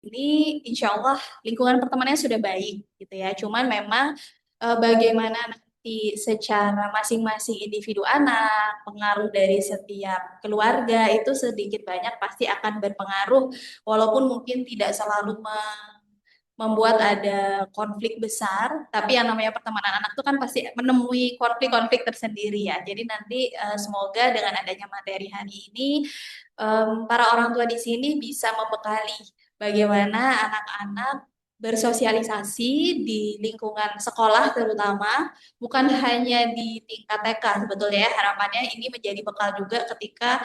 ini insya Allah lingkungan pertemanannya sudah baik gitu ya. Cuman memang bagaimana nanti secara masing-masing individu anak, pengaruh dari setiap keluarga itu sedikit banyak pasti akan berpengaruh, walaupun mungkin tidak selalu membuat ada konflik besar, tapi yang namanya pertemanan anak itu kan pasti menemui konflik-konflik tersendiri ya. Jadi nanti semoga dengan adanya materi hari ini, para orang tua di sini bisa membekali bagaimana anak-anak bersosialisasi di lingkungan sekolah terutama, bukan hanya di tingkat TK sebetulnya ya, harapannya ini menjadi bekal juga ketika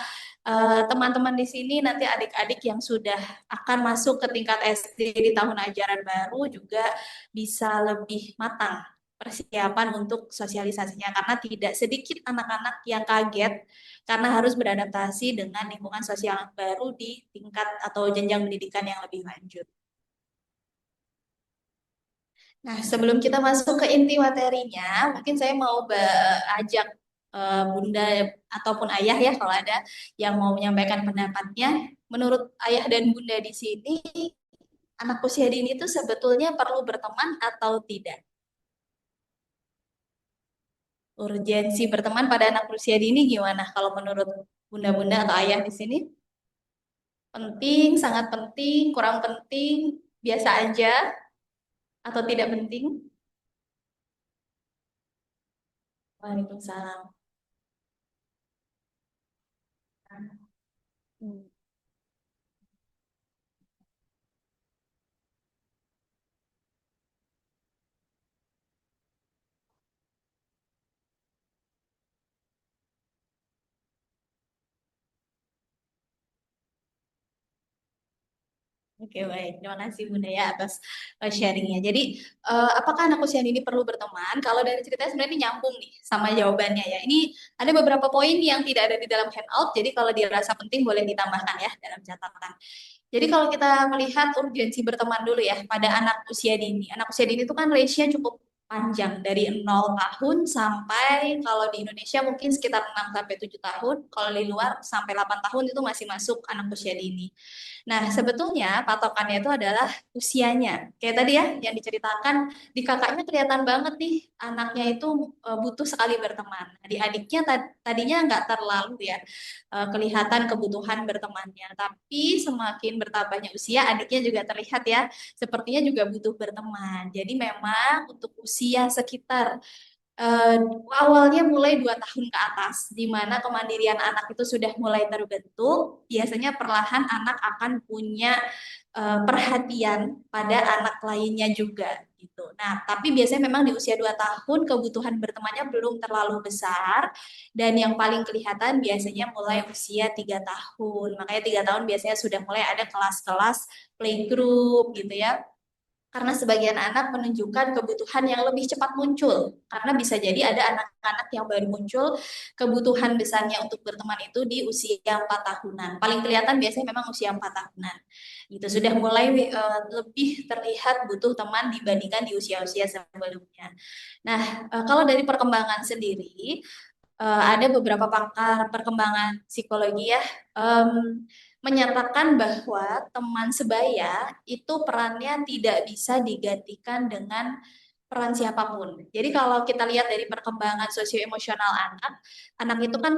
teman-teman di sini nanti adik-adik yang sudah akan masuk ke tingkat SD di tahun ajaran baru juga bisa lebih matang persiapan untuk sosialisasinya karena tidak sedikit anak-anak yang kaget karena harus beradaptasi dengan lingkungan sosial yang baru di tingkat atau jenjang pendidikan yang lebih lanjut. Nah, sebelum kita masuk ke inti materinya, mungkin saya mau ajak Bunda ataupun Ayah ya kalau ada yang mau menyampaikan pendapatnya. Menurut Ayah dan Bunda di sini, anak usia dini itu sebetulnya perlu berteman atau tidak? Urgensi berteman pada anak usia dini gimana kalau menurut Bunda-Bunda atau Ayah di sini? Penting, sangat penting, kurang penting, biasa aja, atau tidak penting? Waalaikumsalam. Hmm. Oke, baik. Terima kasih Bunda ya atas sharingnya. Jadi, apakah anak usia ini perlu berteman? Kalau dari ceritanya sebenarnya ini nyambung nih sama jawabannya ya. Ini ada beberapa poin yang tidak ada di dalam handout, jadi kalau dirasa penting boleh ditambahkan ya dalam catatan. Jadi kalau kita melihat urgensi berteman dulu ya pada anak usia dini. Anak usia dini itu kan range-nya cukup panjang dari 0 tahun sampai kalau di Indonesia mungkin sekitar 6 sampai 7 tahun, kalau di luar sampai 8 tahun itu masih masuk anak usia dini. Nah, sebetulnya patokannya itu adalah usianya. Kayak tadi ya, yang diceritakan di kakaknya kelihatan banget nih, anaknya itu butuh sekali berteman. Nah, di adiknya tadinya nggak terlalu ya kelihatan kebutuhan bertemannya. Tapi semakin bertambahnya usia, adiknya juga terlihat ya, sepertinya juga butuh berteman. Jadi memang untuk usia sekitar eh, awalnya mulai 2 tahun ke atas, di mana kemandirian anak itu sudah mulai terbentuk, biasanya perlahan anak akan punya perhatian pada anak lainnya juga gitu. Nah, tapi biasanya memang di usia 2 tahun kebutuhan bertemannya belum terlalu besar dan yang paling kelihatan biasanya mulai usia 3 tahun. Makanya 3 tahun biasanya sudah mulai ada kelas-kelas playgroup gitu ya, karena sebagian anak menunjukkan kebutuhan yang lebih cepat muncul. Karena bisa jadi ada anak-anak yang baru muncul kebutuhan besarnya untuk berteman itu di usia 4 tahunan. Paling kelihatan biasanya memang usia 4 tahunan. Itu sudah mulai lebih terlihat butuh teman dibandingkan di usia-usia sebelumnya. Nah, kalau dari perkembangan sendiri, ada beberapa pakar perkembangan psikologi ya, menyatakan bahwa teman sebaya itu perannya tidak bisa digantikan dengan peran siapapun. Jadi kalau kita lihat dari perkembangan sosioemosional anak, anak itu kan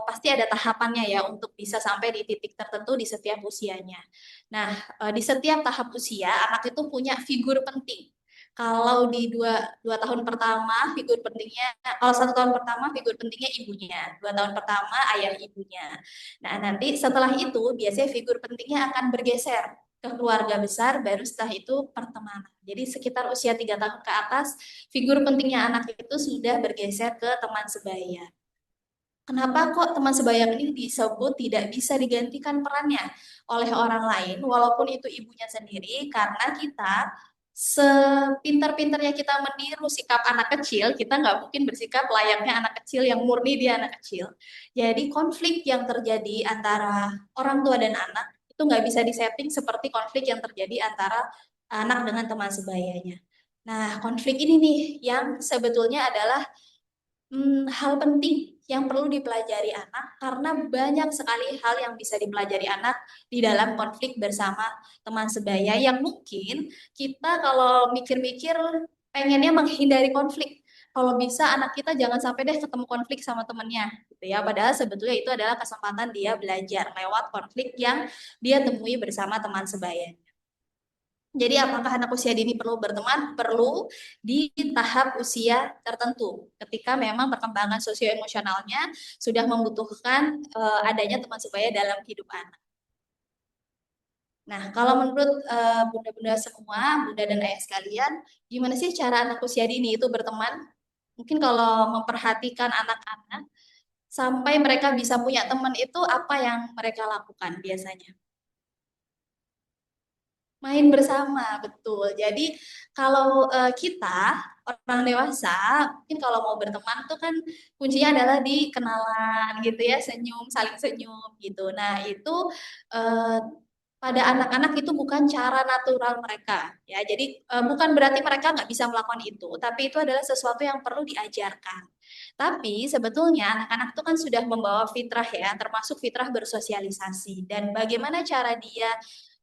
pasti ada tahapannya ya untuk bisa sampai di titik tertentu di setiap usianya. Nah, di setiap tahap usia anak itu punya figur penting. Kalau di dua tahun pertama figur pentingnya, kalau 1 tahun pertama figur pentingnya ibunya, 2 tahun pertama ayah ibunya. Nah nanti setelah itu biasanya figur pentingnya akan bergeser ke keluarga besar, baru setelah itu pertemanan. Jadi sekitar usia 3 tahun ke atas, figur pentingnya anak itu sudah bergeser ke teman sebaya. Kenapa kok teman sebaya ini disebut tidak bisa digantikan perannya oleh orang lain, walaupun itu ibunya sendiri, karena kita sepintar-pintarnya kita meniru sikap anak kecil, kita nggak mungkin bersikap layaknya anak kecil yang murni dia anak kecil. Jadi konflik yang terjadi antara orang tua dan anak itu nggak bisa disetting seperti konflik yang terjadi antara anak dengan teman sebayanya. Nah, konflik ini nih yang sebetulnya adalah hal penting yang perlu dipelajari anak karena banyak sekali hal yang bisa dipelajari anak di dalam konflik bersama teman sebaya yang mungkin kita kalau mikir-mikir pengennya menghindari konflik. Kalau bisa anak kita jangan sampai deh ketemu konflik sama temennya, gitu ya. Padahal sebetulnya itu adalah kesempatan dia belajar lewat konflik yang dia temui bersama teman sebaya. Jadi apakah anak usia dini perlu berteman? Perlu di tahap usia tertentu. Ketika memang perkembangan sosio-emosionalnya sudah membutuhkan adanya teman sebaya dalam hidup anak. Nah, kalau menurut bunda-bunda semua, bunda dan ayah sekalian, gimana sih cara anak usia dini itu berteman? Mungkin kalau memperhatikan anak-anak sampai mereka bisa punya teman itu apa yang mereka lakukan biasanya? Main bersama, betul. Jadi kalau kita orang dewasa, mungkin kalau mau berteman tuh kan kuncinya adalah di kenalan gitu ya, senyum, saling senyum gitu. Nah itu eh, pada anak-anak itu bukan cara natural mereka ya. Jadi bukan berarti mereka nggak bisa melakukan itu, tapi itu adalah sesuatu yang perlu diajarkan. Tapi sebetulnya anak-anak itu kan sudah membawa fitrah ya, termasuk fitrah bersosialisasi. Dan bagaimana cara dia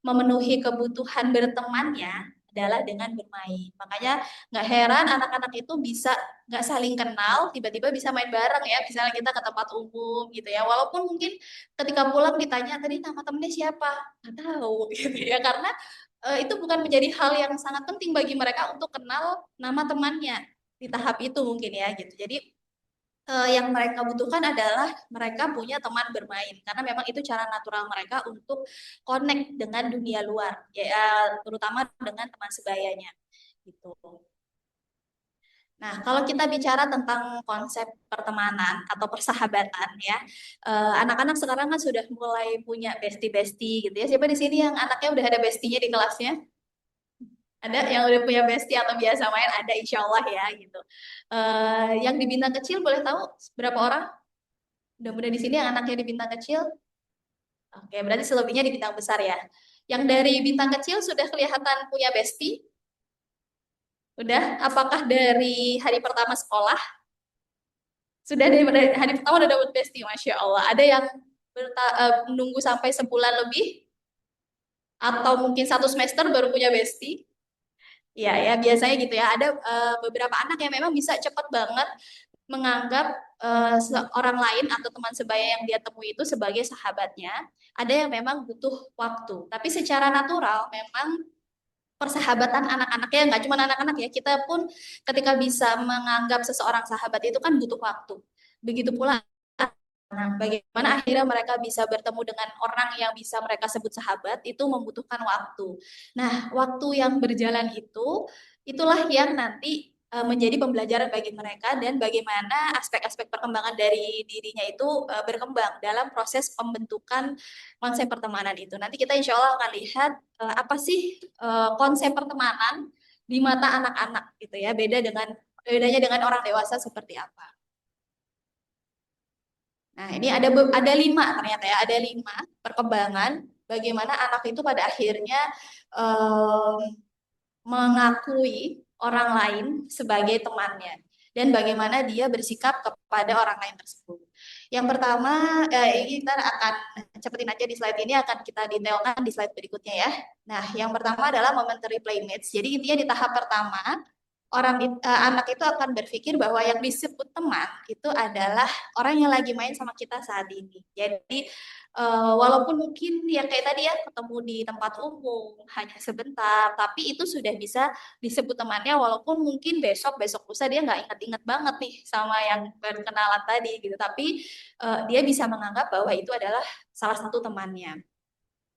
memenuhi kebutuhan bertemannya adalah dengan bermain. Makanya nggak heran anak-anak itu bisa nggak saling kenal, tiba-tiba bisa main bareng ya. Misalnya kita ke tempat umum gitu ya. Walaupun mungkin ketika pulang ditanya tadi nama temennya siapa, nggak tahu gitu ya. Karena itu bukan menjadi hal yang sangat penting bagi mereka untuk kenal nama temannya di tahap itu mungkin ya gitu. Jadi yang mereka butuhkan adalah mereka punya teman bermain karena memang itu cara natural mereka untuk connect dengan dunia luar ya terutama dengan teman sebayanya gitu. Nah, kalau kita bicara tentang konsep pertemanan atau persahabatan ya, anak-anak sekarang kan sudah mulai punya bestie-bestie gitu ya. Siapa di sini yang anaknya udah ada bestinya di kelasnya? Ada yang udah punya bestie atau biasa main? Ada, insya Allah ya gitu. Yang di bintang kecil boleh tahu berapa orang? Udah di sini yang anaknya di bintang kecil? Oke, berarti selebihnya di bintang besar ya. Yang dari bintang kecil sudah kelihatan punya bestie? Udah? Apakah dari hari pertama sekolah? Sudah dari hari pertama udah dapat bestie, Masya Allah. Ada yang menunggu sampai sebulan lebih? Atau mungkin satu semester baru punya bestie? Ya, ya biasanya gitu ya. Ada beberapa anak yang memang bisa cepat banget menganggap orang lain atau teman sebaya yang dia temui itu sebagai sahabatnya. Ada yang memang butuh waktu. Tapi secara natural memang persahabatan anak-anaknya nggak cuma anak-anak ya, kita pun ketika bisa menganggap seseorang sahabat itu kan butuh waktu. Begitu pula bagaimana akhirnya mereka bisa bertemu dengan orang yang bisa mereka sebut sahabat itu membutuhkan waktu. Nah, waktu yang berjalan itu itulah yang nanti menjadi pembelajaran bagi mereka dan bagaimana aspek-aspek perkembangan dari dirinya itu berkembang dalam proses pembentukan konsep pertemanan itu. Nanti kita insya Allah akan lihat apa sih konsep pertemanan di mata anak-anak gitu ya, bedanya dengan orang dewasa seperti apa. Nah, ini ada lima ternyata ya, ada lima perkembangan bagaimana anak itu pada akhirnya em, mengakui orang lain sebagai temannya dan bagaimana dia bersikap kepada orang lain tersebut. Yang pertama, ini kita akan cepetin aja di slide ini akan kita detailkan di slide berikutnya ya. Nah, yang pertama adalah momentary playmates. Jadi intinya di tahap pertama anak itu akan berpikir bahwa yang disebut teman itu adalah orang yang lagi main sama kita saat ini. Jadi walaupun mungkin ya kayak tadi ya ketemu di tempat umum hanya sebentar, tapi itu sudah bisa disebut temannya walaupun mungkin besok besok lusa dia nggak inget-inget banget nih sama yang berkenalan tadi gitu. Tapi dia bisa menganggap bahwa itu adalah salah satu temannya.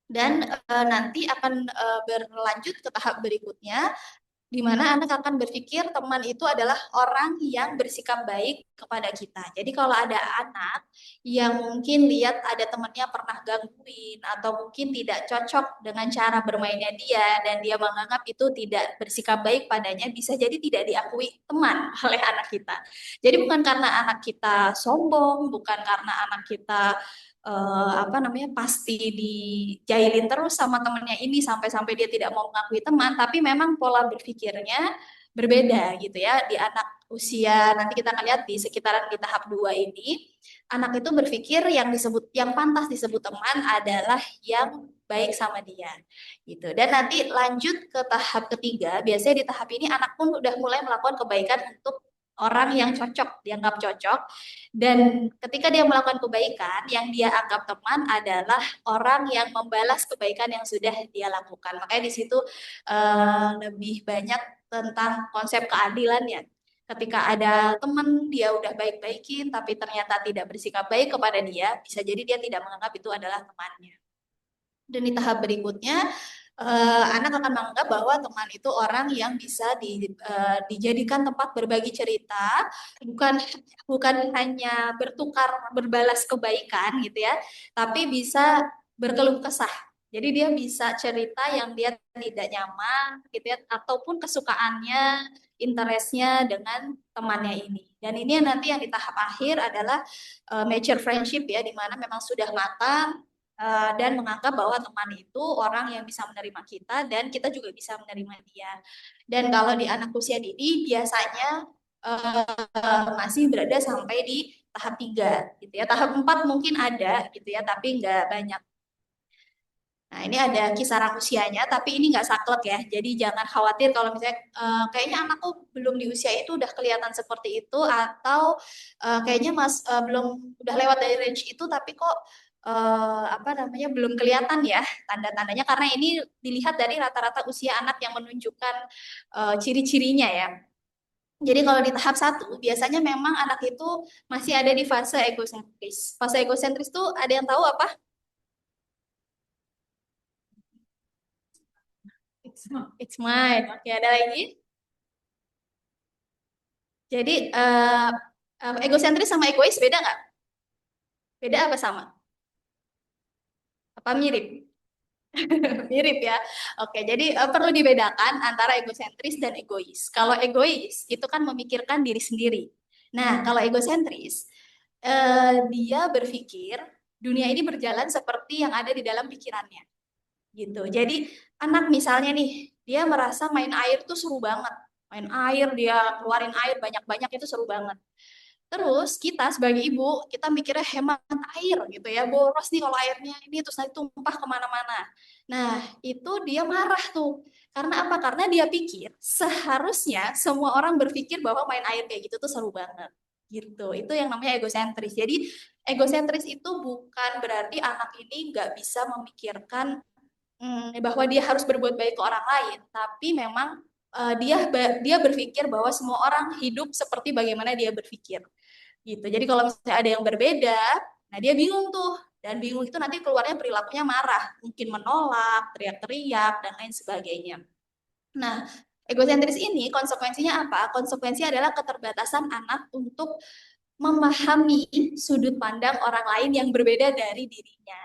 Dan nanti akan berlanjut ke tahap berikutnya di mana anak akan berpikir teman itu adalah orang yang bersikap baik kepada kita. Jadi kalau ada anak yang mungkin lihat ada temannya pernah gangguin atau mungkin tidak cocok dengan cara bermainnya dia dan dia menganggap itu tidak bersikap baik padanya, bisa jadi tidak diakui teman oleh anak kita. Jadi bukan karena anak kita sombong, bukan karena anak kita apa namanya pasti dijailin terus sama temennya ini sampai-sampai dia tidak mau mengakui teman, tapi memang pola berpikirnya berbeda gitu ya di anak usia nanti kita akan lihat di sekitaran di tahap 2 ini, anak itu berpikir yang pantas disebut teman adalah yang baik sama dia gitu. Dan nanti lanjut ke tahap ketiga, biasanya di tahap ini anak pun udah mulai melakukan kebaikan untuk orang yang cocok, dianggap cocok. Dan ketika dia melakukan kebaikan, yang dia anggap teman adalah orang yang membalas kebaikan yang sudah dia lakukan. Makanya di situ lebih banyak tentang konsep keadilan ya. Ketika ada teman dia udah baik-baikin tapi ternyata tidak bersikap baik kepada dia, bisa jadi dia tidak menganggap itu adalah temannya. Dan di tahap berikutnya, anak akan menganggap bahwa teman itu orang yang bisa dijadikan tempat berbagi cerita, bukan bukan hanya bertukar berbalas kebaikan gitu ya, tapi bisa berkeluh kesah. Jadi dia bisa cerita yang dia tidak nyaman gitu ya, ataupun kesukaannya, interestnya dengan temannya ini. Dan ini nanti yang di tahap akhir adalah mature friendship ya, di mana memang sudah matang dan menganggap bahwa teman itu orang yang bisa menerima kita dan kita juga bisa menerima dia. Dan kalau di anak usia dini biasanya masih berada sampai di tahap 3 gitu ya. Tahap 4 mungkin ada gitu ya, tapi nggak banyak. Nah, ini ada kisaran usianya, tapi ini nggak saklek ya. Jadi jangan khawatir kalau misalnya kayaknya anakku belum di usia itu udah kelihatan seperti itu, atau kayaknya belum udah lewat dari range itu, tapi kok apa namanya belum kelihatan ya tanda-tandanya, karena ini dilihat dari rata-rata usia anak yang menunjukkan ciri-cirinya ya. Jadi kalau di tahap 1 biasanya memang anak itu masih ada di fase egosentris. Fase egosentris tuh ada yang tahu apa? It's mine. Oke, ada lagi? Jadi egosentris sama egois beda nggak? Beda apa sama? Apa mirip? Mirip ya. Oke, jadi perlu dibedakan antara egosentris dan egois. Kalau egois itu kan memikirkan diri sendiri. Nah, kalau egosentris dia berpikir dunia ini berjalan seperti yang ada di dalam pikirannya. Gitu. Jadi anak misalnya nih, dia merasa main air tuh seru banget. Main air, dia keluarin air banyak-banyak itu seru banget. Terus kita sebagai ibu, kita mikirnya hemat air gitu ya, boros nih kalau airnya ini terus nanti tumpah kemana-mana. Nah, itu dia marah tuh. Karena apa? Karena dia pikir seharusnya semua orang berpikir bahwa main air kayak gitu tuh seru banget. Gitu. Itu yang namanya egosentris. Jadi egosentris itu bukan berarti anak ini nggak bisa memikirkan bahwa dia harus berbuat baik ke orang lain, tapi memang dia berpikir bahwa semua orang hidup seperti bagaimana dia berpikir gitu. Jadi kalau misalnya ada yang berbeda, nah dia bingung tuh, dan bingung itu nanti keluarnya perilakunya marah, mungkin menolak, teriak-teriak dan lain sebagainya. Nah, egosentris ini konsekuensinya apa? Konsekuensinya adalah keterbatasan anak untuk memahami sudut pandang orang lain yang berbeda dari dirinya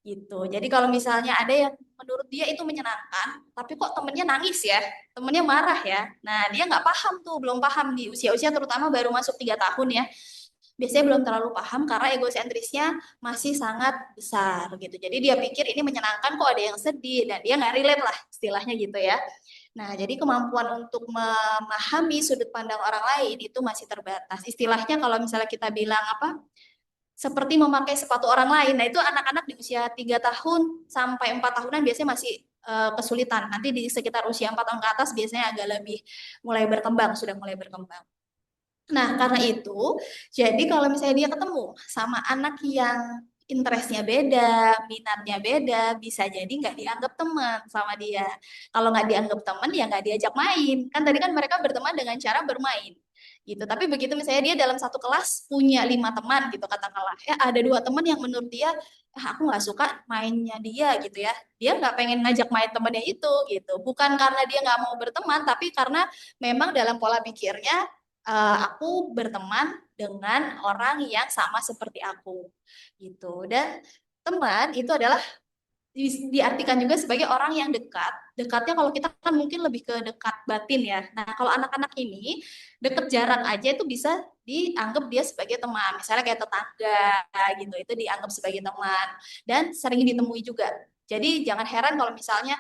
gitu. Jadi kalau misalnya ada yang menurut dia itu menyenangkan, tapi kok temennya nangis ya, temennya marah ya. Nah, dia nggak paham tuh, belum paham di usia-usia terutama baru masuk 3 tahun ya. Biasanya belum terlalu paham karena egosentrisnya masih sangat besar gitu. Jadi dia pikir ini menyenangkan kok ada yang sedih, dan dia nggak relate lah istilahnya gitu ya. Nah, jadi kemampuan untuk memahami sudut pandang orang lain itu masih terbatas. Istilahnya kalau misalnya kita bilang apa, seperti memakai sepatu orang lain. Nah, itu anak-anak di usia 3 tahun sampai 4 tahunan biasanya masih kesulitan. Nanti di sekitar usia 4 tahun ke atas biasanya agak lebih mulai berkembang, sudah mulai berkembang. Nah, karena itu, jadi kalau misalnya dia ketemu sama anak yang interestnya beda, minatnya beda, bisa jadi nggak dianggap teman sama dia. Kalau nggak dianggap teman, ya nggak diajak main. Kan tadi kan mereka berteman dengan cara bermain gitu. Tapi begitu misalnya dia dalam satu kelas punya 5 teman gitu katakanlah, ya ada 2 teman yang menurut dia, ah, aku nggak suka mainnya dia gitu ya. Dia nggak pengen ngajak main temannya itu gitu. Bukan karena dia nggak mau berteman, tapi karena memang dalam pola pikirnya aku berteman dengan orang yang sama seperti aku gitu. Dan teman itu adalah diartikan juga sebagai orang yang dekat. Dekatnya kalau kita kan mungkin lebih ke dekat batin ya. Nah, kalau anak-anak ini deket jarak aja itu bisa dianggap dia sebagai teman. Misalnya kayak tetangga gitu, itu dianggap sebagai teman dan sering ditemui juga. Jadi jangan heran kalau misalnya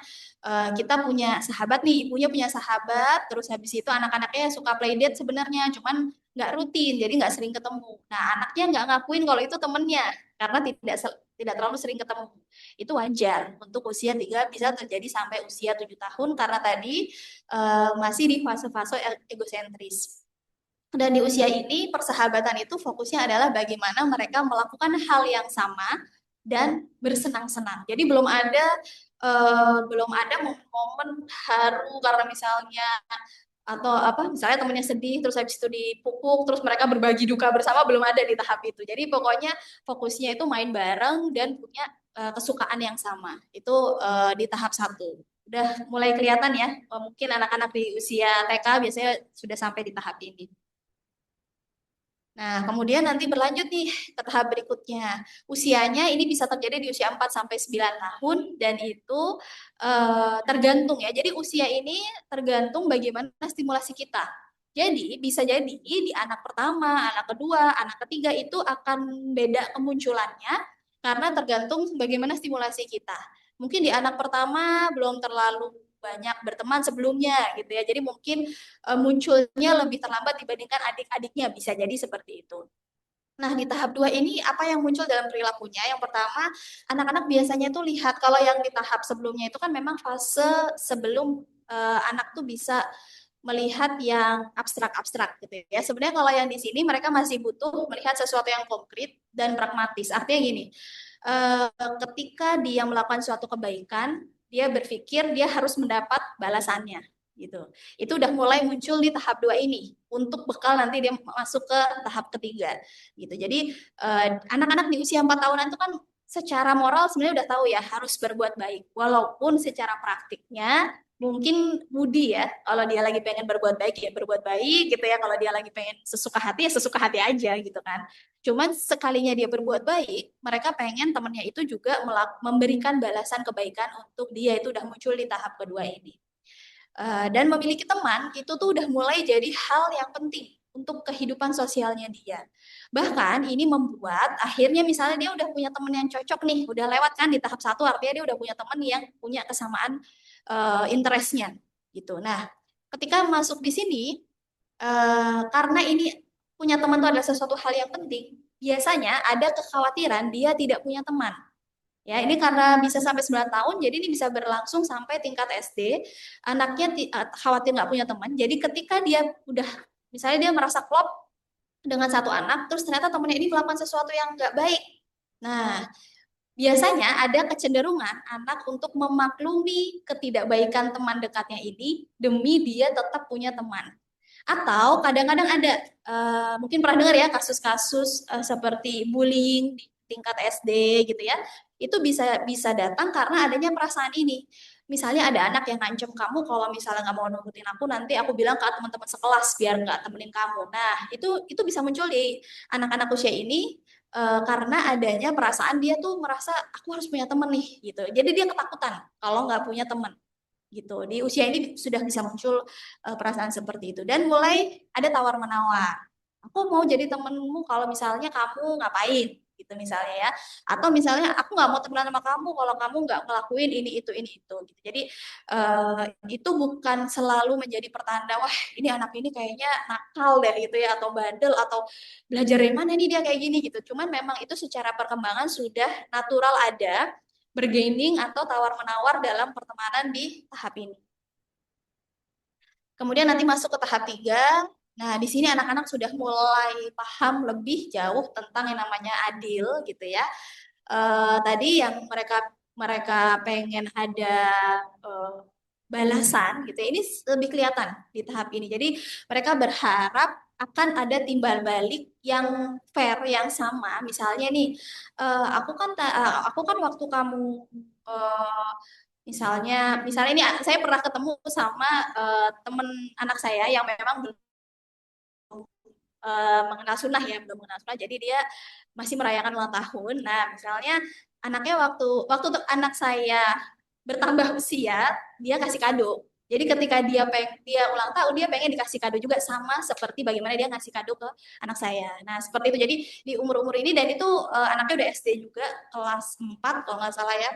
kita punya sahabat nih, ibunya punya sahabat, terus habis itu anak-anaknya suka playdate sebenarnya, cuman nggak rutin, jadi nggak sering ketemu. Nah, anaknya nggak ngakuin kalau itu temennya, karena tidak terlalu sering ketemu. Itu wajar untuk usia 3 bisa terjadi sampai usia 7 tahun, karena tadi masih di fase-fase egosentris. Dan di usia ini, persahabatan itu fokusnya adalah bagaimana mereka melakukan hal yang sama dan bersenang-senang. Jadi belum ada momen haru karena misalnya atau apa misalnya temennya sedih terus habis itu dipupuk terus mereka berbagi duka bersama, belum ada di tahap itu. Jadi pokoknya fokusnya itu main bareng dan punya kesukaan yang sama. Itu di tahap satu. Udah mulai kelihatan ya, mungkin anak-anak di usia TK biasanya sudah sampai di tahap ini. Nah, kemudian nanti berlanjut nih ke tahap berikutnya. Usianya ini bisa terjadi di usia 4 sampai 9 tahun dan itu tergantung ya. Jadi usia ini tergantung bagaimana stimulasi kita. Jadi bisa jadi di anak pertama, anak kedua, anak ketiga itu akan beda kemunculannya karena tergantung bagaimana stimulasi kita. Mungkin di anak pertama belum terlalu banyak berteman sebelumnya gitu ya. Jadi mungkin munculnya lebih terlambat dibandingkan adik-adiknya, bisa jadi seperti itu. Nah, di tahap 2 ini apa yang muncul dalam perilakunya? Yang pertama, anak-anak biasanya tuh lihat kalau yang di tahap sebelumnya itu kan memang fase sebelum anak tuh bisa melihat yang abstrak-abstrak gitu ya. Sebenarnya kalau yang di sini mereka masih butuh melihat sesuatu yang konkret dan pragmatis. Artinya gini, eh, ketika dia melakukan suatu kebaikan, dia berpikir dia harus mendapat balasannya gitu. Itu udah mulai muncul di tahap 2 ini untuk bekal nanti dia masuk ke tahap ketiga gitu. Jadi anak-anak di usia 4 tahunan itu kan secara moral sebenarnya udah tahu ya harus berbuat baik. Walaupun secara praktiknya mungkin Budi ya, kalau dia lagi pengen berbuat baik ya berbuat baik gitu ya, kalau dia lagi pengen sesuka hati ya sesuka hati aja gitu kan. Cuman sekalinya dia berbuat baik, mereka pengen temennya itu juga memberikan balasan kebaikan untuk dia, itu udah muncul di tahap kedua ini. Dan memiliki teman itu tuh udah mulai jadi hal yang penting untuk kehidupan sosialnya dia. Bahkan ini membuat akhirnya misalnya dia udah punya teman yang cocok nih, udah lewat kan di tahap satu, artinya dia udah punya teman yang punya kesamaan interestnya gitu. Nah, ketika masuk di sini, karena ini punya teman itu adalah sesuatu hal yang penting, biasanya ada kekhawatiran dia tidak punya teman. Ya, ini karena bisa sampai 9 tahun, jadi ini bisa berlangsung sampai tingkat SD. Anaknya khawatir nggak punya teman. Jadi ketika dia udah, misalnya dia merasa klop dengan satu anak, terus ternyata temannya ini melakukan sesuatu yang nggak baik. Nah, biasanya ada kecenderungan anak untuk memaklumi ketidakbaikan teman dekatnya ini demi dia tetap punya teman. Atau kadang-kadang ada, mungkin pernah dengar ya kasus-kasus seperti bullying di tingkat SD gitu ya. Itu bisa bisa datang karena adanya perasaan ini. Misalnya ada anak yang ngancem kamu kalau misalnya nggak mau nurutin aku, nanti aku bilang ke teman-teman sekelas biar nggak temenin kamu. Nah, itu bisa muncul di anak-anak usia ini karena adanya perasaan dia tuh merasa aku harus punya temen nih gitu. Jadi dia ketakutan kalau nggak punya teman gitu. Di usia ini sudah bisa muncul perasaan seperti itu dan mulai ada tawar menawar. Aku mau jadi temenmu kalau misalnya kamu ngapain gitu misalnya ya. Atau misalnya aku nggak mau temenan sama kamu kalau kamu nggak ngelakuin ini itu gitu. Jadi itu bukan selalu menjadi pertanda wah ini anak ini kayaknya nakal deh gitu ya atau bandel atau belajar dari mana nih dia kayak gini gitu. Cuman memang itu secara perkembangan sudah natural ada bergaining atau tawar-menawar dalam pertemanan di tahap ini. Kemudian nanti masuk ke tahap 3. Nah, di sini anak-anak sudah mulai paham lebih jauh tentang yang namanya adil gitu ya. Tadi yang mereka mereka pengen ada eh, balasan gitu ya. Ini lebih kelihatan di tahap ini. Jadi mereka berharap akan ada timbal balik yang fair, yang sama. Misalnya nih, aku kan waktu kamu eh, misalnya ini saya pernah ketemu sama temen anak saya yang memang belum mengenal sunnah ya, belum mengenal sunnah. Jadi dia masih merayakan ulang tahun. Nah, misalnya anaknya waktu waktu untuk anak saya bertambah usia, dia kasih kado. Jadi ketika dia ulang tahun, dia pengen dikasih kado juga sama seperti bagaimana dia ngasih kado ke anak saya. Nah, seperti itu. Jadi di umur-umur ini dan itu anaknya udah SD juga, kelas 4 kalau nggak salah ya.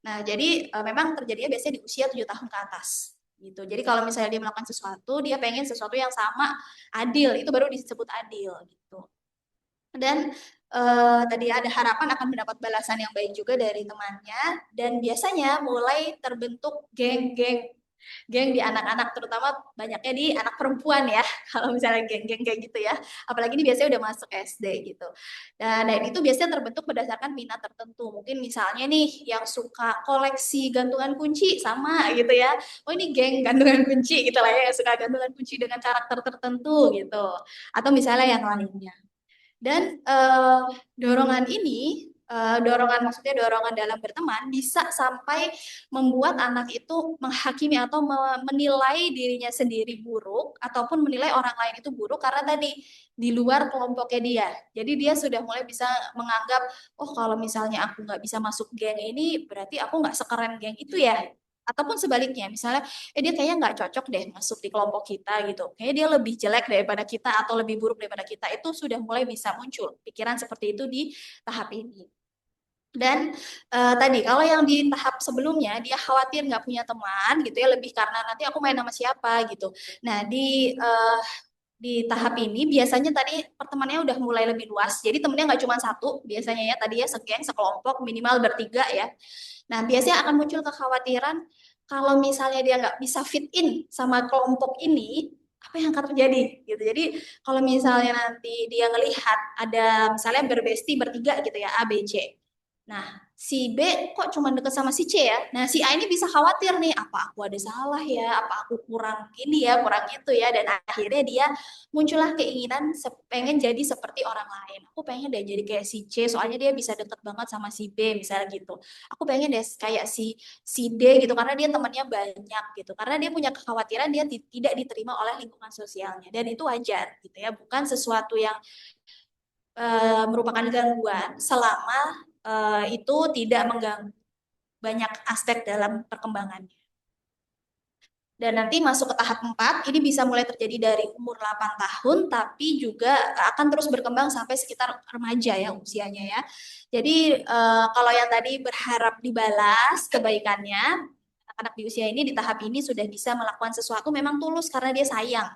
Nah, jadi memang terjadinya biasanya di usia 7 tahun ke atas gitu. Jadi kalau misalnya dia melakukan sesuatu, dia pengen sesuatu yang sama, adil, itu baru disebut adil gitu. Dan tadi ada harapan akan mendapat balasan yang baik juga dari temannya, dan biasanya mulai terbentuk geng di anak-anak, terutama banyaknya di anak perempuan ya. Kalau misalnya geng-geng kayak gitu ya, apalagi ini biasanya udah masuk SD gitu. Dan itu biasanya terbentuk berdasarkan minat tertentu. Mungkin misalnya nih yang suka koleksi gantungan kunci sama gitu ya, oh ini geng gantungan kunci gitu lah ya, yang suka gantungan kunci dengan karakter tertentu gitu, atau misalnya yang lainnya. Dan dorongan ini, dorongan maksudnya dorongan dalam berteman bisa sampai membuat anak itu menghakimi atau menilai dirinya sendiri buruk ataupun menilai orang lain itu buruk karena tadi di luar kelompoknya dia. Jadi dia sudah mulai bisa menganggap, oh kalau misalnya aku nggak bisa masuk geng ini, berarti aku nggak sekeren geng itu ya. Ataupun sebaliknya, misalnya, dia kayaknya nggak cocok deh masuk di kelompok kita gitu. Kayaknya dia lebih jelek daripada kita atau lebih buruk daripada kita. Itu sudah mulai bisa muncul pikiran seperti itu di tahap ini. Dan tadi kalau yang di tahap sebelumnya dia khawatir nggak punya teman gitu ya, lebih karena nanti aku main sama siapa gitu. Nah di tahap ini biasanya tadi pertemanannya udah mulai lebih luas. Jadi temennya nggak cuma satu, biasanya ya tadi ya segeng, sekelompok, minimal bertiga ya. Nah, biasanya akan muncul kekhawatiran kalau misalnya dia nggak bisa fit in sama kelompok ini, apa yang akan terjadi gitu. Jadi kalau misalnya nanti dia ngelihat ada misalnya berbesti bertiga gitu ya, A, B, C. Nah, si B kok cuma deket sama si C ya? Nah, si A ini bisa khawatir nih, apa aku ada salah ya? Apa aku kurang ini ya, kurang itu ya? Dan akhirnya dia muncullah keinginan pengen jadi seperti orang lain. Aku pengen deh jadi kayak si C, soalnya dia bisa deket banget sama si B, misalnya gitu. Aku pengen deh kayak si D gitu, karena dia temannya banyak gitu. Karena dia punya kekhawatiran dia tidak diterima oleh lingkungan sosialnya. Dan itu wajar gitu ya, bukan sesuatu yang merupakan gangguan selama itu tidak mengganggu banyak aspek dalam perkembangannya. Dan nanti masuk ke tahap 4, ini bisa mulai terjadi dari umur 8 tahun, tapi juga akan terus berkembang sampai sekitar remaja ya usianya ya. Jadi kalau yang tadi berharap dibalas kebaikannya, anak-anak di usia ini di tahap ini sudah bisa melakukan sesuatu memang tulus karena dia sayang.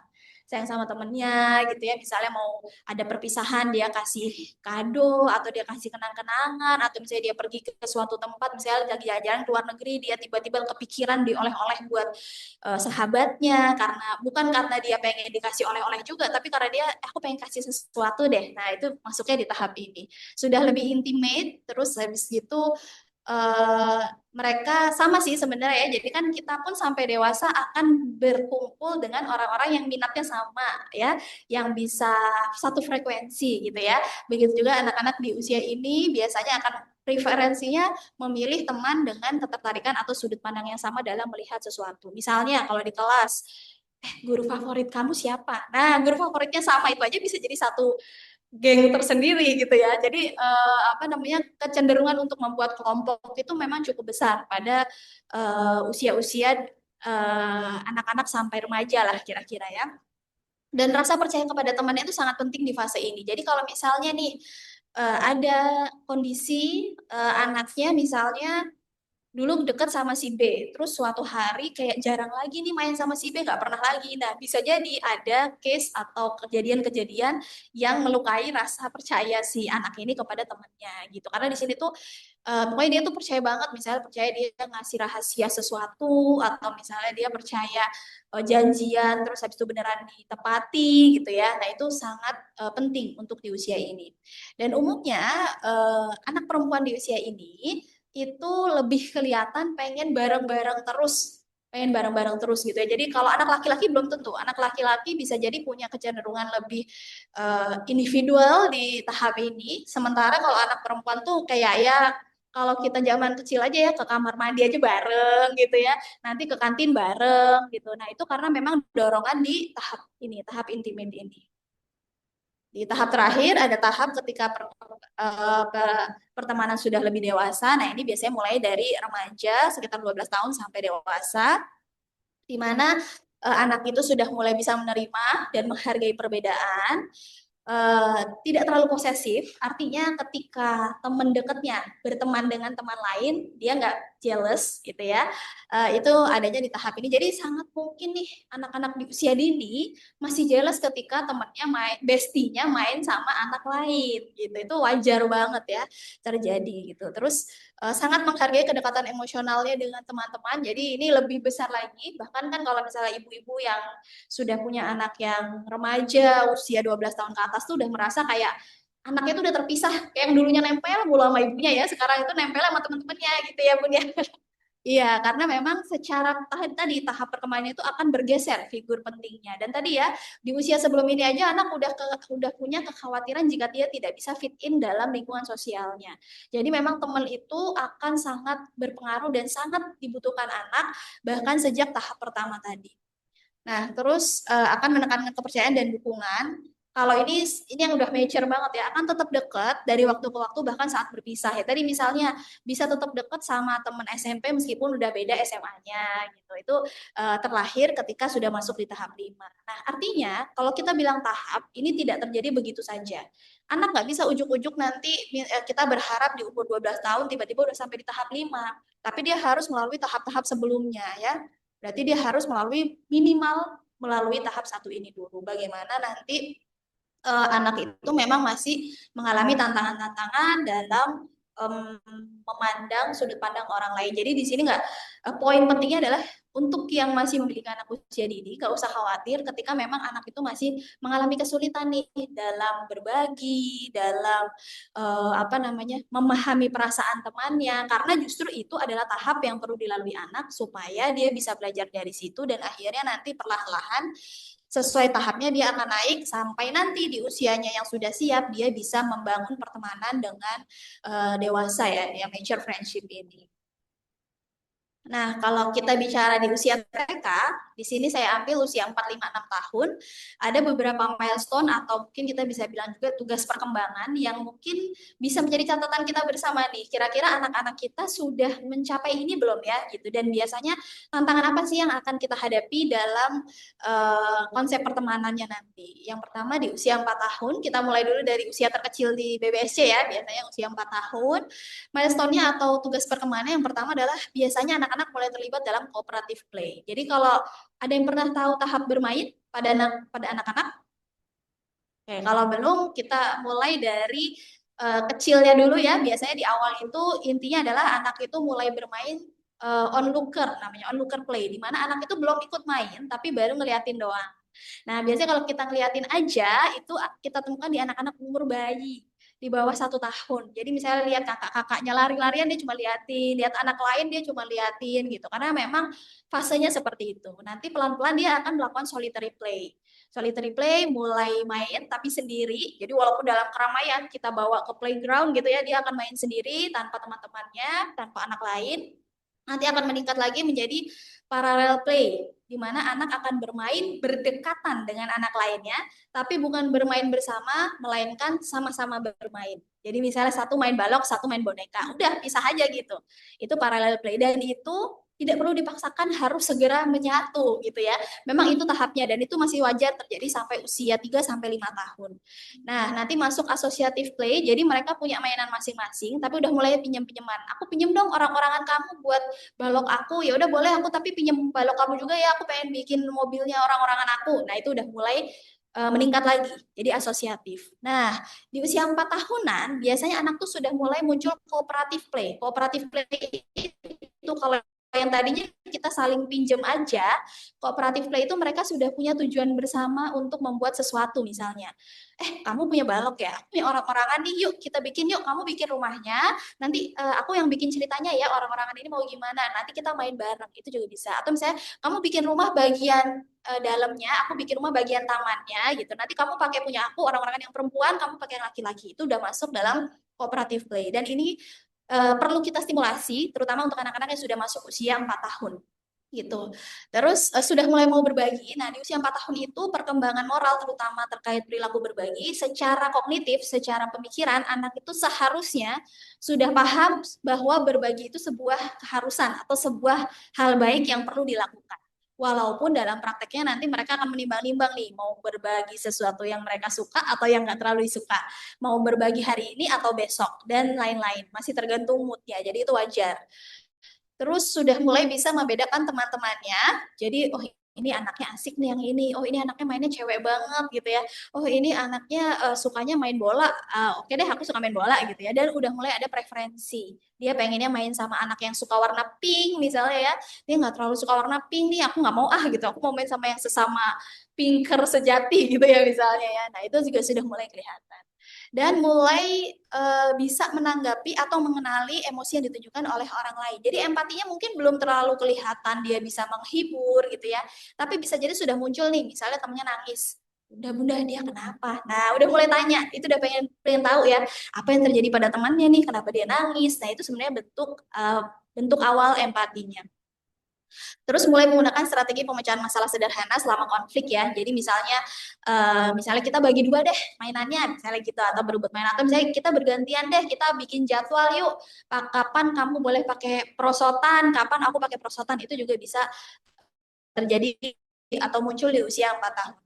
Sayang sama temennya gitu ya, misalnya mau ada perpisahan dia kasih kado atau dia kasih kenang-kenangan atau misalnya dia pergi ke suatu tempat misalnya lagi jalan-jalan ke luar negeri dia tiba-tiba kepikiran dioleh-oleh buat sahabatnya karena bukan karena dia pengen dikasih oleh-oleh juga tapi karena dia aku pengen kasih sesuatu deh. Nah, itu masuknya di tahap ini. Sudah lebih intimate terus habis gitu eh, mereka sama sih sebenarnya ya. Jadi kan kita pun sampai dewasa akan berkumpul dengan orang-orang yang minatnya sama ya, yang bisa satu frekuensi gitu ya. Begitu juga anak-anak di usia ini biasanya akan preferensinya memilih teman dengan ketertarikan atau sudut pandang yang sama dalam melihat sesuatu. Misalnya kalau di kelas, guru favorit kamu siapa? Nah, guru favoritnya sama itu aja bisa jadi satu geng tersendiri gitu ya. Jadi apa namanya kecenderungan untuk membuat kelompok itu memang cukup besar pada usia-usia anak-anak sampai remaja lah kira-kira ya. Dan rasa percaya kepada temannya itu sangat penting di fase ini. Jadi kalau misalnya nih ada kondisi anaknya misalnya dulu deket sama si B, terus suatu hari kayak jarang lagi nih main sama si B, nggak pernah lagi. Nah, bisa jadi ada case atau kejadian-kejadian yang melukai rasa percaya si anak ini kepada temannya gitu. Karena di sini tuh pokoknya dia tuh percaya banget, misalnya percaya dia ngasih rahasia sesuatu atau misalnya dia percaya janjian terus habis itu beneran ditepati gitu ya. Nah, itu sangat penting untuk di usia ini. Dan umumnya anak perempuan di usia ini itu lebih kelihatan pengen bareng-bareng terus gitu ya. Jadi kalau anak laki-laki belum tentu, anak laki-laki bisa jadi punya kecenderungan lebih individual di tahap ini, sementara kalau anak perempuan tuh kayak ya kalau kita zaman kecil aja ya ke kamar mandi aja bareng gitu ya, nanti ke kantin bareng gitu. Nah itu karena memang dorongan di tahap ini, tahap intimate ini. Di tahap terakhir ada tahap ketika pertemanan sudah lebih dewasa. Nah, ini biasanya mulai dari remaja sekitar 12 tahun sampai dewasa, di mana anak itu sudah mulai bisa menerima dan menghargai perbedaan, tidak terlalu posesif. Artinya ketika teman dekatnya berteman dengan teman lain, dia nggak jealous gitu ya. Itu adanya di tahap ini. Jadi sangat mungkin nih anak-anak di usia dini masih jealous ketika temennya main, bestinya main sama anak lain gitu. Itu wajar banget ya terjadi gitu. Terus sangat menghargai kedekatan emosionalnya dengan teman-teman. Jadi ini lebih besar lagi. Bahkan kan kalau misalnya ibu-ibu yang sudah punya anak yang remaja usia 12 tahun ke atas tuh udah merasa kayak anaknya tuh udah terpisah kayak yang dulunya nempel mulu sama ibunya ya sekarang itu nempel sama teman-temannya gitu ya Bun ya. Iya, karena memang secara tadi tahap perkembangannya itu akan bergeser figur pentingnya. Dan tadi ya, di usia sebelum ini aja anak udah punya kekhawatiran jika dia tidak bisa fit in dalam lingkungan sosialnya. Jadi memang teman itu akan sangat berpengaruh dan sangat dibutuhkan anak bahkan sejak tahap pertama tadi. Nah, terus akan menekankan kepercayaan dan dukungan. Kalau ini yang udah mature banget ya, akan tetap dekat dari waktu ke waktu bahkan saat berpisah ya. Tadi misalnya bisa tetap dekat sama teman SMP meskipun udah beda SMA-nya gitu. Itu terlahir ketika sudah masuk di tahap 5. Nah, artinya kalau kita bilang tahap, ini tidak terjadi begitu saja. Anak nggak bisa ujuk-ujuk nanti kita berharap di umur 12 tahun tiba-tiba udah sampai di tahap 5. Tapi dia harus melalui tahap-tahap sebelumnya ya. Berarti dia harus minimal melalui tahap satu ini dulu. Bagaimana nanti anak itu memang masih mengalami tantangan-tantangan dalam memandang sudut pandang orang lain. Jadi di sini nggak poin pentingnya adalah untuk yang masih memiliki anak usia dini, nggak usah khawatir ketika memang anak itu masih mengalami kesulitan nih dalam berbagi, dalam apa namanya memahami perasaan temannya, karena justru itu adalah tahap yang perlu dilalui anak supaya dia bisa belajar dari situ dan akhirnya nanti perlahan-lahan sesuai tahapnya dia akan naik sampai nanti di usianya yang sudah siap dia bisa membangun pertemanan dengan dewasa ya yang mature friendship ini. Nah, kalau kita bicara di usia TK, di sini saya ambil usia 4, 5, 6 tahun, ada beberapa milestone atau mungkin kita bisa bilang juga tugas perkembangan yang mungkin bisa menjadi catatan kita bersama nih. Kira-kira anak-anak kita sudah mencapai ini belum ya gitu. Dan biasanya tantangan apa sih yang akan kita hadapi dalam konsep pertemanannya nanti. Yang pertama di usia 4 tahun, kita mulai dulu dari usia terkecil di BBSC ya, biasanya usia 4 tahun. Milestone-nya atau tugas perkembangannya yang pertama adalah biasanya anak-anak mulai terlibat dalam cooperative play. Jadi kalau ada yang pernah tahu tahap bermain pada anak-anak? Oke, kalau belum kita mulai dari kecilnya dulu ya. Biasanya di awal itu intinya adalah anak itu mulai bermain onlooker namanya onlooker play di mana anak itu belum ikut main tapi baru ngeliatin doang. Nah, biasanya kalau kita ngeliatin aja, itu kita temukan di anak-anak umur bayi di bawah 1 tahun. Jadi misalnya lihat kakak-kakaknya lari-larian, dia cuma liatin, lihat anak lain dia cuma liatin gitu. Karena memang fasenya seperti itu. Nanti pelan-pelan dia akan melakukan solitary play. Solitary play mulai main tapi sendiri. Jadi walaupun dalam keramaian kita bawa ke playground gitu ya, dia akan main sendiri tanpa teman-temannya, tanpa anak lain. Nanti akan meningkat lagi menjadi parallel play, di mana anak akan bermain berdekatan dengan anak lainnya, tapi bukan bermain bersama, melainkan sama-sama bermain. Jadi misalnya satu main balok, satu main boneka, udah pisah aja gitu. Itu parallel play dan itu tidak perlu dipaksakan harus segera menyatu gitu ya. Memang itu tahapnya dan itu masih wajar terjadi sampai usia 3 sampai 5 tahun. Nah, nanti masuk asosiatif play, jadi mereka punya mainan masing-masing, tapi udah mulai pinjam-pinjaman. Aku pinjam dong orang-orangan kamu buat balok aku, ya udah boleh aku tapi pinjam balok kamu juga ya, aku pengen bikin mobilnya orang-orangan aku. Nah, itu udah mulai meningkat lagi, jadi asosiatif. Nah, di usia 4 tahunan, biasanya anak tuh sudah mulai muncul kooperatif play. Kooperatif play itu kalau yang tadinya kita saling pinjam aja, kooperatif play itu mereka sudah punya tujuan bersama untuk membuat sesuatu misalnya. Kamu punya balok ya, aku punya orang-orangan nih, yuk kita bikin yuk, kamu bikin rumahnya, nanti aku yang bikin ceritanya ya, orang-orangan ini mau gimana, nanti kita main bareng, itu juga bisa. Atau misalnya kamu bikin rumah bagian dalamnya, aku bikin rumah bagian tamannya gitu, nanti kamu pakai punya aku, orang-orangan yang perempuan, kamu pakai yang laki-laki, itu udah masuk dalam cooperative play. Dan ini perlu kita stimulasi, terutama untuk anak-anak yang sudah masuk usia 4 tahun gitu. Terus sudah mulai mau berbagi. Nah, di usia 4 tahun itu perkembangan moral terutama terkait perilaku berbagi secara kognitif, secara pemikiran anak itu seharusnya sudah paham bahwa berbagi itu sebuah keharusan atau sebuah hal baik yang perlu dilakukan. Walaupun dalam prakteknya nanti mereka akan menimbang-nimbang nih, mau berbagi sesuatu yang mereka suka atau yang nggak terlalu disuka. Mau berbagi hari ini atau besok, dan lain-lain. Masih tergantung moodnya, jadi itu wajar. Terus sudah mulai bisa membedakan teman-temannya. Jadi, oh ini anaknya asik nih yang ini. Oh ini anaknya mainnya cewek banget gitu ya. Oh ini anaknya sukanya main bola. Oke deh aku suka main bola gitu ya. Dan udah mulai ada preferensi. Dia pengennya main sama anak yang suka warna pink misalnya ya. Dia nggak terlalu suka warna pink nih. Aku nggak mau gitu. Aku mau main sama yang sesama pinker sejati gitu ya misalnya ya. Nah itu juga sudah mulai kelihatan dan mulai bisa menanggapi atau mengenali emosi yang ditunjukkan oleh orang lain. Jadi empatinya mungkin belum terlalu kelihatan dia bisa menghibur gitu ya, tapi bisa jadi sudah muncul nih, misalnya temennya nangis. Udah bunda dia kenapa? Nah udah mulai tanya, itu udah pengen pengen tahu ya apa yang terjadi pada temannya nih, kenapa dia nangis. Nah itu sebenarnya bentuk awal empatinya. Terus mulai menggunakan strategi pemecahan masalah sederhana selama konflik ya. Jadi misalnya kita bagi dua deh mainannya, misalnya gitu atau berebut main atau misalnya kita bergantian deh, kita bikin jadwal yuk. Kapan kamu boleh pakai perosotan, kapan aku pakai perosotan itu juga bisa terjadi atau muncul di usia 4 tahun.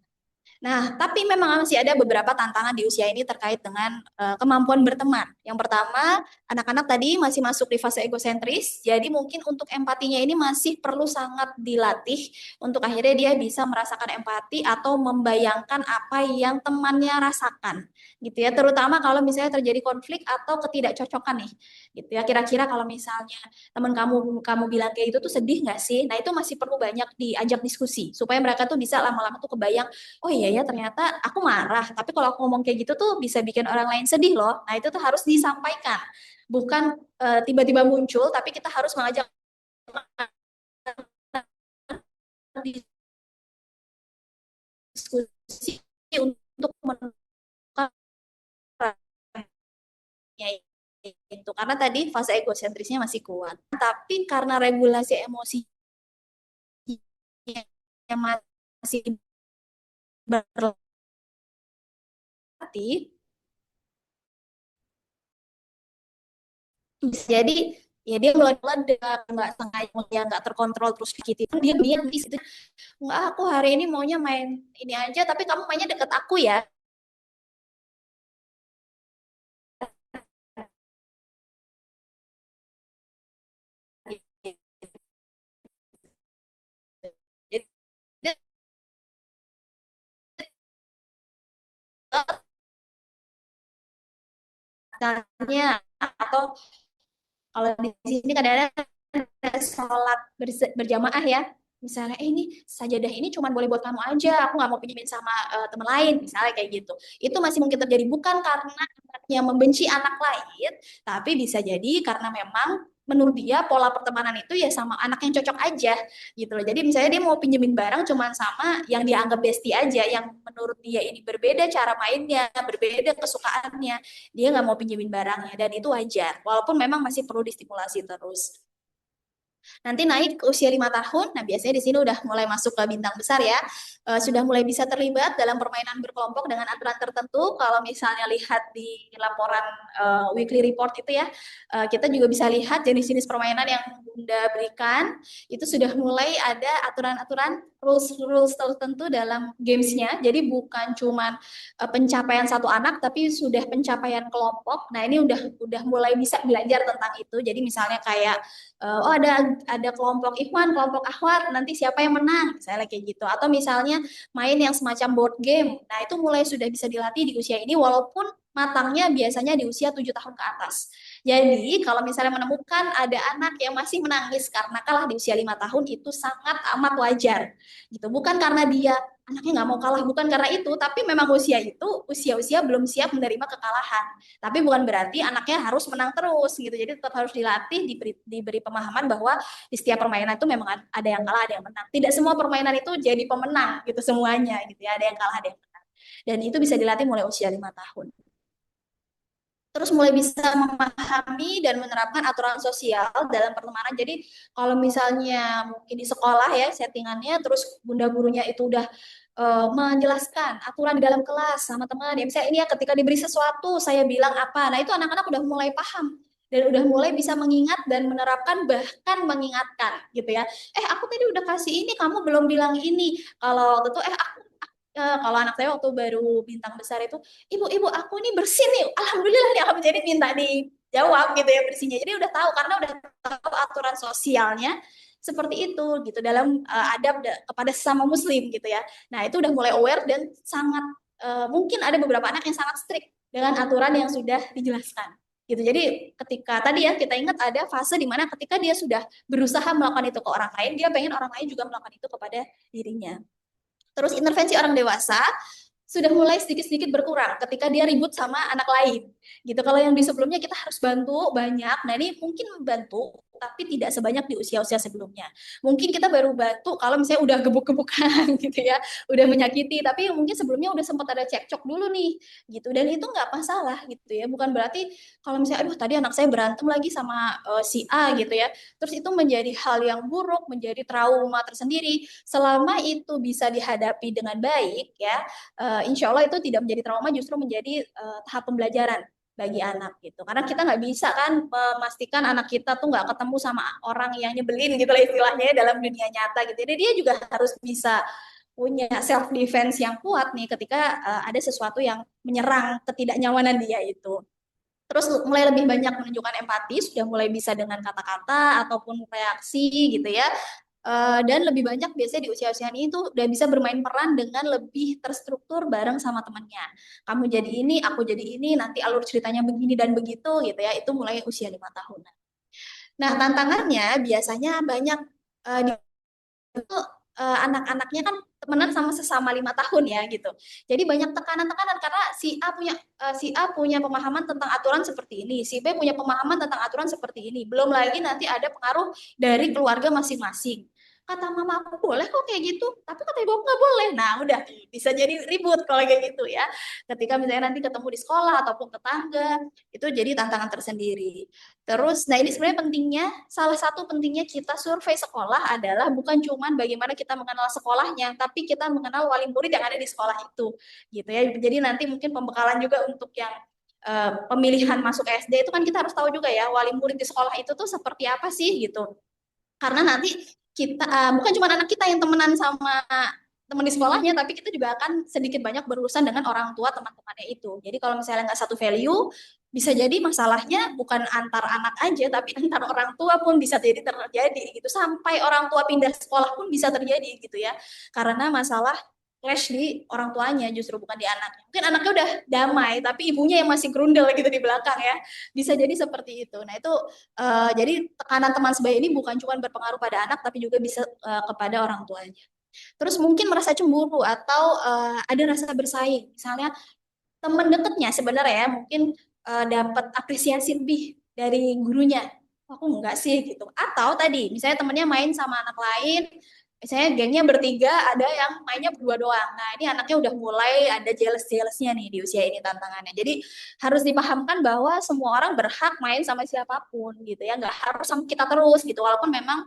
Nah, tapi memang masih ada beberapa tantangan di usia ini terkait dengan kemampuan berteman. Yang pertama, anak-anak tadi masih masuk di fase egosentris, jadi mungkin untuk empatinya ini masih perlu sangat dilatih untuk akhirnya dia bisa merasakan empati atau membayangkan apa yang temannya rasakan, gitu ya. Terutama kalau misalnya terjadi konflik atau ketidakcocokan nih, gitu ya. Kira-kira kalau misalnya teman kamu kamu bilang kayak itu tuh sedih nggak sih? Nah, itu masih perlu banyak diajak diskusi supaya mereka tuh bisa lama-lama tuh kebayang oh iya ya ternyata aku marah, tapi kalau aku ngomong kayak gitu tuh bisa bikin orang lain sedih loh. Nah itu tuh harus disampaikan, bukan tiba-tiba muncul, tapi kita harus mengajak diskusi untuk menentukan itu karena tadi fase egosentrisnya masih kuat, tapi karena regulasi emosi yang masih berlatih, bisa jadi ya dia meledak nggak sengaja dia nggak terkontrol terus gitu dia diam di situ nggak aku hari ini maunya main ini aja tapi kamu mainnya deket aku ya. Jadi misalnya atau kalau di sini kadang-kadang ada sholat berjamaah ya. Misalnya, ini sajadah ini cuma boleh buat kamu aja, aku nggak mau pinjemin sama teman lain, misalnya kayak gitu. Itu masih mungkin terjadi bukan karena anaknya membenci anak lain, tapi bisa jadi karena memang menurut dia pola pertemanan itu ya sama anak yang cocok aja gitu loh. Jadi misalnya dia mau pinjemin barang cuma sama yang dia anggap bestie aja, yang menurut dia ini berbeda cara mainnya, berbeda kesukaannya, dia nggak mau pinjemin barangnya dan itu wajar walaupun memang masih perlu distimulasi terus. Nanti naik ke usia 5 tahun, nah biasanya di sini udah mulai masuk ke bintang besar ya. Sudah mulai bisa terlibat dalam permainan berkelompok dengan aturan tertentu. Kalau misalnya lihat di laporan weekly report itu ya, kita juga bisa lihat jenis-jenis permainan yang Bunda berikan. Itu sudah mulai ada aturan-aturan rules-rules tertentu dalam gamesnya. Jadi bukan cuma pencapaian satu anak, tapi sudah pencapaian kelompok. Nah ini udah mulai bisa belajar tentang itu. Jadi misalnya kayak oh ada kelompok Ikhwan, kelompok Akhwat, nanti siapa yang menang, misalnya kayak gitu. Atau misalnya main yang semacam board game. Nah, itu mulai sudah bisa dilatih di usia ini walaupun matangnya biasanya di usia 7 tahun ke atas. Jadi, kalau misalnya menemukan ada anak yang masih menangis karena kalah di usia 5 tahun, itu sangat amat wajar. Gitu. Bukan karena dia anaknya nggak mau kalah, bukan karena itu, tapi memang usia itu usia-usia belum siap menerima kekalahan. Tapi bukan berarti anaknya harus menang terus gitu. Jadi tetap harus dilatih, diberi pemahaman bahwa di setiap permainan itu memang ada yang kalah, ada yang menang. Tidak semua permainan itu jadi pemenang gitu semuanya gitu ya. Ada yang kalah, ada yang menang. Dan itu bisa dilatih mulai usia 5 tahun. Terus mulai bisa memahami dan menerapkan aturan sosial dalam pertemanan. Jadi kalau misalnya mungkin di sekolah ya settingannya, terus bunda gurunya itu udah menjelaskan aturan di dalam kelas sama teman. Ya misalnya ini ya ketika diberi sesuatu saya bilang apa. Nah itu anak-anak udah mulai paham dan udah mulai bisa mengingat dan menerapkan bahkan mengingatkan gitu ya. Aku tadi udah kasih ini kamu belum bilang ini. Kalau tentu kalau anak saya waktu baru bintang besar itu, ibu aku ini bersih nih, alhamdulillah nih, alhamdulillah minta di jawab gitu ya bersihnya. Jadi udah tahu karena udah tahu aturan sosialnya seperti itu gitu dalam adab kepada sesama muslim gitu ya. Nah, itu udah mulai aware dan sangat mungkin ada beberapa anak yang sangat strict dengan aturan yang sudah dijelaskan gitu. Jadi ketika tadi ya kita ingat ada fase di mana ketika dia sudah berusaha melakukan itu ke orang lain, dia pengen orang lain juga melakukan itu kepada dirinya. Terus intervensi orang dewasa sudah mulai sedikit-sedikit berkurang ketika dia ribut sama anak lain gitu. Kalau yang di sebelumnya kita harus bantu banyak, nah ini mungkin membantu tapi tidak sebanyak di usia-usia sebelumnya. Mungkin kita baru bantu kalau misalnya udah gebuk-gebukan gitu ya, udah menyakiti, tapi mungkin sebelumnya udah sempat ada cekcok dulu nih gitu. Dan itu nggak masalah gitu ya. Bukan berarti kalau misalnya aduh tadi anak saya berantem lagi sama si A gitu ya. Terus itu menjadi hal yang buruk, menjadi trauma tersendiri. Selama itu bisa dihadapi dengan baik ya, insya Allah itu tidak menjadi trauma, justru menjadi tahap pembelajaran bagi anak gitu. Karena kita nggak bisa kan memastikan anak kita tuh nggak ketemu sama orang yang nyebelin gitu lah istilahnya dalam dunia nyata gitu. Jadi dia juga harus bisa punya self defense yang kuat nih ketika ada sesuatu yang menyerang ketidaknyamanan dia itu. Terus mulai lebih banyak menunjukkan empati, sudah mulai bisa dengan kata-kata ataupun reaksi gitu ya. Dan lebih banyak biasanya di usia-usia ini tuh udah bisa bermain peran dengan lebih terstruktur bareng sama temannya. Kamu jadi ini, aku jadi ini, nanti alur ceritanya begini dan begitu gitu ya. Itu mulai usia 5 tahunan. Nah, tantangannya biasanya banyak di itu anak-anaknya kan temenan sama sesama 5 tahun ya gitu. Jadi banyak tekanan-tekanan karena si A punya pemahaman tentang aturan seperti ini, si B punya pemahaman tentang aturan seperti ini. Belum lagi nanti ada pengaruh dari keluarga masing-masing. Kata mama aku boleh kok kayak gitu, tapi kata ibu aku nggak boleh. Nah udah bisa jadi ribut kalau kayak gitu ya. Ketika misalnya nanti ketemu di sekolah ataupun tetangga, itu jadi tantangan tersendiri. Terus, nah ini sebenarnya pentingnya, salah satu pentingnya kita survei sekolah adalah bukan cuman bagaimana kita mengenal sekolahnya, tapi kita mengenal wali murid yang ada di sekolah itu, gitu ya. Jadi nanti mungkin pembekalan juga untuk yang pemilihan masuk SD itu kan kita harus tahu juga ya wali murid di sekolah itu tuh seperti apa sih gitu. Karena nanti kita bukan cuma anak kita yang temenan sama teman di sekolahnya, tapi kita juga akan sedikit banyak berurusan dengan orang tua teman-temannya itu. Jadi kalau misalnya nggak satu value, bisa jadi masalahnya bukan antar anak aja, tapi antar orang tua pun bisa jadi terjadi gitu. Sampai orang tua pindah sekolah pun bisa terjadi gitu ya. Karena masalah clash di orang tuanya justru bukan di anaknya. Mungkin anaknya udah damai, tapi ibunya yang masih grundel gitu di belakang ya. Bisa jadi seperti itu. Nah itu jadi tekanan teman sebaya ini bukan cuma berpengaruh pada anak, tapi juga bisa kepada orang tuanya. Terus mungkin merasa cemburu atau ada rasa bersaing. Misalnya teman dekatnya sebenarnya ya mungkin dapat apresiasi lebih dari gurunya. Aku enggak sih gitu. Atau tadi misalnya temennya main sama anak lain, misalnya gengnya bertiga, ada yang mainnya berdua doang. Nah ini anaknya udah mulai ada jealous-jealousnya nih di usia ini tantangannya. Jadi harus dipahamkan bahwa semua orang berhak main sama siapapun gitu ya. Nggak harus sama kita terus gitu. Walaupun memang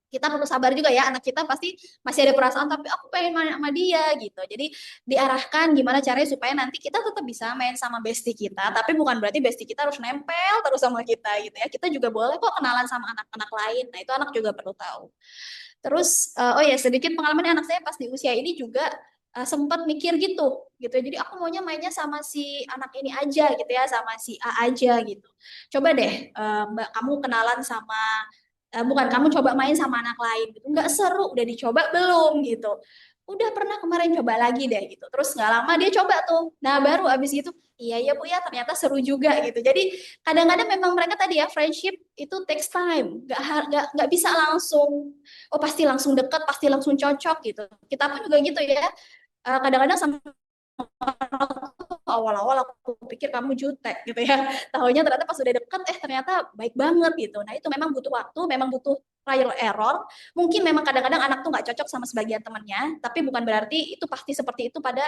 kita perlu sabar juga ya, anak kita pasti masih ada perasaan tapi aku pengen main sama dia gitu. Jadi diarahkan gimana caranya supaya nanti kita tetap bisa main sama bestie kita, tapi bukan berarti bestie kita harus nempel terus sama kita gitu ya. Kita juga boleh kok kenalan sama anak-anak lain. Nah itu anak juga perlu tahu. Terus oh ya sedikit pengalaman anak saya pas di usia ini juga sempat mikir gitu. Jadi aku maunya mainnya sama si anak ini aja gitu ya, sama si A aja gitu. Coba deh Mbak kamu kenalan sama bukan kamu coba main sama anak lain gitu. Nggak seru, udah dicoba belum gitu. Udah pernah kemarin coba lagi deh gitu. Terus nggak lama dia coba tuh. Nah baru abis itu iya ya Bu ya ternyata seru juga gitu. Jadi kadang-kadang memang mereka tadi ya friendship itu takes time. Nggak bisa langsung oh pasti langsung deket, pasti langsung cocok gitu. Kita pun juga gitu ya. Kadang-kadang sama awal-awal aku pikir kamu jutek gitu ya. Tahunya ternyata pas udah deket ternyata baik banget gitu. Nah itu memang butuh waktu, memang butuh trial error. Mungkin memang kadang-kadang anak tuh nggak cocok sama sebagian temannya, tapi bukan berarti itu pasti seperti itu pada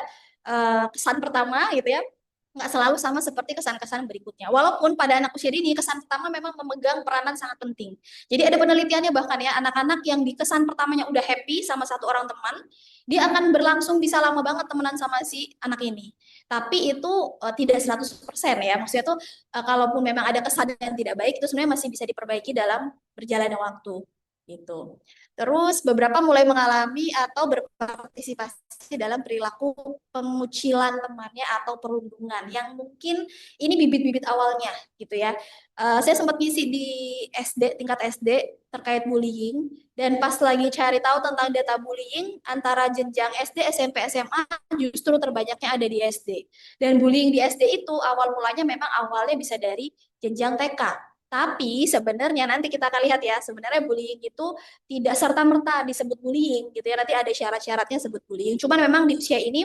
kesan pertama gitu ya, nggak selalu sama seperti kesan-kesan berikutnya. Walaupun pada anak usia dini kesan pertama memang memegang peranan sangat penting. Jadi ada penelitiannya bahkan ya anak-anak yang di kesan pertamanya udah happy sama satu orang teman, dia akan berlangsung bisa lama banget temenan sama si anak ini. Tapi itu tidak 100% ya. Maksudnya tuh kalaupun memang ada kesan yang tidak baik itu sebenarnya masih bisa diperbaiki dalam berjalannya waktu. gitu. Terus beberapa mulai mengalami atau berpartisipasi dalam perilaku pengucilan temannya atau perundungan yang mungkin ini bibit-bibit awalnya gitu ya. Saya sempat ngisi di SD, tingkat SD terkait bullying dan pas lagi cari tahu tentang data bullying antara jenjang SD, SMP, SMA justru terbanyaknya ada di SD. Dan bullying di SD itu awal mulanya memang awalnya bisa dari jenjang TK. Tapi sebenarnya nanti kita akan lihat ya, sebenarnya bullying itu tidak serta-merta disebut bullying gitu ya. Nanti ada syarat-syaratnya sebut bullying. Cuman memang di usia ini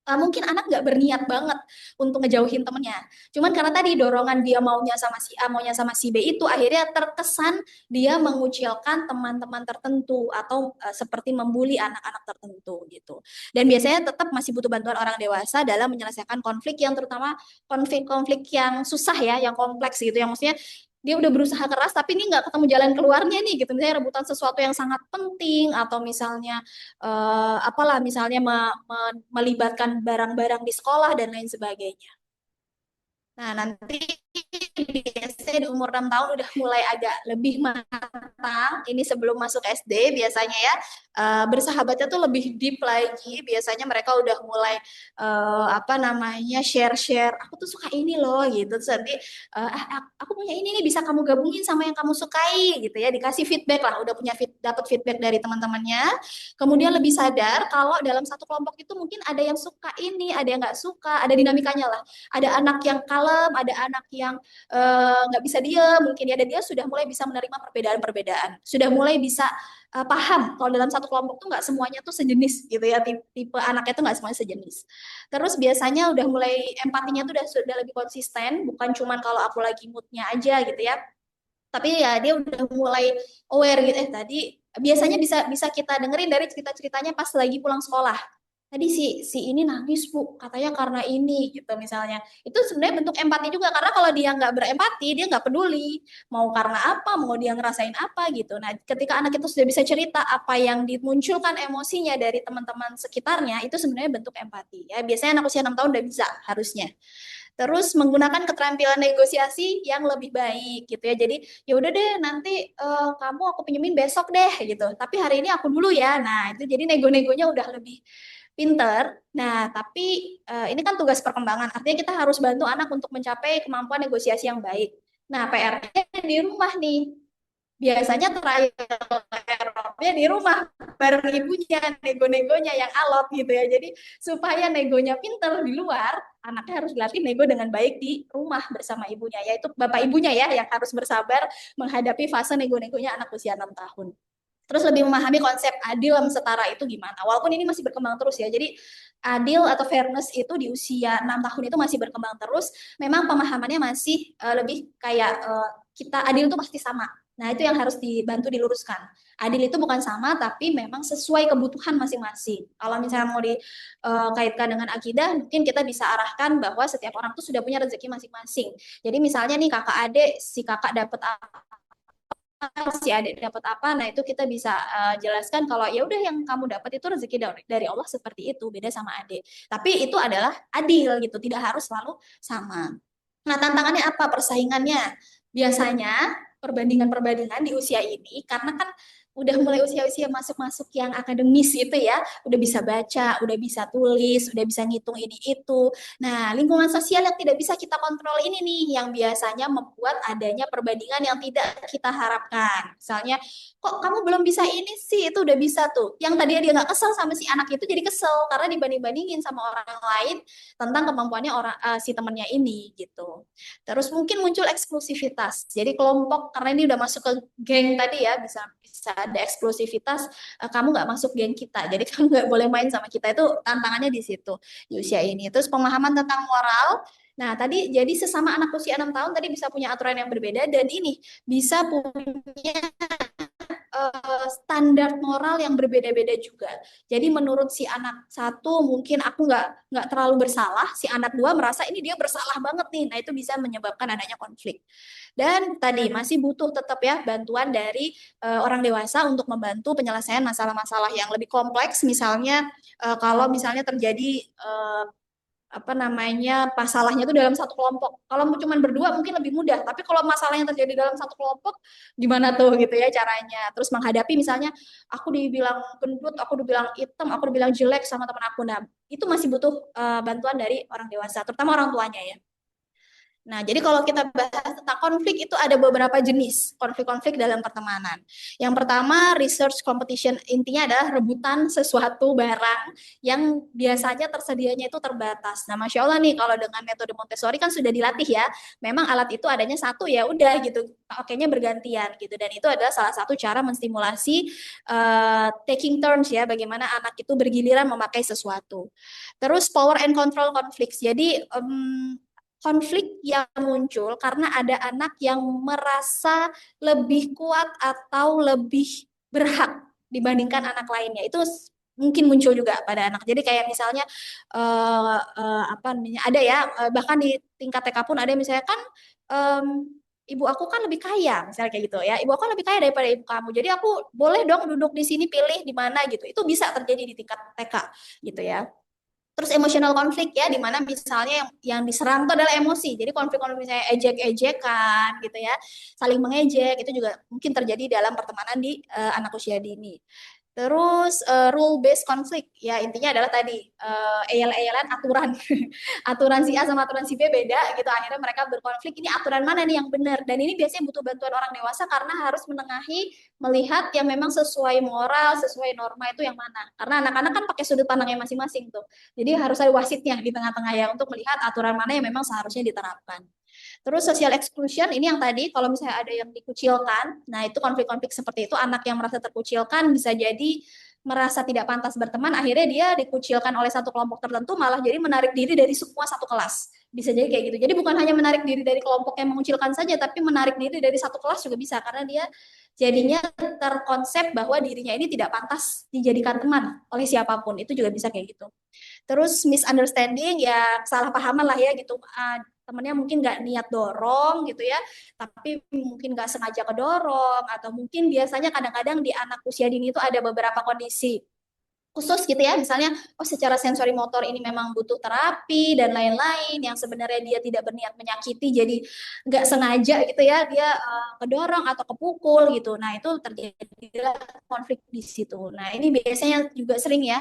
mungkin anak nggak berniat banget untuk ngejauhin temennya. Cuman karena tadi dorongan dia maunya sama si A, maunya sama si B itu akhirnya terkesan dia mengucilkan teman-teman tertentu atau seperti membuli anak-anak tertentu gitu. Dan biasanya tetap masih butuh bantuan orang dewasa dalam menyelesaikan konflik yang terutama konflik-konflik yang susah ya, yang kompleks gitu, yang maksudnya dia udah berusaha keras tapi ini nggak ketemu jalan keluarnya nih gitu, misalnya rebutan sesuatu yang sangat penting atau misalnya apalah misalnya melibatkan barang-barang di sekolah dan lain sebagainya. Nah, nanti biasanya di umur 6 tahun udah mulai agak lebih matang. Ini sebelum masuk SD biasanya ya. Bersahabatnya tuh lebih deep lagi. Biasanya mereka udah mulai apa namanya share-share. Aku tuh suka ini loh gitu. Terus nanti aku punya ini nih bisa kamu gabungin sama yang kamu sukai gitu ya. Dikasih feedback lah. Udah punya dapat feedback dari teman-temannya. Kemudian lebih sadar kalau dalam satu kelompok itu mungkin ada yang suka ini, ada yang nggak suka, ada dinamikanya lah. Ada anak yang kalem, ada anak yang nggak bisa diem, mungkin ya, dan dia sudah mulai bisa menerima perbedaan-perbedaan, sudah mulai bisa paham kalau dalam satu kelompok tuh nggak semuanya tuh sejenis gitu ya, tipe anaknya tuh nggak semuanya sejenis. Terus biasanya udah mulai empatinya tuh sudah lebih konsisten, bukan cuman kalau aku lagi moodnya aja gitu ya, tapi ya dia udah mulai aware gitu. Tadi biasanya bisa bisa kita dengerin dari cerita-ceritanya pas lagi pulang sekolah. Tadi si si ini nangis bu, katanya karena ini gitu misalnya. Itu sebenarnya bentuk empati juga, karena kalau dia nggak berempati dia nggak peduli mau karena apa, mau dia ngerasain apa gitu. Nah ketika anak itu sudah bisa cerita apa yang dimunculkan emosinya dari teman-teman sekitarnya, itu sebenarnya bentuk empati ya. Biasanya anak usia 6 tahun udah bisa harusnya. Terus menggunakan keterampilan negosiasi yang lebih baik gitu ya. Jadi ya udah deh nanti kamu aku pinjemin besok deh gitu. Tapi hari ini aku dulu ya. Nah, itu jadi nego-negonya udah lebih pinter. Nah, tapi ini kan tugas perkembangan. Artinya kita harus bantu anak untuk mencapai kemampuan negosiasi yang baik. Nah, PR-nya di rumah nih. Biasanya trial error-nya di rumah bareng ibunya, nego-negonya yang alot gitu ya. Jadi supaya negonya pinter di luar, anaknya harus dilatih nego dengan baik di rumah bersama ibunya, yaitu bapak ibunya ya yang harus bersabar menghadapi fase nego-negonya anak usia 6 tahun. Terus lebih memahami konsep adil dan setara itu gimana. Walaupun ini masih berkembang terus ya. Jadi adil atau fairness itu di usia 6 tahun itu masih berkembang terus. Memang pemahamannya masih lebih kayak kita adil itu pasti sama. Nah, itu yang harus dibantu diluruskan. Adil itu bukan sama, tapi memang sesuai kebutuhan masing-masing. Kalau misalnya mau dikaitkan dengan akidah, mungkin kita bisa arahkan bahwa setiap orang tuh sudah punya rezeki masing-masing. Jadi misalnya nih kakak adik, si kakak dapat si adik dapat apa, nah itu kita bisa jelaskan kalau ya udah yang kamu dapat itu rezeki dari Allah seperti itu, beda sama adik. Tapi itu adalah adil gitu, tidak harus selalu sama. Nah, tantangannya apa? Persaingannya. Biasanya perbandingan-perbandingan di usia ini karena kan udah mulai usia-usia masuk-masuk yang akademis gitu ya, udah bisa baca, udah bisa tulis, udah bisa ngitung ini itu. Nah, lingkungan sosial yang tidak bisa kita kontrol ini nih yang biasanya membuat adanya perbandingan yang tidak kita harapkan. Misalnya, kok kamu belum bisa ini sih, itu udah bisa tuh. Yang tadinya dia nggak kesel sama si anak itu jadi kesel karena dibanding-bandingin sama orang lain tentang kemampuannya si temennya ini gitu. Terus mungkin muncul eksklusivitas. Jadi kelompok karena ini udah masuk ke geng tadi ya, bisa bisa ada eksklusivitas. Kamu nggak masuk geng kita, jadi kamu nggak boleh main sama kita. Itu tantangannya di situ di usia ini. Terus pemahaman tentang moral. Nah, tadi jadi sesama anak usia 6 tahun tadi bisa punya aturan yang berbeda dan ini bisa punya standar moral yang berbeda-beda juga. Jadi menurut si anak satu mungkin aku nggak terlalu bersalah, si anak dua merasa ini dia bersalah banget nih. Nah itu bisa menyebabkan adanya konflik. Dan tadi masih butuh tetap ya bantuan dari orang dewasa untuk membantu penyelesaian masalah-masalah yang lebih kompleks. Misalnya kalau misalnya terjadi apa namanya masalahnya itu dalam satu kelompok. Kalau cuma berdua mungkin lebih mudah, tapi kalau masalahnya terjadi dalam satu kelompok, gimana tuh gitu ya caranya? Terus menghadapi misalnya aku dibilang gendut, aku dibilang hitam, aku dibilang jelek sama teman aku. Nah, itu masih butuh bantuan dari orang dewasa, terutama orang tuanya ya. Nah, jadi kalau kita bahas tentang konflik itu ada beberapa jenis konflik-konflik dalam pertemanan. Yang pertama, research competition, intinya adalah rebutan sesuatu barang yang biasanya tersedianya itu terbatas. Nah, Masya Allah nih, kalau dengan metode Montessori kan sudah dilatih ya. Memang alat itu adanya satu ya udah gitu, pakainya bergantian gitu. Dan itu adalah salah satu cara menstimulasi taking turns ya, bagaimana anak itu bergiliran memakai sesuatu. Terus power and control conflicts. Jadi konflik yang muncul karena ada anak yang merasa lebih kuat atau lebih berhak dibandingkan anak lainnya. Itu mungkin muncul juga pada anak. Jadi kayak misalnya apa namanya? Ada ya bahkan di tingkat TK pun ada misalnya kan em, ibu aku kan lebih kaya, misalnya kayak gitu ya. Ibu aku kan lebih kaya daripada ibu kamu. Jadi aku boleh dong duduk di sini pilih di mana gitu. Itu bisa terjadi di tingkat TK gitu ya. Terus emosional konflik ya, di mana misalnya yang diserang itu adalah emosi. Jadi konflik-konflik misalnya ejek-ejekan gitu ya, saling mengejek itu juga mungkin terjadi dalam pertemanan di anak usia dini. Terus rule based conflict ya intinya adalah tadi eyel-eyelan aturan. Aturan si A sama aturan si B beda gitu. Akhirnya mereka berkonflik. Ini aturan mana nih yang benar? Dan ini biasanya butuh bantuan orang dewasa karena harus menengahi melihat yang memang sesuai moral, sesuai norma itu yang mana. Karena anak-anak kan pakai sudut pandangnya masing-masing tuh. Jadi harus ada wasitnya di tengah-tengah ya untuk melihat aturan mana yang memang seharusnya diterapkan. Terus social exclusion ini yang tadi kalau misalnya ada yang dikucilkan, nah itu konflik-konflik seperti itu anak yang merasa terkucilkan bisa jadi merasa tidak pantas berteman, akhirnya dia dikucilkan oleh satu kelompok tertentu malah jadi menarik diri dari semua satu kelas. Bisa jadi kayak gitu. Jadi bukan hanya menarik diri dari kelompok yang mengucilkan saja, tapi menarik diri dari satu kelas juga bisa karena dia jadinya terkonsep bahwa dirinya ini tidak pantas dijadikan teman oleh siapapun. Itu juga bisa kayak gitu. Terus misunderstanding ya salah pahaman lah ya gitu. Temennya mungkin nggak niat dorong gitu ya, tapi mungkin nggak sengaja kedorong atau mungkin biasanya kadang-kadang di anak usia dini itu ada beberapa kondisi khusus gitu ya, misalnya oh secara sensori motor ini memang butuh terapi dan lain-lain yang sebenarnya dia tidak berniat menyakiti jadi nggak sengaja gitu ya dia kedorong atau kepukul gitu. Nah itu terjadi konflik di situ. Nah ini biasanya juga sering ya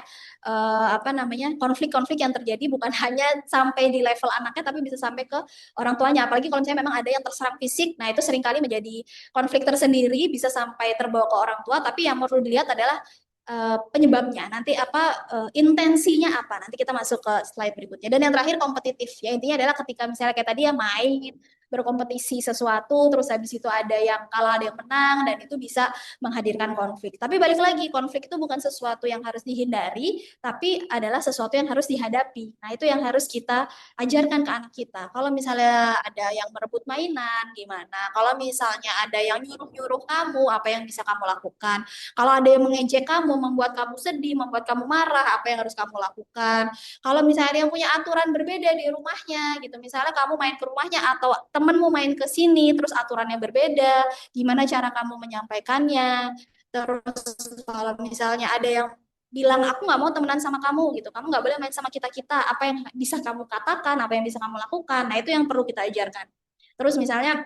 apa namanya konflik-konflik yang terjadi bukan hanya sampai di level anaknya tapi bisa sampai ke orang tuanya. Apalagi kalau misalnya memang ada yang terserang fisik, nah itu seringkali menjadi konflik tersendiri bisa sampai terbawa ke orang tua. Tapi yang perlu dilihat adalah penyebabnya nanti apa intensinya apa nanti kita masuk ke slide berikutnya dan yang terakhir kompetitif ya intinya adalah ketika misalnya kayak tadi ya main berkompetisi sesuatu terus habis itu ada yang kalah ada yang menang dan itu bisa menghadirkan konflik tapi balik lagi konflik itu bukan sesuatu yang harus dihindari tapi adalah sesuatu yang harus dihadapi nah itu yang harus kita ajarkan ke anak kita kalau misalnya ada yang merebut mainan gimana kalau misalnya ada yang nyuruh-nyuruh kamu apa yang bisa kamu lakukan kalau ada yang mengejek kamu, membuat kamu sedih, membuat kamu marah, apa yang harus kamu lakukan? Kalau misalnya ada yang punya aturan berbeda di rumahnya, gitu. Misalnya kamu main ke rumahnya atau temenmu main ke sini, terus aturannya berbeda, gimana cara kamu menyampaikannya? Terus kalau misalnya ada yang bilang aku nggak mau temenan sama kamu gitu, kamu nggak boleh main sama kita kita. Apa yang bisa kamu katakan, apa yang bisa kamu lakukan? Nah itu yang perlu kita ajarkan. Terus misalnya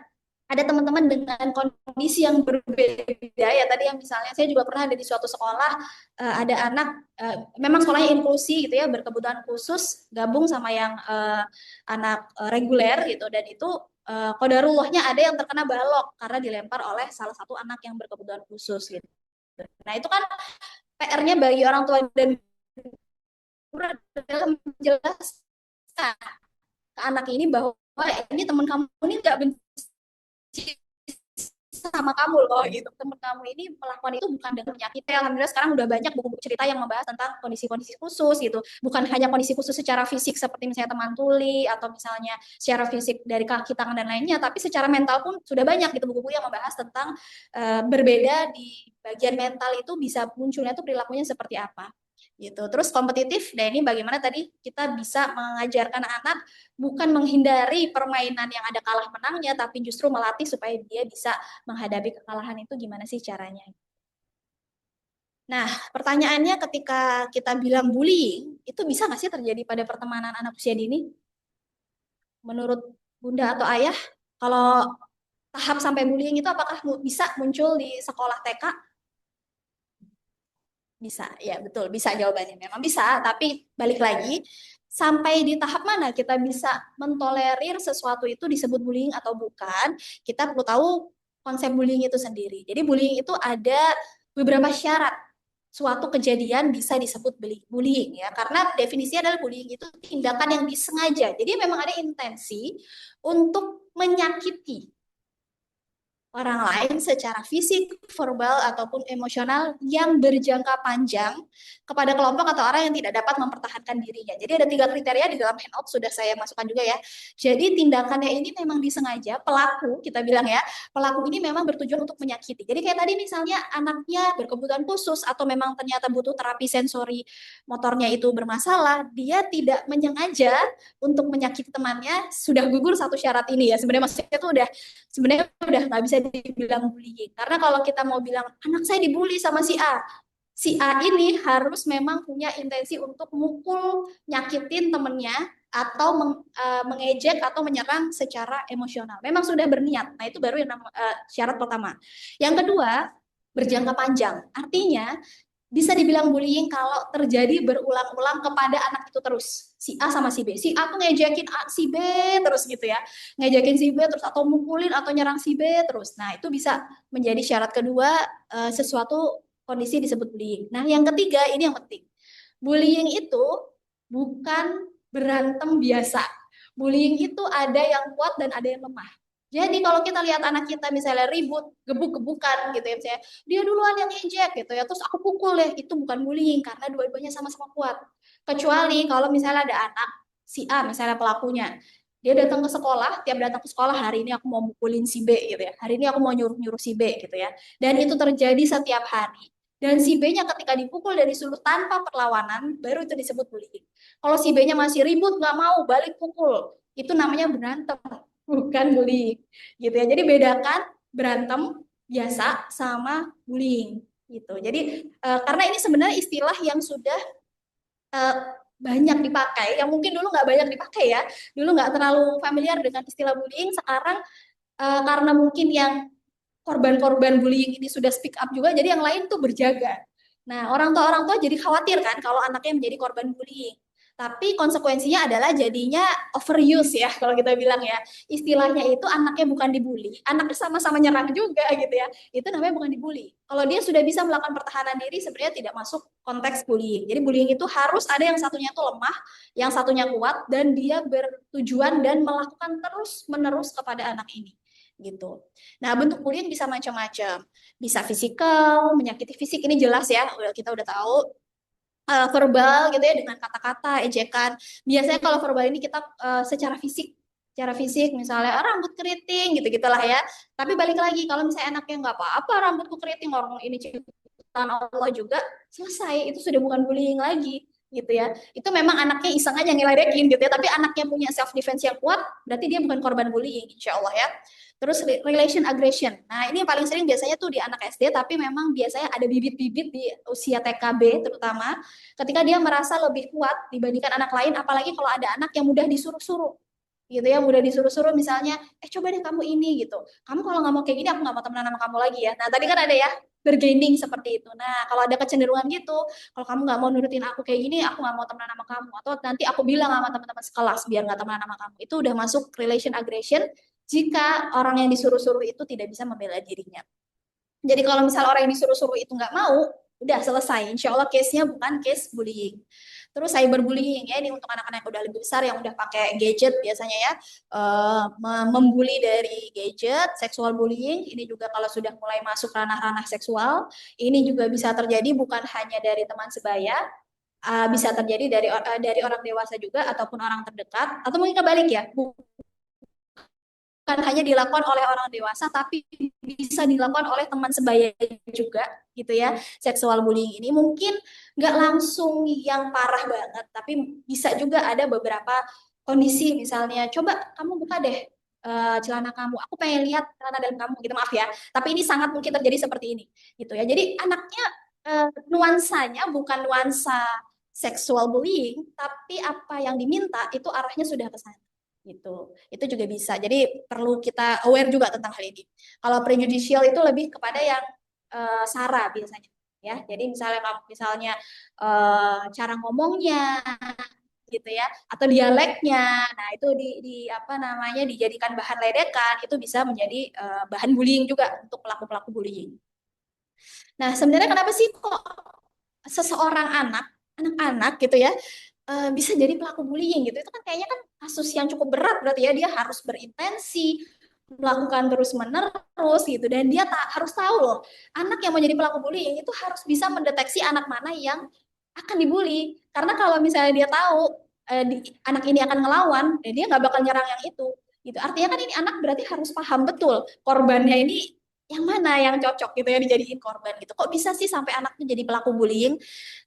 ada teman-teman dengan kondisi yang berbeda ya tadi yang misalnya saya juga pernah ada di suatu sekolah ada anak memang sekolahnya inklusi gitu ya berkebutuhan khusus gabung sama yang anak reguler gitu dan itu kodarullahnya ada yang terkena balok karena dilempar oleh salah satu anak yang berkebutuhan khusus gitu. Nah itu kan PR-nya bagi orang tua dan guru adalah menjelaskan ke anak ini bahwa ini teman kamu ini nggak benci sama kamu loh gitu temen kamu ini melakukan itu bukan dengan menyakiti alhamdulillah sekarang udah banyak buku-buku cerita yang membahas tentang kondisi-kondisi khusus gitu bukan hanya kondisi khusus secara fisik seperti misalnya teman tuli atau misalnya secara fisik dari kaki tangan dan lainnya tapi secara mental pun sudah banyak gitu buku-buku yang membahas tentang berbeda di bagian mental itu bisa munculnya tuh perilakunya seperti apa gitu. Terus kompetitif, dan ini bagaimana tadi kita bisa mengajarkan anak bukan menghindari permainan yang ada kalah menangnya, tapi justru melatih supaya dia bisa menghadapi kekalahan itu gimana sih caranya. Nah, pertanyaannya ketika kita bilang bullying, itu bisa nggak sih terjadi pada pertemanan anak usia dini? Menurut Bunda atau Ayah, kalau tahap sampai bullying itu apakah bisa muncul di sekolah TK? Bisa, ya betul, bisa jawabannya. Memang bisa, tapi balik lagi, sampai di tahap mana kita bisa mentolerir sesuatu itu disebut bullying atau bukan, kita perlu tahu konsep bullying itu sendiri. Jadi bullying itu ada beberapa syarat. Suatu kejadian bisa disebut bullying ya, karena definisinya adalah bullying itu tindakan yang disengaja. Jadi memang ada intensi untuk menyakiti orang lain secara fisik, verbal, ataupun emosional yang berjangka panjang kepada kelompok atau orang yang tidak dapat mempertahankan dirinya. Jadi ada 3 kriteria di dalam handout sudah saya masukkan juga ya. Jadi tindakannya ini memang disengaja, pelaku kita bilang ya, pelaku ini memang bertujuan untuk menyakiti. Jadi kayak tadi misalnya anaknya berkebutuhan khusus atau memang ternyata butuh terapi sensori motornya itu bermasalah, dia tidak menyengaja untuk menyakiti temannya, sudah gugur satu syarat ini ya. Sebenarnya maksudnya itu udah nggak bisa dibilang bullying. Karena kalau kita mau bilang anak saya dibully sama si A ini harus memang punya intensi untuk mukul, nyakitin temennya atau mengejek atau menyerang secara emosional. Memang sudah berniat. Nah, itu baru yang syarat pertama. Yang kedua, berjangka panjang. Artinya bisa dibilang bullying kalau terjadi berulang-ulang kepada anak itu terus. Si A sama si B. Si A tuh ngejekin si B terus gitu ya. Ngejekin si B terus atau mukulin atau nyerang si B terus. Nah, itu bisa menjadi syarat kedua sesuatu kondisi disebut bullying. Nah, yang ketiga ini yang penting. Bullying itu bukan berantem biasa. Bullying itu ada yang kuat dan ada yang lemah. Jadi kalau kita lihat anak kita misalnya ribut, gebuk-gebukan gitu ya, misalnya dia duluan yang injek gitu ya, terus aku pukul ya, itu bukan bullying karena dua-duanya sama-sama kuat. Kecuali kalau misalnya ada anak si A misalnya pelakunya, dia datang ke sekolah, tiap datang ke sekolah hari ini aku mau mukulin si B gitu ya, hari ini aku mau nyuruh-nyuruh si B gitu ya, dan itu terjadi setiap hari. Dan si B-nya ketika dipukul dari sudut tanpa perlawanan, baru itu disebut bullying. Kalau si B-nya masih ribut, nggak mau balik pukul, itu namanya berantem, bukan bullying gitu ya. Jadi bedakan berantem biasa sama bullying gitu. Jadi karena ini sebenarnya istilah yang sudah eh, banyak dipakai, yang mungkin dulu nggak banyak dipakai ya, dulu nggak terlalu familiar dengan istilah bullying. Sekarang karena mungkin yang korban-korban bullying ini sudah speak up juga, jadi yang lain tuh berjaga. Nah, orang tua jadi khawatir kan kalau anaknya menjadi korban bullying. Tapi konsekuensinya adalah jadinya overuse ya, kalau kita bilang ya. Istilahnya itu anaknya bukan dibully, anaknya sama-sama nyerang juga gitu ya. Itu namanya bukan dibully. Kalau dia sudah bisa melakukan pertahanan diri, sebenarnya tidak masuk konteks bullying. Jadi bullying itu harus ada yang satunya itu lemah, yang satunya kuat, dan dia bertujuan dan melakukan terus-menerus kepada anak ini gitu. Nah, bentuk bullying bisa macam-macam. Bisa fisikal, menyakiti fisik ini jelas ya, kita udah tahu. Verbal gitu ya dengan kata-kata, ejekan. Biasanya kalau verbal ini kita secara fisik misalnya rambut keriting gitu-gitulah ya. Tapi balik lagi kalau misalnya anaknya nggak apa-apa rambutku keriting orang ini ciptaan Allah juga selesai itu sudah bukan bullying lagi gitu ya. Itu memang anaknya iseng aja ngeledekin gitu ya, tapi anaknya punya self defense yang kuat, berarti dia bukan korban bullying insya Allah ya. Terus relation aggression. Nah, ini yang paling sering biasanya tuh di anak SD, tapi memang biasanya ada bibit-bibit di usia TKB terutama, ketika dia merasa lebih kuat dibandingkan anak lain, apalagi kalau ada anak yang mudah disuruh-suruh gitu ya, mudah disuruh-suruh misalnya, coba deh kamu ini gitu, kamu kalau nggak mau kayak gini aku nggak mau temenan sama kamu lagi ya. Nah tadi kan ada ya bergaining seperti itu. Nah kalau ada kecenderungan gitu, kalau kamu nggak mau nurutin aku kayak gini, aku nggak mau temenan sama kamu, atau nanti aku bilang sama teman-teman sekelas biar nggak temenan sama kamu, itu udah masuk relation aggression jika orang yang disuruh-suruh itu tidak bisa membela dirinya. Jadi kalau misalnya orang yang disuruh-suruh itu nggak mau, udah selesai. Insya Allah case-nya bukan case bullying. Terus cyberbullying ya, ini untuk anak-anak yang udah lebih besar yang udah pakai gadget biasanya ya, membuli dari gadget, sexual bullying, ini juga kalau sudah mulai masuk ranah-ranah seksual, ini juga bisa terjadi bukan hanya dari teman sebaya, bisa terjadi dari orang dewasa juga ataupun orang terdekat, atau mungkin kebalik ya, bukan hanya dilakukan oleh orang dewasa, tapi bisa dilakukan oleh teman sebaya juga, gitu ya. Seksual bullying ini mungkin nggak langsung yang parah banget, tapi bisa juga ada beberapa kondisi, misalnya, coba kamu buka deh celana kamu, aku pengen lihat celana dalam kamu, gitu, maaf ya. Tapi ini sangat mungkin terjadi seperti ini, gitu ya. Jadi anaknya nuansanya bukan nuansa sexual bullying, tapi apa yang diminta itu arahnya sudah ke sana gitu. Itu juga bisa. Jadi perlu kita aware juga tentang hal ini. Kalau prejudicial itu lebih kepada yang sara biasanya ya. Jadi misalnya misalnya cara ngomongnya gitu ya atau dialeknya. Nah, itu di apa namanya dijadikan bahan ledekan itu bisa menjadi bahan bullying juga untuk pelaku-pelaku bullying. Nah, sebenarnya kenapa sih kok seseorang anak-anak gitu ya bisa jadi pelaku bullying gitu? Itu kan kayaknya kan kasus yang cukup berat berarti ya dia harus berintensi melakukan terus-menerus gitu dan dia tak harus tahu loh anak yang mau jadi pelaku bullying itu harus bisa mendeteksi anak mana yang akan dibully karena kalau misalnya dia tahu anak ini akan ngelawan dia nggak bakal nyerang yang itu gitu artinya kan ini anak berarti harus paham betul korbannya ini yang mana yang cocok gitu ya dijadiin korban gitu. Kok bisa sih sampai anaknya jadi pelaku bullying?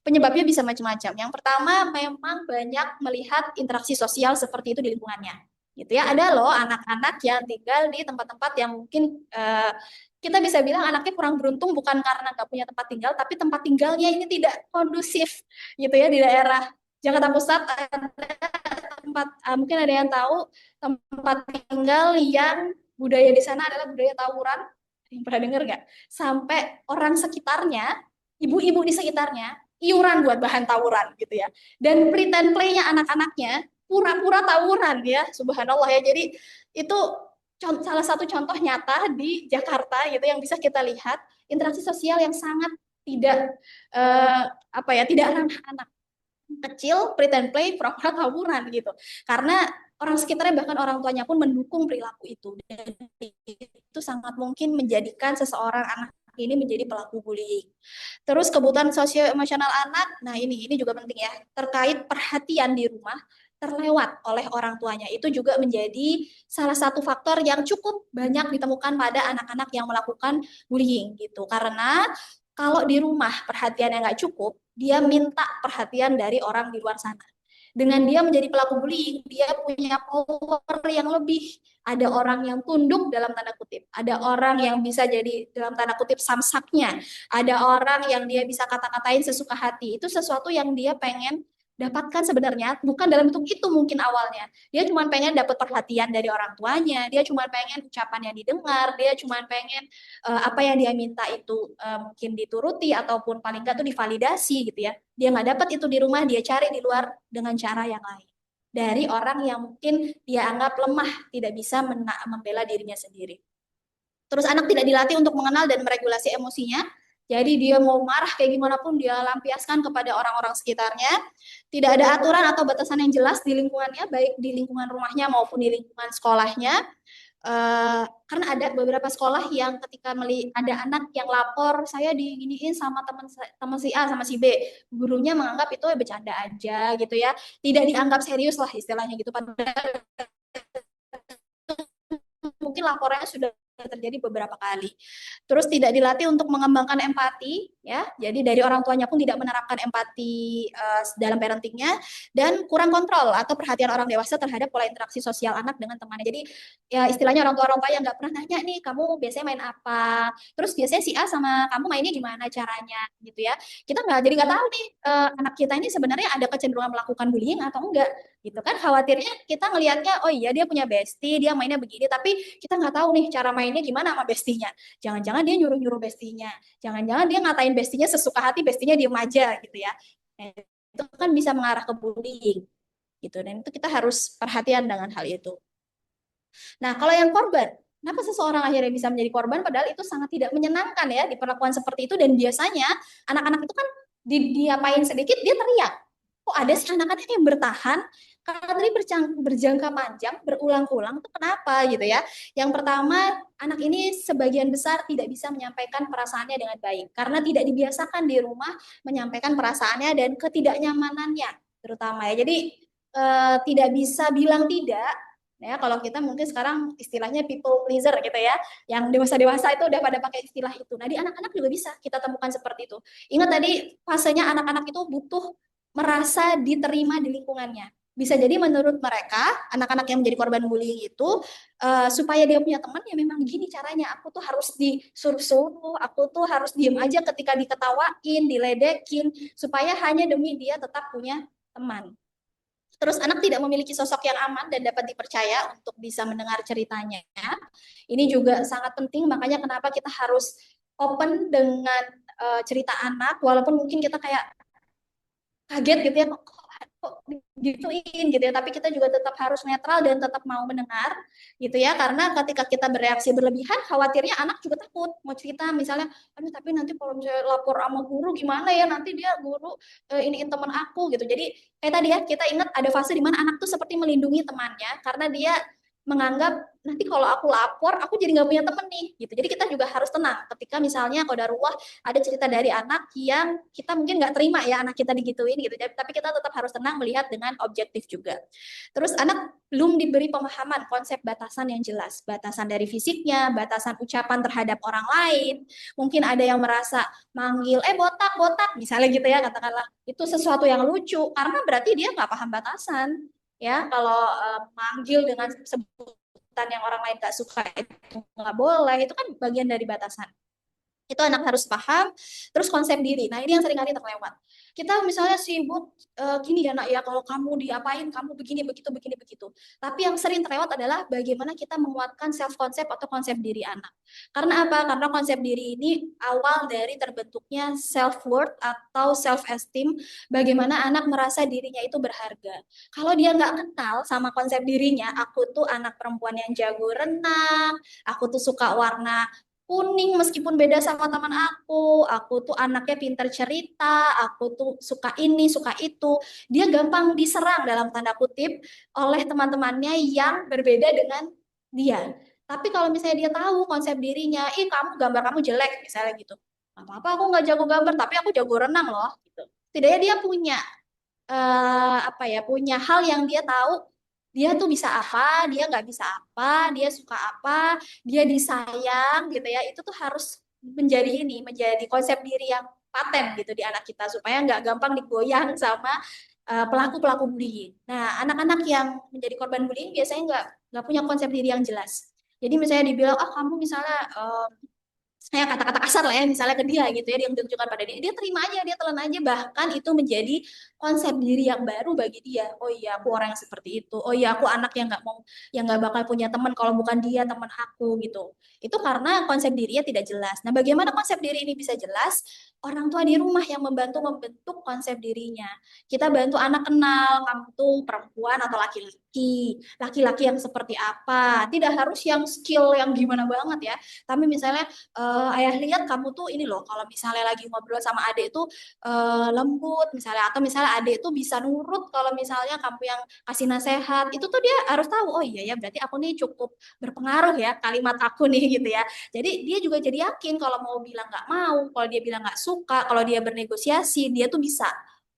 Penyebabnya bisa macam-macam. Yang pertama memang banyak melihat interaksi sosial seperti itu di lingkungannya. Gitu ya. Ada loh anak-anak yang tinggal di tempat-tempat yang mungkin kita bisa bilang anaknya kurang beruntung bukan karena nggak punya tempat tinggal, tapi tempat tinggalnya ini tidak kondusif gitu ya di daerah Jakarta Pusat ada tempat mungkin ada yang tahu tempat tinggal yang budaya di sana adalah budaya tawuran yang pernah dengar nggak? Sampai orang sekitarnya, ibu-ibu di sekitarnya, iuran buat bahan tawuran gitu ya. Dan pretend play-nya anak-anaknya pura-pura tawuran ya, subhanallah ya. Jadi itu salah satu contoh nyata di Jakarta gitu yang bisa kita lihat interaksi sosial yang sangat tidak apa ya, tidak ramah anak kecil pretend play pura-pura tawuran gitu karena orang sekitarnya bahkan orang tuanya pun mendukung perilaku itu dan itu sangat mungkin menjadikan seseorang anak ini menjadi pelaku bullying. Terus kebutuhan sosio-emosional anak, nah ini juga penting ya, terkait perhatian di rumah terlewat oleh orang tuanya. Itu juga menjadi salah satu faktor yang cukup banyak ditemukan pada anak-anak yang melakukan bullying gitu. Karena kalau di rumah perhatiannya nggak cukup, dia minta perhatian dari orang di luar sana. Dengan dia menjadi pelaku bullying, dia punya power yang lebih. Ada orang yang tunduk dalam tanda kutip. Ada orang yang bisa jadi dalam tanda kutip samsaknya. Ada orang yang dia bisa kata-katain sesuka hati. Itu sesuatu yang dia pengen dapatkan sebenarnya bukan dalam bentuk itu mungkin awalnya dia cuma pengen dapat perhatian dari orang tuanya dia cuma pengen ucapan yang didengar dia cuma pengen apa yang dia minta itu mungkin dituruti ataupun paling nggak tuh divalidasi gitu ya dia nggak dapat itu di rumah dia cari di luar dengan cara yang lain dari orang yang mungkin dia anggap lemah tidak bisa membela dirinya sendiri. Terus anak tidak dilatih untuk mengenal dan meregulasi emosinya. Jadi dia mau marah kayak gimana pun dia lampiaskan kepada orang-orang sekitarnya. Tidak ada aturan atau batasan yang jelas di lingkungannya, baik di lingkungan rumahnya maupun di lingkungan sekolahnya. Karena ada beberapa sekolah yang ketika ada anak yang lapor saya diginiin sama teman si A sama si B, gurunya menganggap itu ya bercanda aja gitu ya, tidak dianggap serius lah istilahnya gitu. Padahal mungkin laporannya sudah terjadi beberapa kali. Terus tidak dilatih untuk mengembangkan empati, ya. Jadi dari orang tuanya pun tidak menerapkan empati dalam parentingnya dan kurang kontrol atau perhatian orang dewasa terhadap pola interaksi sosial anak dengan temannya. Jadi ya istilahnya orang tua yang nggak pernah nanya nih, kamu biasanya main apa? Terus biasanya si A sama kamu mainnya gimana caranya, gitu ya. Kita nggak tahu nih anak kita ini sebenarnya ada kecenderungan melakukan bullying atau enggak gitu kan khawatirnya kita ngelihatnya oh iya dia punya bestie dia mainnya begini tapi kita nggak tahu nih cara mainnya gimana sama bestinya jangan-jangan dia nyuruh-nyuruh bestinya jangan-jangan dia ngatain bestinya sesuka hati bestinya diem aja gitu ya nah, itu kan bisa mengarah ke bullying gitu dan itu kita harus perhatian dengan hal itu. Nah kalau yang korban kenapa seseorang akhirnya bisa menjadi korban padahal itu sangat tidak menyenangkan ya diperlakukan seperti itu dan biasanya anak-anak itu kan diapain sedikit dia teriak kok ada sih anak-anak yang bertahan karena tadi berjangka panjang berulang-ulang itu kenapa gitu ya yang pertama anak ini sebagian besar tidak bisa menyampaikan perasaannya dengan baik karena tidak dibiasakan di rumah menyampaikan perasaannya dan ketidaknyamanannya terutama ya jadi tidak bisa bilang tidak ya kalau kita mungkin sekarang istilahnya people pleaser gitu ya yang dewasa-dewasa itu udah pada pakai istilah itu nah di anak-anak juga bisa kita temukan seperti itu ingat tadi fasenya anak-anak itu butuh merasa diterima di lingkungannya Bisa jadi menurut mereka, anak-anak yang menjadi korban bullying itu, supaya dia punya teman ya memang gini caranya. Aku tuh harus disuruh-suruh, aku tuh harus diem aja ketika diketawain, diledekin, supaya hanya demi dia tetap punya teman. Terus anak tidak memiliki sosok yang aman dan dapat dipercaya untuk bisa mendengar ceritanya. Ini juga sangat penting, makanya kenapa kita harus open dengan cerita anak, walaupun mungkin kita kayak kaget gitu ya, kok gituin gitu ya, tapi kita juga tetap harus netral dan tetap mau mendengar gitu ya, karena ketika kita bereaksi berlebihan khawatirnya anak juga takut mau cerita, misalnya aduh tapi nanti kalau misalnya lapor sama guru gimana ya, nanti dia guru iniin teman aku gitu. Jadi kayak tadi ya, kita ingat ada fase di mana anak tuh seperti melindungi temannya karena dia menganggap nanti kalau aku lapor aku jadi nggak punya temen nih gitu. Jadi kita juga harus tenang ketika misalnya qadarullah ada cerita dari anak yang kita mungkin nggak terima ya anak kita digituin gitu, tapi kita tetap harus tenang melihat dengan objektif juga. Terus anak belum diberi pemahaman konsep batasan yang jelas, batasan dari fisiknya, batasan ucapan terhadap orang lain. Mungkin ada yang merasa manggil botak botak misalnya gitu ya, katakanlah itu sesuatu yang lucu karena berarti dia nggak paham batasan ya. Kalau manggil dengan sebutan yang orang lain nggak suka itu nggak boleh, itu kan bagian dari batasan. Itu anak harus paham. Terus konsep diri, nah ini yang seringkali terlewat. Kita misalnya sibuk gini ya nak ya, kalau kamu diapain kamu begini begitu, tapi yang sering terlewat adalah bagaimana kita menguatkan self konsep atau konsep diri anak. Karena apa? Karena konsep diri ini awal dari terbentuknya self worth atau self esteem, bagaimana anak merasa dirinya itu berharga. Kalau dia nggak kenal sama konsep dirinya, aku tuh anak perempuan yang jago renang, aku tuh suka warna kuning meskipun beda sama teman aku tuh anaknya pinter cerita, aku tuh suka ini, suka itu. Dia gampang diserang dalam tanda kutip oleh teman-temannya yang berbeda dengan dia. Tapi kalau misalnya dia tahu konsep dirinya, ih kamu gambar kamu jelek, misalnya gitu. Gak apa-apa, aku nggak jago gambar, tapi aku jago renang loh. Gitu. Setidaknya dia punya apa ya, punya hal yang dia tahu dia tuh bisa apa, dia nggak bisa apa, dia suka apa, dia disayang gitu ya. Itu tuh harus menjadi ini, menjadi konsep diri yang paten gitu di anak kita supaya nggak gampang digoyang sama pelaku-pelaku bullying. Nah, anak-anak yang menjadi korban bullying biasanya nggak punya konsep diri yang jelas. Jadi misalnya dibilang, ah kamu misalnya saya kata-kata kasar lah ya misalnya ke dia gitu ya, dia yang ditujukan pada dia, dia terima aja, dia telan aja, bahkan itu menjadi konsep diri yang baru bagi dia. Oh iya aku orang yang seperti itu, oh iya aku anak yang nggak mau, yang nggak bakal punya teman kalau bukan dia teman aku gitu. Itu karena konsep dirinya tidak jelas. Nah bagaimana konsep diri ini bisa jelas? Orang tua di rumah yang membantu membentuk konsep dirinya. Kita bantu anak kenal kamu tuh perempuan atau laki-laki, laki-laki yang seperti apa, tidak harus yang skill yang gimana banget ya, tapi misalnya ayah lihat kamu tuh ini loh, kalau misalnya lagi ngobrol sama adik tuh lembut misalnya, atau misalnya adik tuh bisa nurut kalau misalnya kamu yang kasih nasihat, itu tuh dia harus tahu, oh iya ya berarti aku nih cukup berpengaruh ya kalimat aku nih gitu ya. Jadi dia juga jadi yakin kalau mau bilang nggak mau, kalau dia bilang nggak suka, kalau dia bernegosiasi dia tuh bisa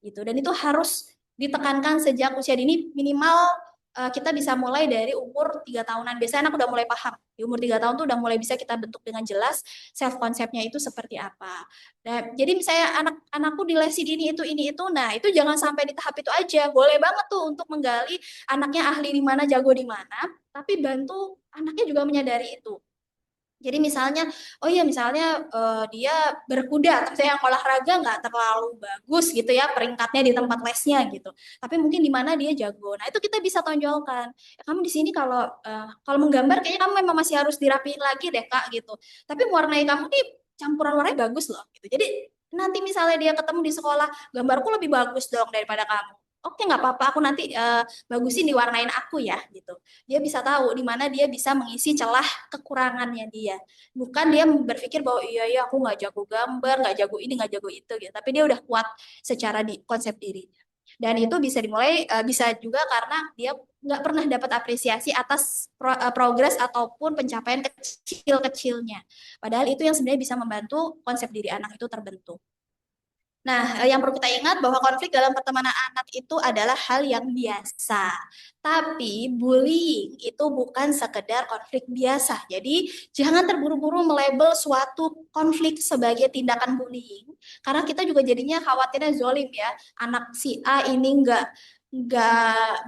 gitu. Dan itu harus ditekankan sejak usia dini, minimal kita bisa mulai dari umur 3 tahunan. Biasanya anak udah mulai paham. Di umur 3 tahun tuh udah mulai bisa kita bentuk dengan jelas self konsepnya itu seperti apa. Nah, jadi misalnya anak-anakku di lesi ini itu, nah itu jangan sampai di tahap itu aja. Boleh banget tuh untuk menggali anaknya ahli di mana, jago di mana, tapi bantu anaknya juga menyadari itu. Jadi misalnya, oh iya misalnya dia berkuda, tapi yang olahraga nggak terlalu bagus gitu ya peringkatnya di tempat lesnya gitu. Tapi mungkin di mana dia jago. Nah itu kita bisa tonjolkan. Kamu di sini kalau menggambar kayaknya kamu memang masih harus dirapiin lagi deh kak gitu. Tapi mewarnai kamu nih campuran warnanya bagus loh gitu. Jadi nanti misalnya dia ketemu di sekolah, gambarku lebih bagus dong daripada kamu. Oke nggak apa-apa, aku nanti bagusin diwarnain aku ya gitu. Dia bisa tahu di mana dia bisa mengisi celah kekurangannya dia, bukan dia berpikir bahwa iya ya aku nggak jago gambar, nggak jago ini, nggak jago itu gitu, tapi dia udah kuat secara di konsep diri. Dan itu bisa dimulai, bisa juga karena dia nggak pernah dapat apresiasi atas progres ataupun pencapaian kecil-kecilnya, padahal itu yang sebenarnya bisa membantu konsep diri anak itu terbentuk. Nah, yang perlu kita ingat bahwa konflik dalam pertemanan anak itu adalah hal yang biasa. Tapi bullying itu bukan sekedar konflik biasa. Jadi, jangan terburu-buru melabel suatu konflik sebagai tindakan bullying. Karena kita juga jadinya khawatirnya zolim ya. Anak si A ini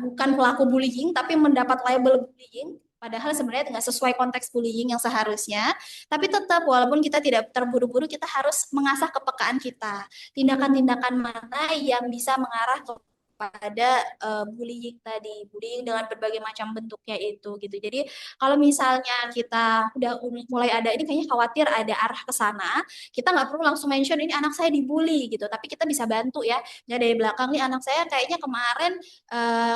bukan pelaku bullying tapi mendapat label bullying, padahal sebenarnya nggak sesuai konteks bullying yang seharusnya. Tapi tetap walaupun kita tidak terburu-buru, kita harus mengasah kepekaan kita. Tindakan-tindakan mana yang bisa mengarah pada bullying tadi, bullying dengan berbagai macam bentuknya itu gitu. Jadi kalau misalnya kita udah mulai ada ini kayaknya khawatir ada arah ke sana, kita nggak perlu langsung mention ini anak saya dibully gitu, tapi kita bisa bantu ya. Ya dari belakang nih anak saya kayaknya kemarin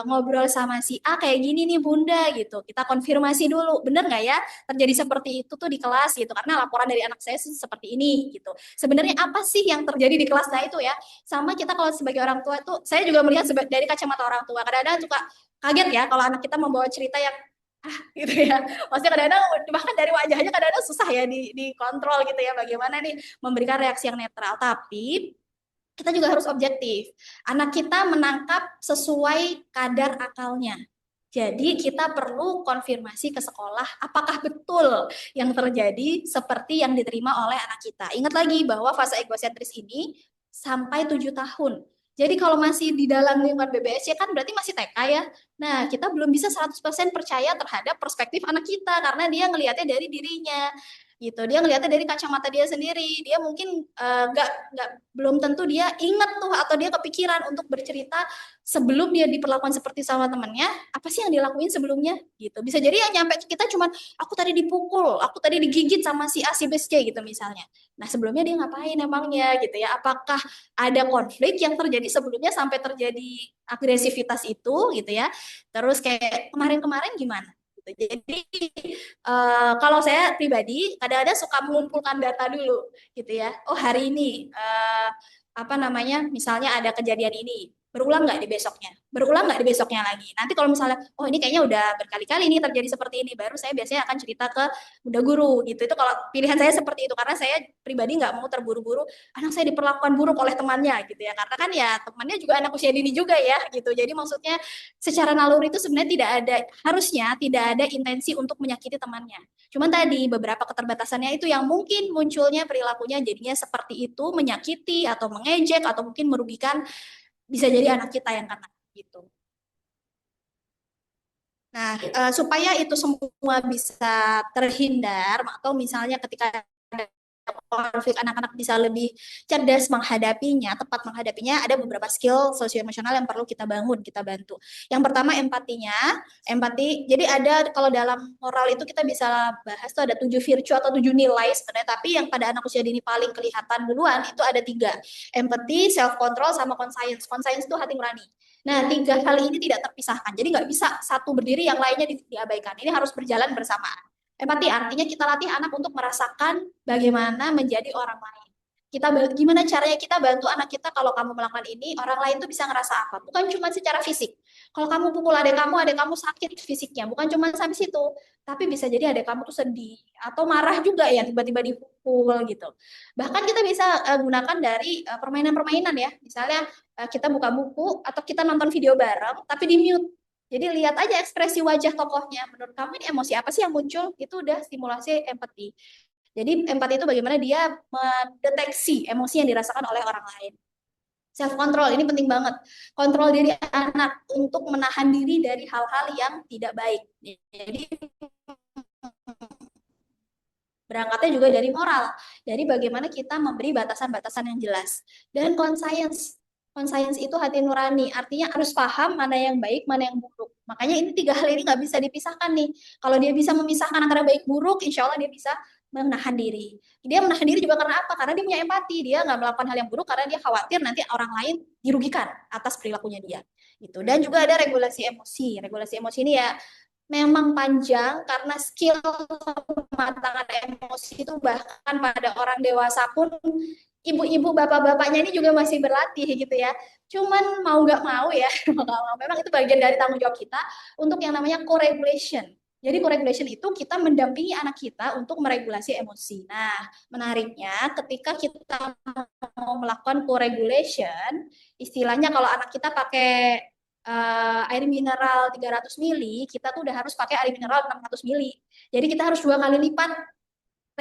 ngobrol sama si A kayak gini nih Bunda gitu. Kita konfirmasi dulu, bener nggak ya terjadi seperti itu tuh di kelas gitu. Karena laporan dari anak saya seperti ini gitu. Sebenarnya apa sih yang terjadi di kelas? Nah itu ya. Sama kita kalau sebagai orang tua tuh, saya juga melihat dari kacamata orang tua. Kadang-kadang suka kaget ya kalau anak kita membawa cerita yang gitu ya. Maksudnya kadang-kadang bahkan dari wajahnya kadang-kadang susah ya dikontrol gitu ya. Bagaimana nih memberikan reaksi yang netral. Tapi kita juga harus objektif. Anak kita menangkap sesuai kadar akalnya. Jadi kita perlu konfirmasi ke sekolah apakah betul yang terjadi seperti yang diterima oleh anak kita. Ingat lagi bahwa fase egosentris ini sampai 7 tahun. Jadi kalau masih di dalam lingkungan BBSC kan berarti masih TK ya. Nah, kita belum bisa 100% percaya terhadap perspektif anak kita karena dia ngelihatnya dari dirinya gitu. Dia ngelihatnya dari kacamata dia sendiri. Dia mungkin nggak belum tentu dia ingat tuh atau dia kepikiran untuk bercerita sebelum dia diperlakukan seperti sama temannya, apa sih yang dilakuin sebelumnya gitu. Bisa jadi yang nyampe kita cuma aku tadi dipukul, aku tadi digigit sama si A si B si C gitu misalnya. Nah, sebelumnya dia ngapain emangnya gitu ya? Apakah ada konflik yang terjadi sebelumnya sampai terjadi agresivitas itu gitu ya? Terus kayak kemarin-kemarin gimana? Gitu. Jadi kalau saya pribadi kadang-kadang suka mengumpulkan data dulu gitu ya. Oh hari ini apa namanya misalnya ada kejadian ini berulang nggak di besoknya? Berulang nggak di besoknya lagi? Nanti kalau misalnya oh ini kayaknya udah berkali-kali ini terjadi seperti ini, baru saya biasanya akan cerita ke bunda guru gitu. Itu kalau pilihan saya seperti itu karena saya pribadi nggak mau terburu-buru anak saya diperlakukan buruk oleh temannya gitu ya. Karena kan ya temannya juga anak usia dini juga ya gitu. Jadi maksudnya secara naluri itu sebenarnya tidak ada harusnya tidak ada intensi untuk menyakiti temannya. Cuman tadi beberapa keterbatasannya itu yang mungkin munculnya perilakunya jadinya seperti itu menyakiti atau mengejek atau mungkin merugikan bisa jadi anak kita yang kena gitu. Nah, supaya itu semua bisa terhindar atau misalnya ketika ada konflik anak-anak bisa lebih cerdas menghadapinya, tepat menghadapinya, ada beberapa skill sosioemosional yang perlu kita bangun, kita bantu. Yang pertama empatinya, empati. Jadi ada kalau dalam moral itu kita bisa bahas tuh ada 7 virtue atau 7 nilai sebenarnya, tapi yang pada anak usia dini paling kelihatan duluan itu ada 3. Empati, self control, sama conscience. Conscience itu hati nurani. Nah, 3 hal ini tidak terpisahkan. Jadi nggak bisa satu berdiri, yang lainnya diabaikan. Ini harus berjalan bersamaan. Empati artinya kita latih anak untuk merasakan bagaimana menjadi orang lain. Kita gimana caranya kita bantu anak kita kalau kamu melakukan ini, orang lain tuh bisa ngerasa apa? Bukan cuma secara fisik. Kalau kamu pukul adik kamu sakit fisiknya. Bukan cuma sampai situ, tapi bisa jadi adik kamu tuh sedih atau marah juga ya tiba-tiba dipukul gitu. Bahkan kita bisa gunakan dari permainan-permainan ya. Misalnya kita buka buku atau kita nonton video bareng tapi di mute. Jadi lihat aja ekspresi wajah tokohnya. Menurut kamu ini emosi apa sih yang muncul? Itu udah stimulasi empati. Jadi empati itu bagaimana dia mendeteksi emosi yang dirasakan oleh orang lain. Self control ini penting banget. Kontrol diri anak untuk menahan diri dari hal-hal yang tidak baik. Jadi berangkatnya juga dari moral. Dari bagaimana kita memberi batasan-batasan yang jelas. Dan conscience. Conscience itu hati nurani. Artinya harus paham mana yang baik, mana yang buruk. Makanya ini 3 hal ini nggak bisa dipisahkan nih. Kalau dia bisa memisahkan antara baik buruk, insya Allah dia bisa menahan diri. Dia menahan diri juga karena apa? Karena dia punya empati. Dia nggak melakukan hal yang buruk karena dia khawatir nanti orang lain dirugikan atas perilakunya dia. Gitu. Dan juga ada regulasi emosi. Regulasi emosi ini ya memang panjang karena skill kematangan emosi itu bahkan pada orang dewasa pun ibu-ibu bapak-bapaknya ini juga masih berlatih gitu ya. Cuman mau nggak mau ya, memang itu bagian dari tanggung jawab kita untuk yang namanya co-regulation. Jadi co-regulation itu kita mendampingi anak kita untuk meregulasi emosi. Nah, menariknya ketika kita mau melakukan co-regulation, istilahnya kalau anak kita pakai air mineral 300 mili, kita tuh udah harus pakai air mineral 600 mili. Jadi kita harus 2 kali lipat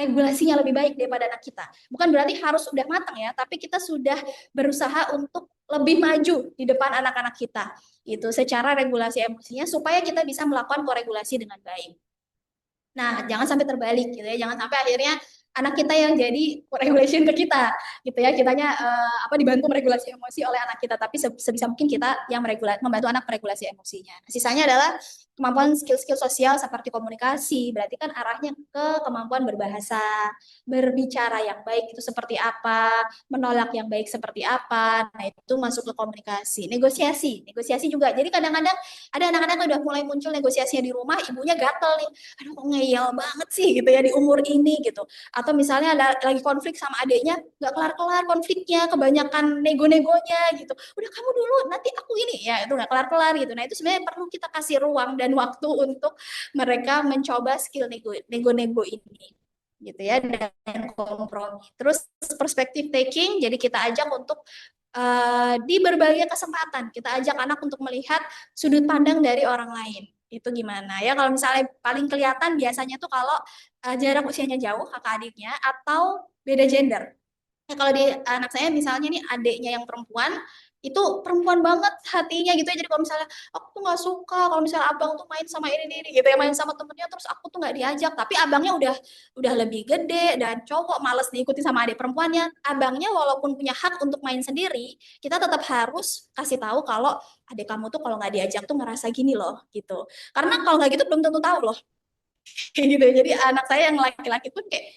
regulasinya lebih baik daripada anak kita. Bukan berarti harus udah matang ya, tapi kita sudah berusaha untuk lebih maju di depan anak-anak kita. Itu secara regulasi emosinya supaya kita bisa melakukan koregulasi dengan baik. Nah, jangan sampai terbalik gitu ya. Jangan sampai akhirnya anak kita yang jadi regulation ke kita gitu ya. Kitanya apa dibantu meregulasi emosi oleh anak kita, tapi sebisa mungkin kita yang membantu anak meregulasi emosinya. Nah, sisanya adalah kemampuan skill-skill sosial seperti komunikasi. Berarti kan arahnya ke kemampuan berbahasa, berbicara yang baik itu seperti apa, menolak yang baik seperti apa. Nah, itu masuk ke komunikasi. Negosiasi, negosiasi juga. Jadi kadang-kadang ada anak-anak yang udah mulai muncul negosiasinya di rumah, ibunya gatel nih, aduh kok ngeyel banget sih gitu ya di umur ini gitu. Atau misalnya ada lagi konflik sama adiknya, nggak kelar-kelar konfliknya, kebanyakan nego-negonya gitu. Udah kamu dulu, nanti aku ini ya itu nggak kelar-kelar gitu. Nah itu sebenarnya perlu kita kasih ruang dan waktu untuk mereka mencoba skill nego-nego ini gitu ya dan kompromi. Terus perspektif taking, jadi kita ajak untuk di berbagai kesempatan kita ajak anak untuk melihat sudut pandang dari orang lain itu gimana ya kalau misalnya paling kelihatan biasanya tuh kalau jarak usianya jauh kakak adiknya atau beda gender. Ya, kalau di anak saya misalnya nih adiknya yang perempuan itu perempuan banget hatinya gitu ya. Jadi kalau misalnya aku tuh nggak suka kalau misalnya abang tuh main sama ini gitu ya main sama temennya terus aku tuh nggak diajak. Tapi abangnya udah lebih gede dan cowok males diikuti sama adik perempuannya. Abangnya walaupun punya hak untuk main sendiri, kita tetap harus kasih tahu kalau adik kamu tuh kalau nggak diajak tuh ngerasa gini loh gitu. Karena kalau nggak gitu belum tentu tahu loh kayak gitu. Jadi anak saya yang laki-laki pun kayak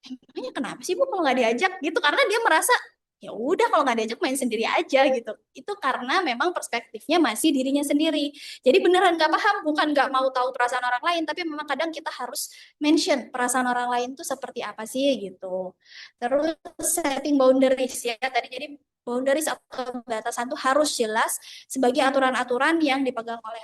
emangnya kenapa sih bu kalau nggak diajak gitu karena dia merasa ya udah kalau nggak diajak main sendiri aja gitu itu karena memang perspektifnya masih dirinya sendiri jadi beneran nggak paham bukan nggak mau tahu perasaan orang lain tapi memang kadang kita harus mention perasaan orang lain tuh seperti apa sih gitu terus setting boundaries ya tadi jadi boundaries atau batasan tuh harus jelas sebagai aturan-aturan yang dipegang oleh.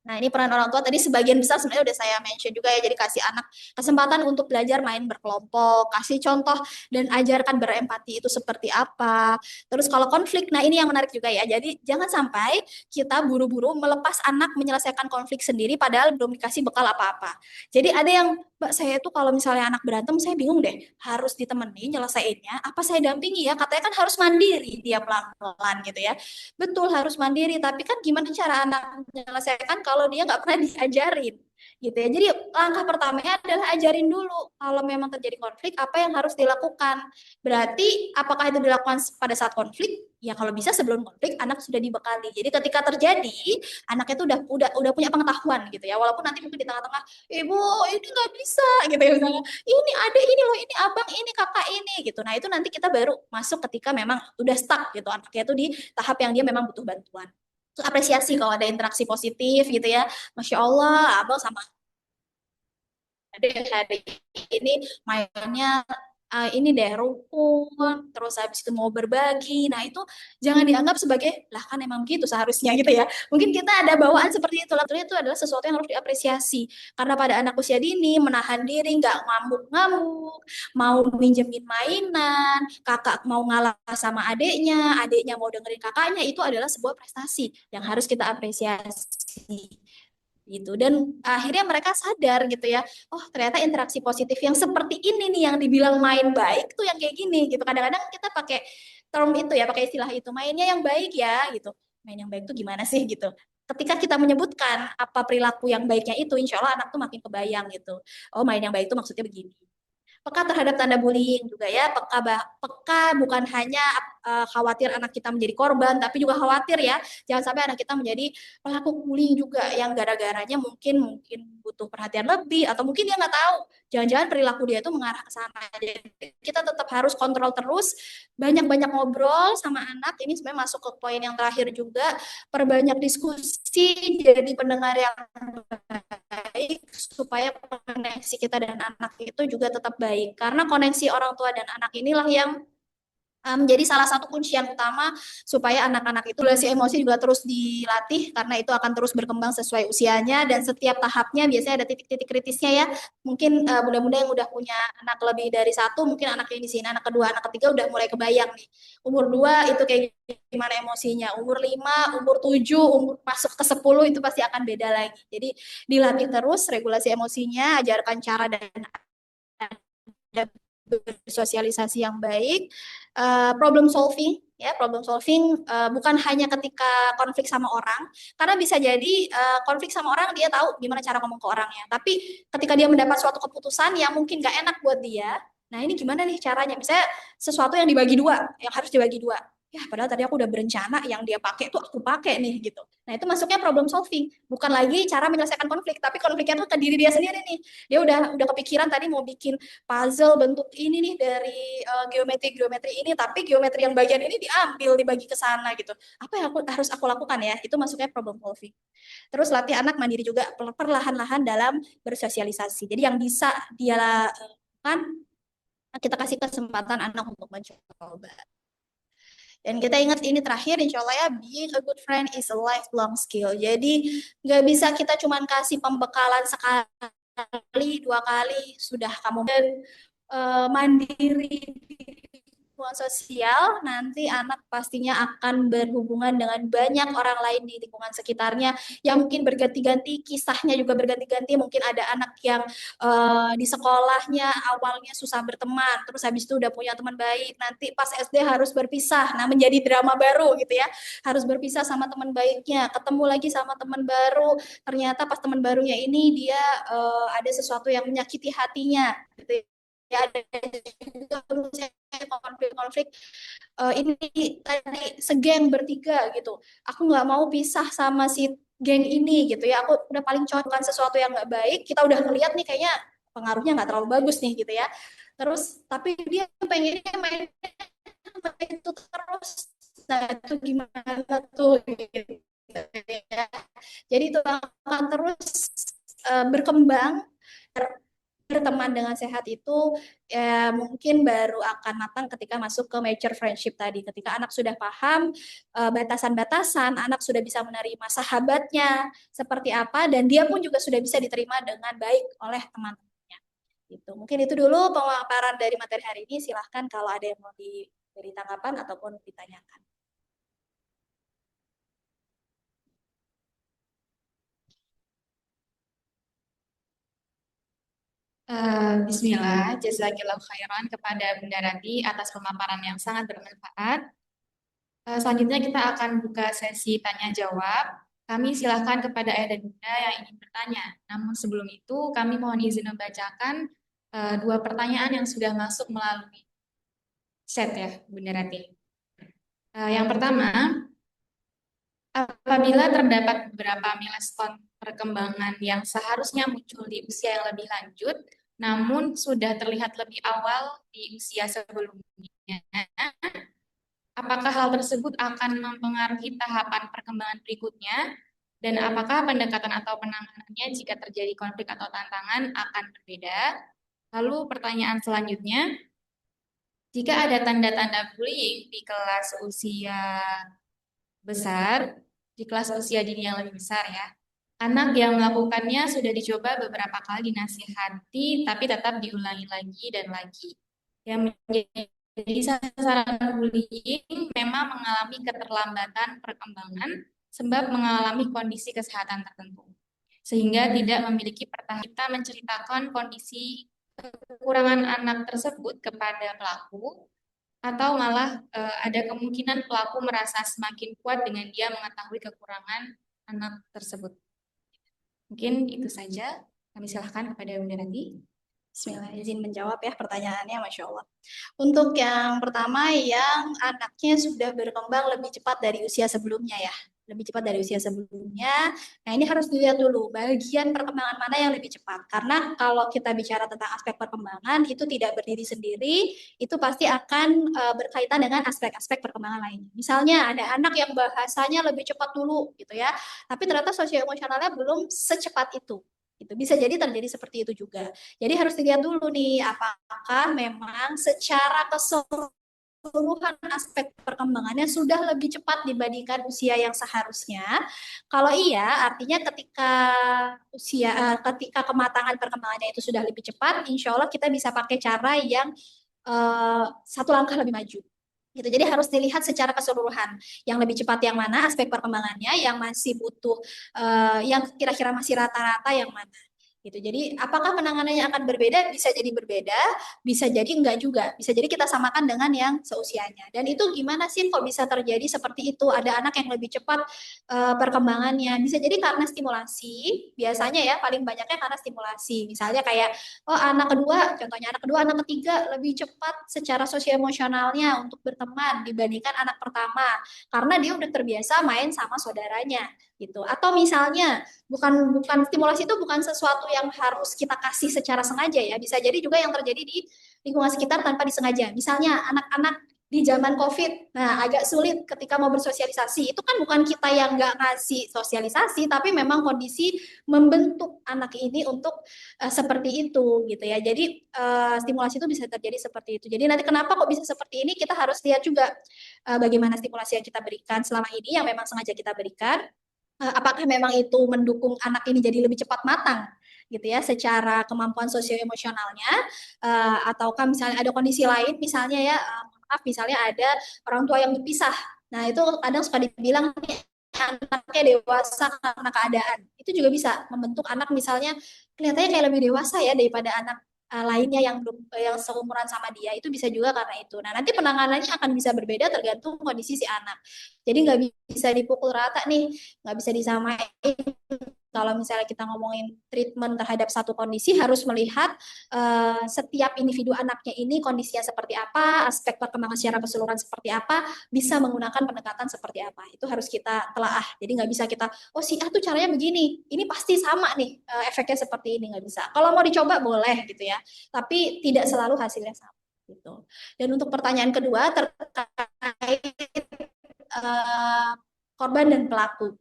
Nah, ini peran orang tua tadi sebagian besar sebenarnya udah saya mention juga ya. Jadi kasih anak kesempatan untuk belajar main berkelompok, kasih contoh dan ajarkan berempati itu seperti apa. Terus kalau konflik, nah ini yang menarik juga ya. Jadi jangan sampai kita buru-buru melepas anak menyelesaikan konflik sendiri padahal belum dikasih bekal apa-apa. Jadi ada yang Mbak saya tuh kalau misalnya anak berantem saya bingung deh harus ditemani nyelesainnya apa saya dampingi ya katanya kan harus mandiri dia pelan-pelan gitu ya. Betul harus mandiri, tapi kan gimana cara anak menyelesaikan kalau dia nggak pernah diajarin, gitu ya. Jadi langkah pertamanya adalah ajarin dulu kalau memang terjadi konflik apa yang harus dilakukan. Berarti apakah itu dilakukan pada saat konflik? Ya kalau bisa sebelum konflik anak sudah dibekali. Jadi ketika terjadi anak itu udah punya pengetahuan gitu ya. Walaupun nanti mungkin di tengah-tengah, ibu ini nggak bisa gitu ya misalnya. Ini adik ini loh, ini abang ini kakak ini gitu. Nah itu nanti kita baru masuk ketika memang udah stuck gitu anaknya itu di tahap yang dia memang butuh bantuan. Terus apresiasi kalau ada interaksi positif gitu ya. Masya Allah, abang sama adik hari ini mainnya ini deh rukun, terus habis itu mau berbagi. Nah itu jangan dianggap sebagai lah kan emang gitu seharusnya gitu ya. Mungkin kita ada bawaan seperti itu, lalu itu adalah sesuatu yang harus diapresiasi. Karena pada anak usia dini menahan diri, nggak ngamuk-ngamuk, mau minjemin mainan, kakak mau ngalah sama adiknya mau dengerin kakaknya, itu adalah sebuah prestasi yang harus kita apresiasi gitu dan akhirnya mereka sadar gitu ya oh ternyata interaksi positif yang seperti ini nih yang dibilang main baik tuh yang kayak gini gitu kadang-kadang kita pakai term itu ya pakai istilah itu mainnya yang baik ya gitu main yang baik tuh gimana sih gitu ketika kita menyebutkan apa perilaku yang baiknya itu insya Allah anak tuh makin kebayang gitu oh main yang baik itu maksudnya begini peka terhadap tanda bullying juga ya peka bukan hanya khawatir anak kita menjadi korban tapi juga khawatir ya jangan sampai anak kita menjadi pelaku bullying juga yang gara-garanya mungkin butuh perhatian lebih atau mungkin dia nggak tahu jangan-jangan perilaku dia itu mengarah ke sana jadi kita tetap harus kontrol terus banyak-banyak ngobrol sama anak ini sebenarnya masuk ke poin yang terakhir juga perbanyak diskusi jadi pendengar yang baik supaya koneksi kita dan anak itu juga tetap baik karena koneksi orang tua dan anak inilah yang Jadi salah satu kuncian utama supaya anak-anak itu regulasi emosi juga terus dilatih karena itu akan terus berkembang sesuai usianya dan setiap tahapnya biasanya ada titik-titik kritisnya ya. Mungkin bunda-bunda yang udah punya anak lebih dari satu, mungkin anak yang di sini, anak kedua, anak ketiga udah mulai kebayang nih. Umur 2 itu kayak gimana emosinya, umur 5, umur 7, umur masuk ke 10 itu pasti akan beda lagi. Jadi dilatih terus regulasi emosinya, ajarkan cara dan ada bersosialisasi yang baik, problem solving ya problem solving bukan hanya ketika konflik sama orang karena bisa jadi konflik sama orang dia tahu gimana cara ngomong ke orangnya tapi ketika dia mendapat suatu keputusan yang mungkin gak enak buat dia nah ini gimana nih caranya misalnya sesuatu yang dibagi dua yang harus dibagi dua ya padahal tadi aku udah berencana yang dia pakai tuh aku pakai nih gitu nah itu masuknya problem solving bukan lagi cara menyelesaikan konflik tapi konfliknya tuh ke diri dia sendiri nih dia udah kepikiran tadi mau bikin puzzle bentuk ini nih dari geometri ini tapi geometri yang bagian ini diambil dibagi ke sana gitu apa yang harus aku lakukan ya itu masuknya problem solving terus latih anak mandiri juga perlahan-lahan dalam bersosialisasi jadi yang bisa dia lakukan kita kasih kesempatan anak untuk mencoba dan kita ingat ini terakhir, insya Allah ya, being a good friend is a lifelong skill. Jadi nggak bisa kita cuma kasih pembekalan sekali, 2 kali, sudah kamu dan mandiri di lingkungan sosial, nanti anak pastinya akan berhubungan dengan banyak orang lain di lingkungan sekitarnya yang mungkin berganti-ganti, kisahnya juga berganti-ganti. Mungkin ada anak yang di sekolahnya awalnya susah berteman, terus habis itu udah punya teman baik, nanti pas SD harus berpisah, nah menjadi drama baru gitu ya, harus berpisah sama teman baiknya, ketemu lagi sama teman baru, ternyata pas teman barunya ini dia ada sesuatu yang menyakiti hatinya, gitu ya ada juga konflik-konflik ini tadi segeng bertiga gitu aku nggak mau pisah sama si geng ini gitu ya aku udah paling cocok sesuatu yang nggak baik kita udah ngeliat nih kayaknya pengaruhnya nggak terlalu bagus nih gitu ya terus tapi dia pengennya main itu terus nah itu gimana tuh gitu ya jadi itu akan terus berkembang berteman dengan sehat itu ya mungkin baru akan matang ketika masuk ke mature friendship tadi. Ketika anak sudah paham batasan-batasan, anak sudah bisa menerima sahabatnya seperti apa dan dia pun juga sudah bisa diterima dengan baik oleh teman-temannya. Gitu. Mungkin itu dulu pemaparan dari materi hari ini. Silahkan kalau ada yang mau diberi tanggapan ataupun ditanyakan. Bismillah, jazakillah khairan kepada Bunda Rati atas pemaparan yang sangat bermanfaat. Selanjutnya kita akan buka sesi tanya jawab. Kami silakan kepada ayah dan bunda yang ingin bertanya. Namun sebelum itu kami mohon izin membacakan dua pertanyaan yang sudah masuk melalui chat ya, Bunda Rati. Yang pertama, apabila terdapat beberapa milestone perkembangan yang seharusnya muncul di usia yang lebih lanjut, namun sudah terlihat lebih awal di usia sebelumnya, apakah hal tersebut akan mempengaruhi tahapan perkembangan berikutnya? Dan apakah pendekatan atau penanganannya jika terjadi konflik atau tantangan akan berbeda? Lalu pertanyaan selanjutnya, jika ada tanda-tanda bullying di kelas usia besar, di kelas usia dini yang lebih besar ya, anak yang melakukannya sudah dicoba beberapa kali dinasihati, tapi tetap diulangi lagi dan lagi. Yang menjadi sasaran bullying memang mengalami keterlambatan perkembangan sebab mengalami kondisi kesehatan tertentu. Sehingga tidak memiliki pertahanan. Kita menceritakan kondisi kekurangan anak tersebut kepada pelaku, atau malah ada kemungkinan pelaku merasa semakin kuat dengan dia mengetahui kekurangan anak tersebut. Mungkin itu saja. Kami silahkan kepada Bunda Ranti. Bismillah, izin menjawab ya pertanyaannya, Masya Allah. Untuk yang pertama, yang anaknya sudah berkembang lebih cepat dari usia sebelumnya ya. Lebih cepat dari usia sebelumnya. Nah ini harus dilihat dulu, bagian perkembangan mana yang lebih cepat. Karena kalau kita bicara tentang aspek perkembangan, itu tidak berdiri sendiri, itu pasti akan berkaitan dengan aspek-aspek perkembangan lainnya. Misalnya ada anak yang bahasanya lebih cepat dulu gitu ya, tapi ternyata sosio-emosionalnya belum secepat itu. Itu bisa jadi terjadi seperti itu juga. Jadi harus dilihat dulu nih, apakah memang secara keseluruhan keseluruhan aspek perkembangannya sudah lebih cepat dibandingkan usia yang seharusnya. Kalau iya, artinya ketika kematangan perkembangannya itu sudah lebih cepat, insya Allah kita bisa pakai cara yang satu langkah lebih maju. Gitu. Jadi harus dilihat secara keseluruhan. Yang lebih cepat yang mana, aspek perkembangannya, yang masih butuh, yang kira-kira masih rata-rata yang mana. Gitu. Jadi apakah penanganannya akan berbeda? Bisa jadi berbeda, bisa jadi enggak juga. Bisa jadi kita samakan dengan yang seusianya. Dan itu gimana sih kok bisa terjadi seperti itu? Ada anak yang lebih cepat perkembangannya. Bisa jadi karena stimulasi. Biasanya ya paling banyaknya karena stimulasi. Misalnya kayak oh anak kedua, contohnya anak kedua, anak ketiga lebih cepat secara sosial emosionalnya untuk berteman dibandingkan anak pertama karena dia udah terbiasa main sama saudaranya gitu. Atau misalnya bukan bukan stimulasi itu bukan sesuatu yang harus kita kasih secara sengaja ya. Bisa jadi juga yang terjadi di lingkungan sekitar tanpa disengaja. Misalnya anak-anak di zaman COVID, nah agak sulit ketika mau bersosialisasi. Itu kan bukan kita yang nggak ngasih sosialisasi, tapi memang kondisi membentuk anak ini untuk seperti itu gitu ya. Jadi stimulasi itu bisa terjadi seperti itu. Jadi nanti kenapa kok bisa seperti ini? Kita harus lihat juga bagaimana stimulasi yang kita berikan selama ini yang memang sengaja kita berikan apakah memang itu mendukung anak ini jadi lebih cepat matang gitu ya secara kemampuan sosio emosionalnya ataukah misalnya ada kondisi lain misalnya ya maaf misalnya ada orang tua yang berpisah nah itu kadang suka dibilang nih, anaknya dewasa karena keadaan itu juga bisa membentuk anak misalnya kelihatannya kayak lebih dewasa ya daripada anak lainnya yang belum yang seumuran sama dia itu bisa juga karena itu. Nah nanti penanganannya akan bisa berbeda tergantung kondisi si anak. Jadi nggak bisa dipukul rata nih, nggak bisa disamain. Kalau misalnya kita ngomongin treatment terhadap satu kondisi, harus melihat setiap individu anaknya ini kondisinya seperti apa, aspek perkembangan secara keseluruhan seperti apa, bisa menggunakan pendekatan seperti apa. Itu harus kita telaah. Jadi nggak bisa kita, oh si A tuh caranya begini, ini pasti sama nih efeknya seperti ini, nggak bisa. Kalau mau dicoba boleh gitu ya, tapi tidak selalu hasilnya sama. Gitu. Dan untuk pertanyaan kedua terkait korban dan pelaku.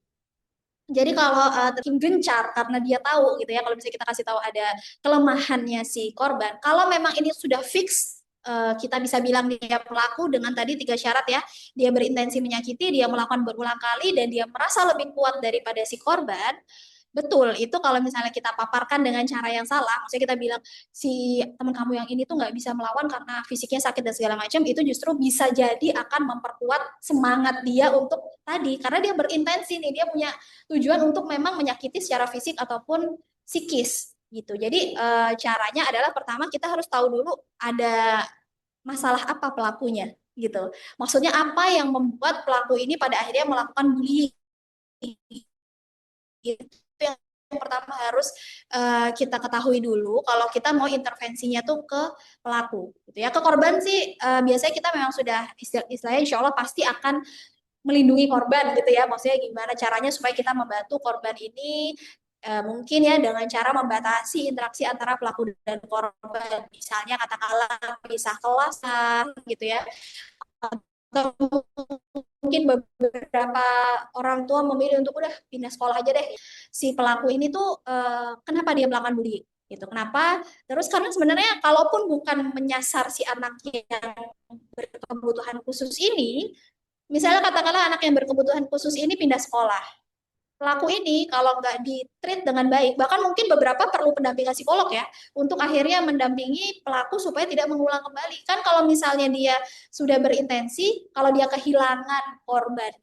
Jadi kalau tim gencar karena dia tahu gitu ya kalau misalnya kita kasih tahu ada kelemahannya si korban, kalau memang ini sudah fix kita bisa bilang dia pelaku dengan tadi tiga syarat ya, dia berintensi menyakiti, dia melakukan berulang kali dan dia merasa lebih kuat daripada si korban. Betul, itu kalau misalnya kita paparkan dengan cara yang salah, maksudnya kita bilang si teman kamu yang ini tuh nggak bisa melawan karena fisiknya sakit dan segala macam, itu justru bisa jadi akan memperkuat semangat dia untuk tadi, karena dia berintensi nih, dia punya tujuan untuk memang menyakiti secara fisik ataupun psikis gitu. Jadi caranya adalah pertama kita harus tahu dulu ada masalah apa pelakunya gitu. Maksudnya apa yang membuat pelaku ini pada akhirnya melakukan bullying. Itu yang pertama harus kita ketahui dulu kalau kita mau intervensinya tuh ke pelaku gitu ya. Ke korban sih biasanya kita memang sudah istilahnya insya Allah pasti akan melindungi korban gitu ya. Maksudnya gimana caranya supaya kita membantu korban ini mungkin ya dengan cara membatasi interaksi antara pelaku dan korban. Misalnya katakanlah pisah kelas gitu ya. Atau mungkin beberapa orang tua memilih untuk udah pindah sekolah aja deh. Si pelaku ini tuh kenapa dia melakukan bullying? Gitu. Kenapa? Terus karena sebenarnya kalaupun bukan menyasar si anak yang berkebutuhan khusus ini, misalnya katakanlah anak yang berkebutuhan khusus ini pindah sekolah. Pelaku ini kalau nggak di-treat dengan baik, bahkan mungkin beberapa perlu pendampingan psikolog ya, untuk akhirnya mendampingi pelaku supaya tidak mengulang kembali. Kan kalau misalnya dia sudah berintensi, kalau dia kehilangan korban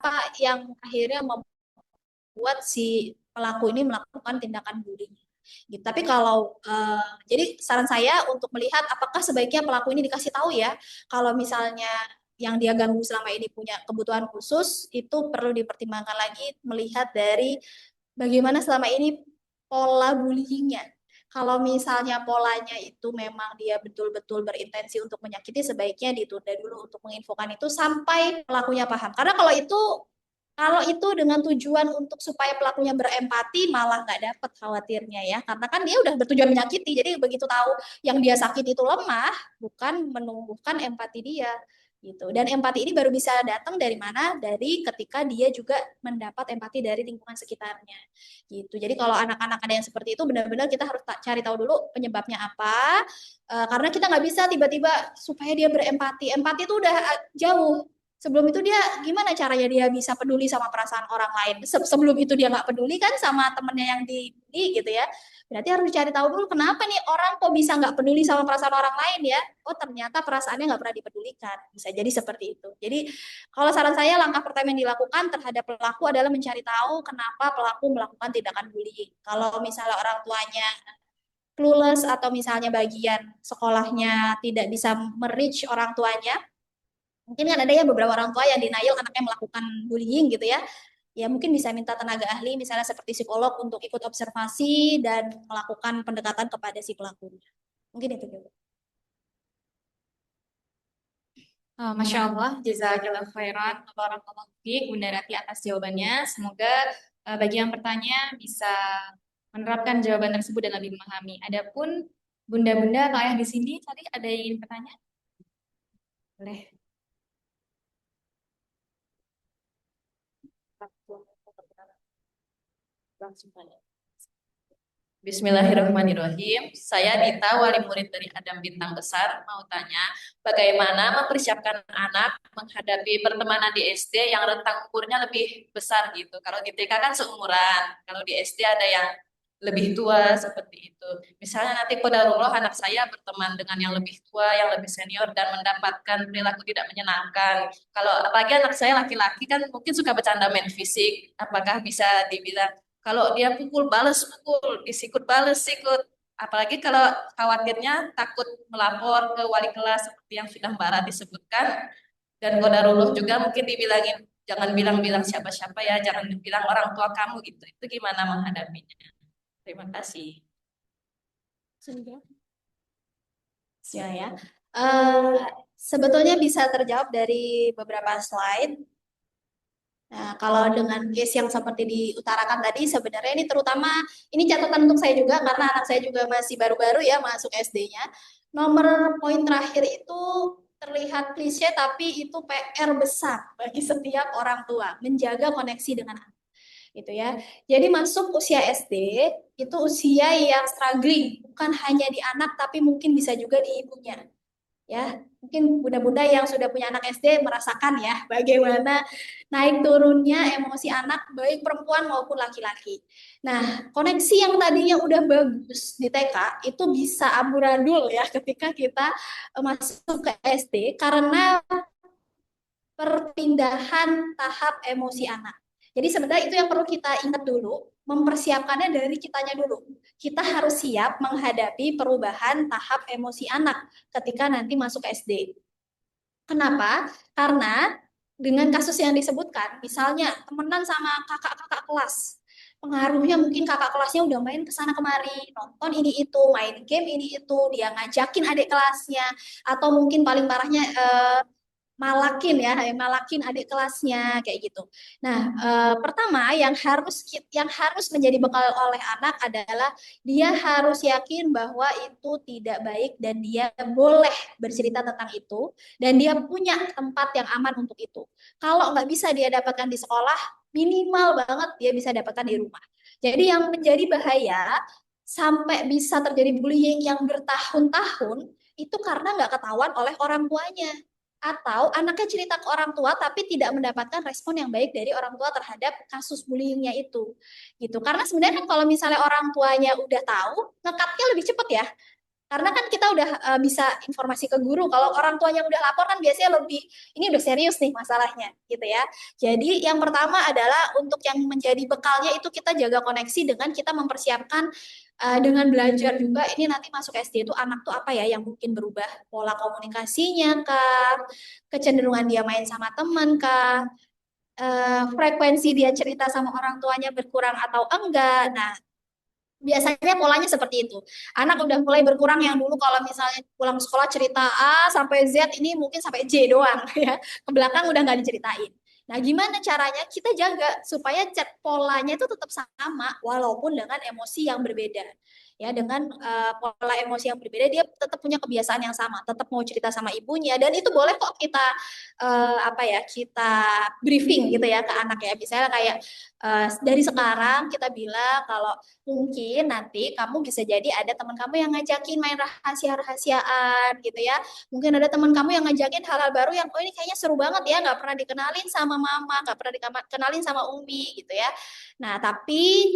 apa yang akhirnya membuat si pelaku ini melakukan tindakan bullying. Gitu. Tapi kalau jadi saran saya untuk melihat apakah sebaiknya pelaku ini dikasih tahu ya kalau misalnya yang dia ganggu selama ini punya kebutuhan khusus itu perlu dipertimbangkan lagi melihat dari bagaimana selama ini pola bullyingnya. Kalau misalnya polanya itu memang dia betul-betul berintensi untuk menyakiti, sebaiknya ditunda dulu untuk menginfokan itu sampai pelakunya paham. Karena kalau itu Kalau itu dengan tujuan untuk supaya pelakunya berempati, malah nggak dapet khawatirnya ya. Karena kan dia udah bertujuan menyakiti. Jadi begitu tahu yang dia sakit itu lemah, bukan menumbuhkan empati dia gitu. Dan empati ini baru bisa datang dari mana? Dari ketika dia juga mendapat empati dari lingkungan sekitarnya gitu. Jadi kalau anak-anak ada yang seperti itu, benar-benar kita harus cari tahu dulu penyebabnya apa. Karena kita nggak bisa tiba-tiba supaya dia berempati. Empati itu udah jauh. Sebelum itu dia gimana caranya dia bisa peduli sama perasaan orang lain? Sebelum itu dia nggak peduli kan sama temennya yang dibully gitu ya. Berarti harus dicari tahu dulu kenapa nih orang kok bisa nggak peduli sama perasaan orang lain ya? Oh ternyata perasaannya nggak pernah dipedulikan. Bisa jadi seperti itu. Jadi kalau saran saya langkah pertama yang dilakukan terhadap pelaku adalah mencari tahu kenapa pelaku melakukan tindakan bullying. Kalau misalnya orang tuanya clueless atau misalnya bagian sekolahnya tidak bisa merich orang tuanya, mungkin kan ada ya beberapa orang tua yang denial anaknya melakukan bullying gitu ya. Ya mungkin bisa minta tenaga ahli misalnya seperti psikolog untuk ikut observasi dan melakukan pendekatan kepada si pelakunya. Mungkin itu dulu. Masya Allah, jazakallah khairan, barakallahu fiik, Bunda Rati atas jawabannya. Semoga bagi yang bertanya bisa menerapkan jawaban tersebut dan lebih memahami. Adapun Bunda-bunda atau ayah di sini tadi ada yang ingin bertanya? Boleh. Langsung tanya. Bismillahirrahmanirrahim. Saya Dita, wali murid dari Adam Bintang Besar, mau tanya bagaimana mempersiapkan anak menghadapi pertemanan di SD yang rentang umurnya lebih besar gitu. Kalau di TK kan seumuran, kalau di SD ada yang lebih tua seperti itu. Misalnya nanti qadarullah anak saya berteman dengan yang lebih tua, yang lebih senior dan mendapatkan perilaku tidak menyenangkan. Kalau apalagi anak saya laki-laki kan mungkin suka bercanda main fisik, apakah bisa dibilang kalau dia pukul, bales pukul, disikut, bales sikut. Apalagi kalau khawatirnya takut melapor ke wali kelas seperti yang sudah Mbak Rati sebutkan. Dan kodarullah juga mungkin dibilangin, jangan bilang-bilang siapa-siapa ya, jangan bilang orang tua kamu gitu. Itu gimana menghadapinya? Terima kasih. Sudah. Ya. Eh, Sebetulnya bisa terjawab dari beberapa slide. Nah, kalau dengan case yang seperti diutarakan tadi, sebenarnya ini terutama, ini catatan untuk saya juga, karena anak saya juga masih baru-baru ya masuk SD-nya. Nomor poin terakhir itu terlihat klise, tapi itu PR besar bagi setiap orang tua, menjaga koneksi dengan anak. Gitu ya. Jadi masuk usia SD, itu usia yang struggling, bukan hanya di anak, tapi mungkin bisa juga di ibunya ya mungkin bunda-bunda yang sudah punya anak SD merasakan ya bagaimana naik turunnya emosi anak baik perempuan maupun laki-laki. Nah, koneksi yang tadinya udah bagus di TK itu bisa amburadul ya ketika kita masuk ke SD karena perpindahan tahap emosi anak. Jadi sebenarnya itu yang perlu kita ingat dulu, mempersiapkannya dari kitanya dulu. Kita harus siap menghadapi perubahan tahap emosi anak ketika nanti masuk SD. Kenapa? Karena dengan kasus yang disebutkan, misalnya temenan sama kakak-kakak kelas, pengaruhnya mungkin kakak kelasnya udah main ke sana kemari, nonton ini itu, main game ini itu, dia ngajakin adik kelasnya, atau mungkin paling parahnya malakin adik kelasnya kayak gitu. Nah, pertama yang harus menjadi bekal oleh anak adalah dia harus yakin bahwa itu tidak baik dan dia boleh bercerita tentang itu dan dia punya tempat yang aman untuk itu. Kalau nggak bisa dia dapatkan di sekolah, minimal banget dia bisa dapatkan di rumah. Jadi yang menjadi bahaya sampai bisa terjadi bullying yang bertahun-tahun itu karena nggak ketahuan oleh orang tuanya atau anaknya cerita ke orang tua tapi tidak mendapatkan respon yang baik dari orang tua terhadap kasus bullyingnya itu gitu karena sebenarnya kan kalau misalnya orang tuanya udah tahu ngekatnya lebih cepat ya karena kan kita udah bisa informasi ke guru kalau orang tuanya udah lapor kan biasanya lebih ini udah serius nih masalahnya gitu ya jadi yang pertama adalah untuk yang menjadi bekalnya itu kita jaga koneksi dengan kita mempersiapkan dengan belajar juga ini nanti masuk SD itu anak tuh apa ya yang mungkin berubah pola komunikasinya kah kecenderungan dia main sama teman kah frekuensi dia cerita sama orang tuanya berkurang atau enggak nah biasanya polanya seperti itu. Anak udah mulai berkurang yang dulu kalau misalnya pulang sekolah cerita A sampai Z ini mungkin sampai J doang ya. Ke belakang udah nggak diceritain. Nah, gimana caranya kita jaga supaya chat polanya itu tetap sama walaupun dengan emosi yang berbeda. Ya, dengan pola emosi yang berbeda dia tetap punya kebiasaan yang sama, tetap mau cerita sama ibunya dan itu boleh kok kita apa ya, kita briefing gitu ya ke anak ya. Misalnya kayak dari sekarang kita bilang kalau mungkin nanti kamu bisa jadi ada teman kamu yang ngajakin main rahasia-rahasiaan gitu ya. Mungkin ada teman kamu yang ngajakin hal-hal baru yang oh ini kayaknya seru banget ya, nggak pernah dikenalin sama mama, nggak pernah dikenalin sama Umi gitu ya. Nah, tapi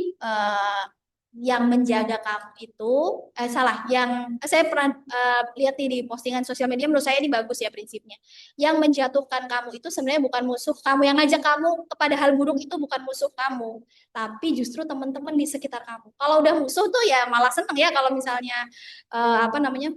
yang menjaga kamu itu salah, yang saya pernah lihat nih di postingan sosial media, menurut saya ini bagus ya prinsipnya. Yang menjatuhkan kamu itu sebenarnya bukan musuh kamu, yang ngajak kamu kepada hal buruk itu bukan musuh kamu, tapi justru teman-teman di sekitar kamu. Kalau udah musuh tuh ya malah seneng ya kalau misalnya apa namanya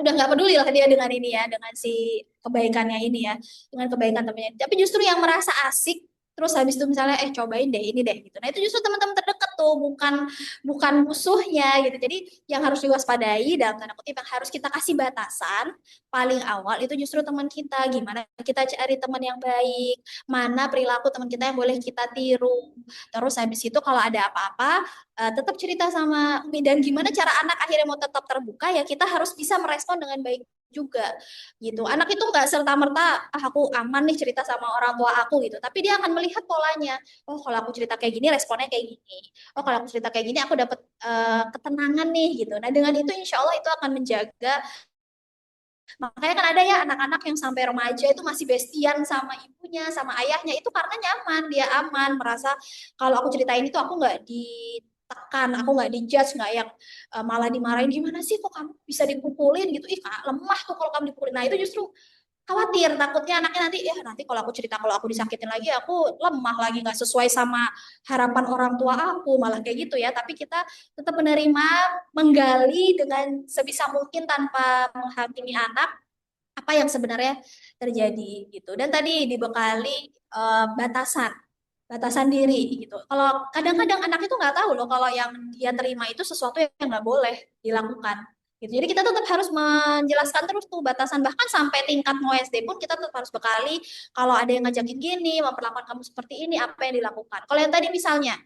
udah nggak peduli lah dia dengan ini ya, dengan si kebaikannya ini ya, dengan kebaikan temennya. Tapi justru yang merasa asik, terus habis itu misalnya cobain deh ini deh gitu. Nah itu justru teman-teman terdekat tuh, bukan bukan musuhnya gitu. Jadi yang harus diwaspadai dalam tanda kutip yang harus kita kasih batasan paling awal itu justru teman kita. Gimana kita cari teman yang baik, mana perilaku teman kita yang boleh kita tiru. Terus habis itu kalau ada apa-apa tetap cerita sama Umi dan gimana cara anak akhirnya mau tetap terbuka ya kita harus bisa merespon dengan baik juga gitu. Anak itu nggak serta merta aku aman nih cerita sama orang tua aku gitu, tapi dia akan melihat polanya. Oh kalau aku cerita kayak gini responnya kayak gini. Oh kalau aku cerita kayak gini aku dapat ketenangan nih gitu. Nah dengan itu insya Allah itu akan menjaga. Makanya kan ada ya anak-anak yang sampai remaja itu masih bestian sama ibunya, sama ayahnya. Itu karena nyaman, dia aman, merasa kalau aku ceritain itu aku nggak ditekan, aku nggak dijudge, nggak yang malah dimarahin gimana sih kok kamu bisa dipukulin gitu. Ih, Kak, lemah tuh kalau kamu dipukulin. Nah, itu justru khawatir, takutnya anaknya nanti ya nanti kalau aku cerita kalau aku disakitin lagi aku lemah lagi nggak sesuai sama harapan orang tua aku malah kayak gitu ya. Tapi kita tetap menerima, menggali dengan sebisa mungkin tanpa menghakimi anak apa yang sebenarnya terjadi gitu. Dan tadi dibekali batasan, batasan diri gitu. Kalau kadang-kadang anak itu nggak tahu loh kalau yang dia terima itu sesuatu yang nggak boleh dilakukan. Gitu. Jadi kita tetap harus menjelaskan terus tuh batasan bahkan sampai tingkat mau SD pun kita tetap harus bekali kalau ada yang ngajakin gini, memperlakukan kamu seperti ini, apa yang dilakukan. Kalau yang tadi misalnya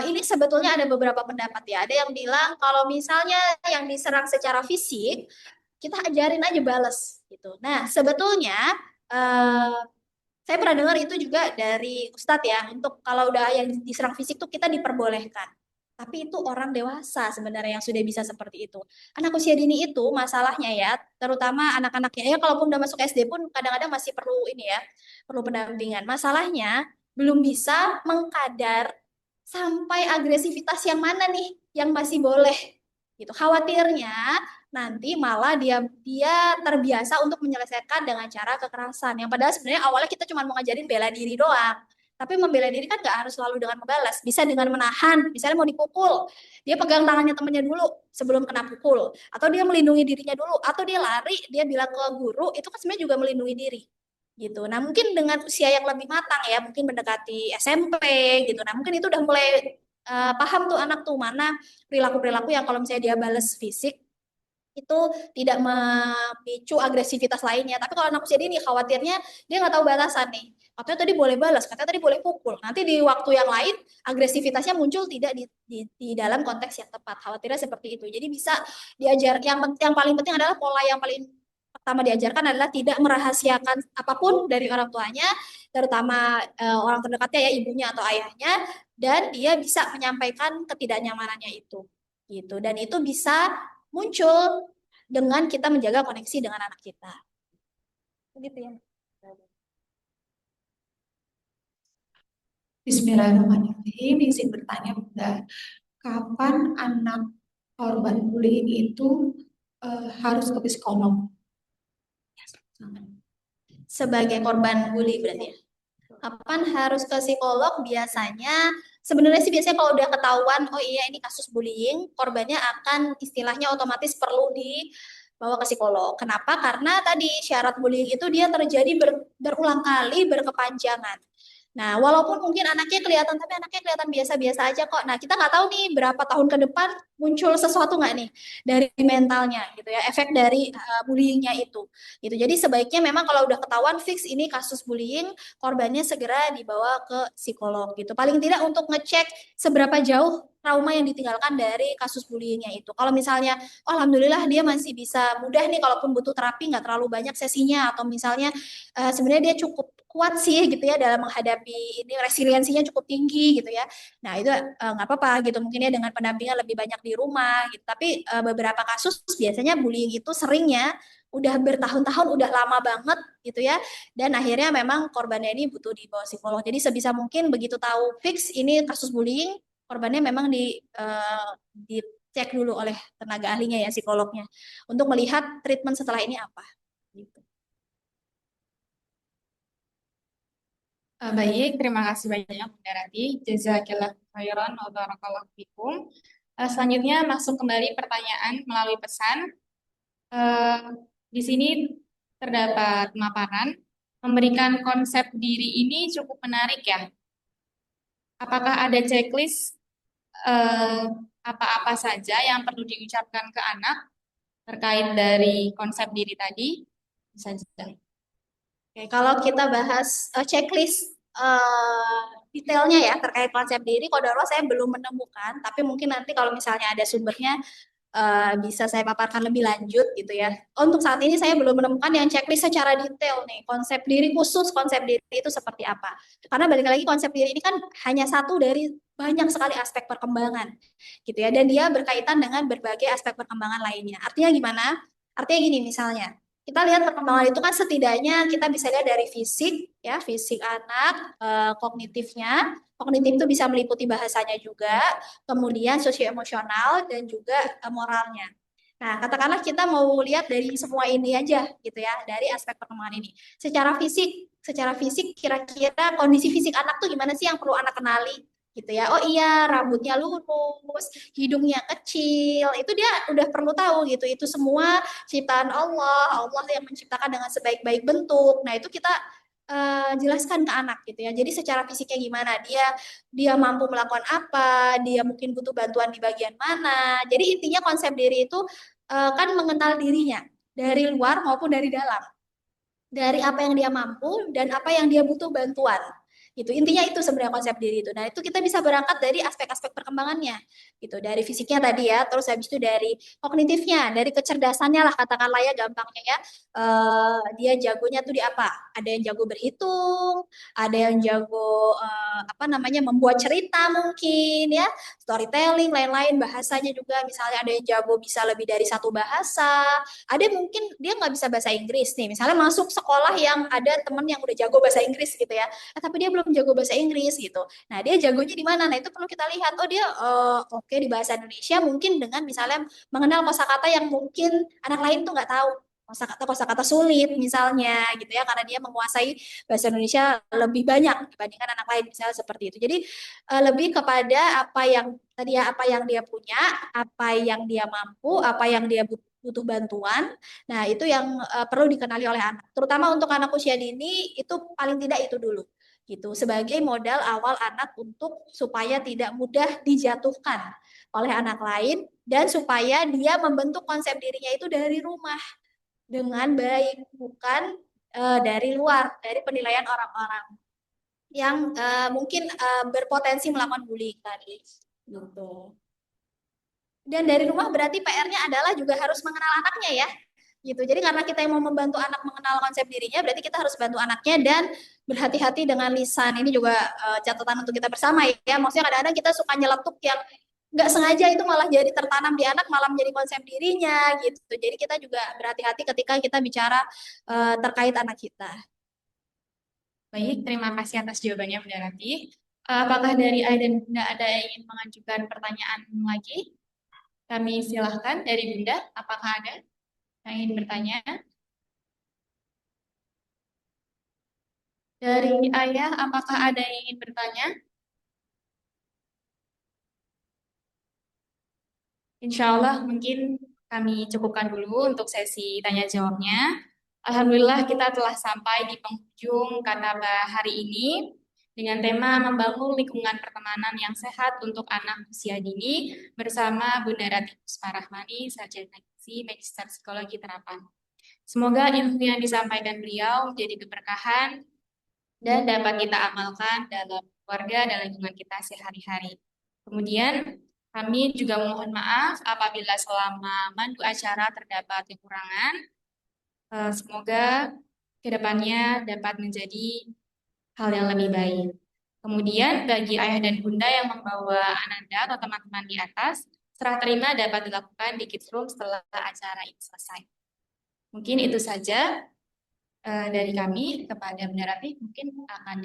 ini sebetulnya ada beberapa pendapat ya. Ada yang bilang kalau misalnya yang diserang secara fisik kita ajarin aja bales gitu. Nah, sebetulnya eh, saya pernah dengar itu juga dari Ustadz ya, untuk kalau udah yang diserang fisik tuh kita diperbolehkan. Tapi itu orang dewasa sebenarnya yang sudah bisa seperti itu. Anak usia dini itu masalahnya ya, terutama anak-anaknya ya kalaupun udah masuk SD pun kadang-kadang masih perlu ini ya, perlu pendampingan. Masalahnya belum bisa mengkadar sampai agresivitas yang mana nih yang masih boleh gitu. Khawatirnya nanti malah dia dia terbiasa untuk menyelesaikan dengan cara kekerasan. Yang padahal sebenarnya awalnya kita cuma mau ngajarin bela diri doang. Tapi membela diri kan gak harus selalu dengan membalas. Bisa dengan menahan. Misalnya mau dipukul. Dia pegang tangannya temannya dulu sebelum kena pukul. Atau dia melindungi dirinya dulu. Atau dia lari, dia bilang ke guru. Itu kan sebenarnya juga melindungi diri. Gitu. Nah mungkin dengan usia yang lebih matang ya. Mungkin mendekati SMP gitu. Nah mungkin itu udah mulai paham tuh anak tuh mana perilaku-perilaku yang kalau misalnya dia balas fisik itu tidak memicu agresivitas lainnya. Tapi kalau anak usia dini khawatirnya dia nggak tahu batasan nih. Katanya tadi boleh balas, katanya tadi boleh pukul. Nanti di waktu yang lain agresivitasnya muncul tidak di dalam konteks yang tepat. Khawatirnya seperti itu. Jadi bisa diajar yang paling penting adalah pola yang paling pertama diajarkan adalah tidak merahasiakan apapun dari orang tuanya, terutama orang terdekatnya ya ibunya atau ayahnya, dan dia bisa menyampaikan ketidaknyamanannya itu gitu dan itu bisa muncul dengan kita menjaga koneksi dengan anak kita. Begitu ya. Bismillahirrahmanirrahim. Izin bertanya, Bunda, kapan anak korban bullying itu harus ke psikolog? Sebagai korban bully berarti ya. Kapan harus ke psikolog? Biasanya sebenarnya sih biasanya kalau udah ketahuan oh iya ini kasus bullying, korbannya akan istilahnya otomatis perlu dibawa ke psikolog. Kenapa? Karena tadi syarat bullying itu dia terjadi berulang kali berkepanjangan. Nah, walaupun mungkin anaknya kelihatan, tapi anaknya kelihatan biasa-biasa aja kok. Nah, kita nggak tahu nih berapa tahun ke depan muncul sesuatu nggak nih dari mentalnya gitu ya, efek dari bullyingnya itu. Gitu. Jadi sebaiknya memang kalau udah ketahuan fix ini kasus bullying, korbannya segera dibawa ke psikolog gitu. Paling tidak untuk ngecek seberapa jauh trauma yang ditinggalkan dari kasus bullyingnya itu. Kalau misalnya, oh, alhamdulillah dia masih bisa mudah nih, kalaupun butuh terapi nggak terlalu banyak sesinya, atau misalnya sebenarnya dia cukup kuat sih gitu ya dalam menghadapi ini, resiliensinya cukup tinggi gitu ya. Nah itu nggak apa-apa gitu, mungkin ya dengan pendampingan lebih banyak di rumah gitu. Tapi beberapa kasus biasanya bullying itu seringnya udah bertahun-tahun, udah lama banget gitu ya. Dan akhirnya memang korbannya ini butuh dibawa psikolog. Jadi sebisa mungkin begitu tahu fix ini kasus bullying, korbannya memang dicek dulu oleh tenaga ahlinya ya, psikolognya, untuk melihat treatment setelah ini apa. Gitu. Baik, terima kasih banyak Bunda Rati. Jazakillah khairan wa barakallahu fikum. Selanjutnya masuk kembali pertanyaan melalui pesan. Eh, di sini terdapat pemaparan memberikan konsep diri ini cukup menarik ya. Apakah ada checklist eh, apa-apa saja yang perlu diucapkan ke anak terkait dari konsep diri tadi? Bisa saja. Oke, kalau kita bahas checklist detailnya ya terkait konsep diri, kodarullah saya belum menemukan, tapi mungkin nanti kalau misalnya ada sumbernya bisa saya paparkan lebih lanjut gitu ya. Untuk saat ini saya belum menemukan yang checklist secara detail nih, konsep diri khusus, konsep diri itu seperti apa. Karena balik lagi konsep diri ini kan hanya satu dari banyak sekali aspek perkembangan gitu ya, dan dia berkaitan dengan berbagai aspek perkembangan lainnya. Artinya gimana? Artinya gini misalnya, kita lihat perkembangan itu kan setidaknya kita bisa lihat dari fisik ya, fisik anak, kognitifnya. Kognitif itu bisa meliputi bahasanya juga, kemudian sosio-emosional dan juga moralnya. Nah, katakanlah kita mau lihat dari semua ini aja gitu ya, dari aspek perkembangan ini. Secara fisik kira-kira kondisi fisik anak tuh gimana sih yang perlu anak kenali gitu ya. Oh iya, rambutnya lurus, hidungnya kecil, itu dia udah perlu tahu gitu. Itu semua ciptaan Allah, Allah yang menciptakan dengan sebaik-baik bentuk. Nah, itu kita jelaskan ke anak gitu ya. Jadi secara fisiknya gimana? Dia mampu melakukan apa, dia mungkin butuh bantuan di bagian mana. Jadi intinya konsep diri itu kan mengenal dirinya dari luar maupun dari dalam, dari apa yang dia mampu dan apa yang dia butuh bantuan. Gitu. Intinya itu sebenarnya konsep diri itu. Nah, itu kita bisa berangkat dari aspek-aspek perkembangannya. Gitu. Dari fisiknya tadi ya, terus habis itu dari kognitifnya, dari kecerdasannya lah katakanlah ya gampangnya ya. Dia jagonya tuh di apa? Ada yang jago berhitung, ada yang jago apa namanya membuat cerita mungkin ya, storytelling, lain-lain, bahasanya juga misalnya ada yang jago bisa lebih dari satu bahasa, ada mungkin dia nggak bisa bahasa Inggris nih, misalnya masuk sekolah yang ada temen yang udah jago bahasa Inggris gitu ya, tapi dia belum jago bahasa Inggris gitu. Nah, dia jagonya di mana? Nah, itu perlu kita lihat. Oh, dia oke di bahasa Indonesia mungkin dengan misalnya mengenal kosakata yang mungkin anak lain tuh nggak tahu. Kosakata sulit misalnya gitu ya, karena dia menguasai bahasa Indonesia lebih banyak dibandingkan anak lain misalnya seperti itu. Jadi lebih kepada apa yang tadi ya, apa yang dia punya, apa yang dia mampu, apa yang dia butuh bantuan. Nah, itu yang perlu dikenali oleh anak. Terutama untuk anak usia dini itu paling tidak itu dulu. Gitu, sebagai modal awal anak untuk supaya tidak mudah dijatuhkan oleh anak lain dan supaya dia membentuk konsep dirinya itu dari rumah dengan baik, bukan dari luar, dari penilaian orang-orang yang mungkin berpotensi melakukan bullying tadi. Gitu. Dan dari rumah berarti PR-nya adalah juga harus mengenal anaknya ya. Gitu. Jadi karena kita yang mau membantu anak mengenal konsep dirinya, berarti kita harus bantu anaknya dan berhati-hati dengan lisan. Ini juga catatan untuk kita bersama ya. Maksudnya kadang-kadang kita suka nyeletuk yang nggak sengaja itu malah jadi tertanam di anak, malah menjadi konsep dirinya gitu. Jadi kita juga berhati-hati ketika kita bicara terkait anak kita. Baik, terima kasih atas jawabannya Bunda Rati. Apakah dari Ayah dan Bunda ada yang ingin mengajukan pertanyaan lagi? Kami silahkan dari Bunda, apakah ada yang ingin bertanya? Dari Ayah, apakah ada yang ingin bertanya? Insya Allah mungkin kami cukupkan dulu untuk sesi tanya jawabnya. Alhamdulillah kita telah sampai di penghujung kata hari ini. dengan tema membangun lingkungan pertemanan yang sehat untuk anak usia dini bersama Bunda Ratih Pusparahmani, Sarjana Gizi Magister Psikologi Terapan. Semoga ilmu yang disampaikan beliau menjadi keberkahan dan dapat kita amalkan dalam keluarga dan lingkungan kita sehari-hari. Kemudian, kami juga mohon maaf apabila selama mandu acara terdapat kekurangan. Semoga kedepannya dapat menjadi hal yang lebih baik. Kemudian, bagi ayah dan bunda yang membawa ananda atau teman-teman di atas, serah terima dapat dilakukan di kids room setelah acara ini selesai. Mungkin itu saja dari kami kepada Bunda Ratih, mungkin akan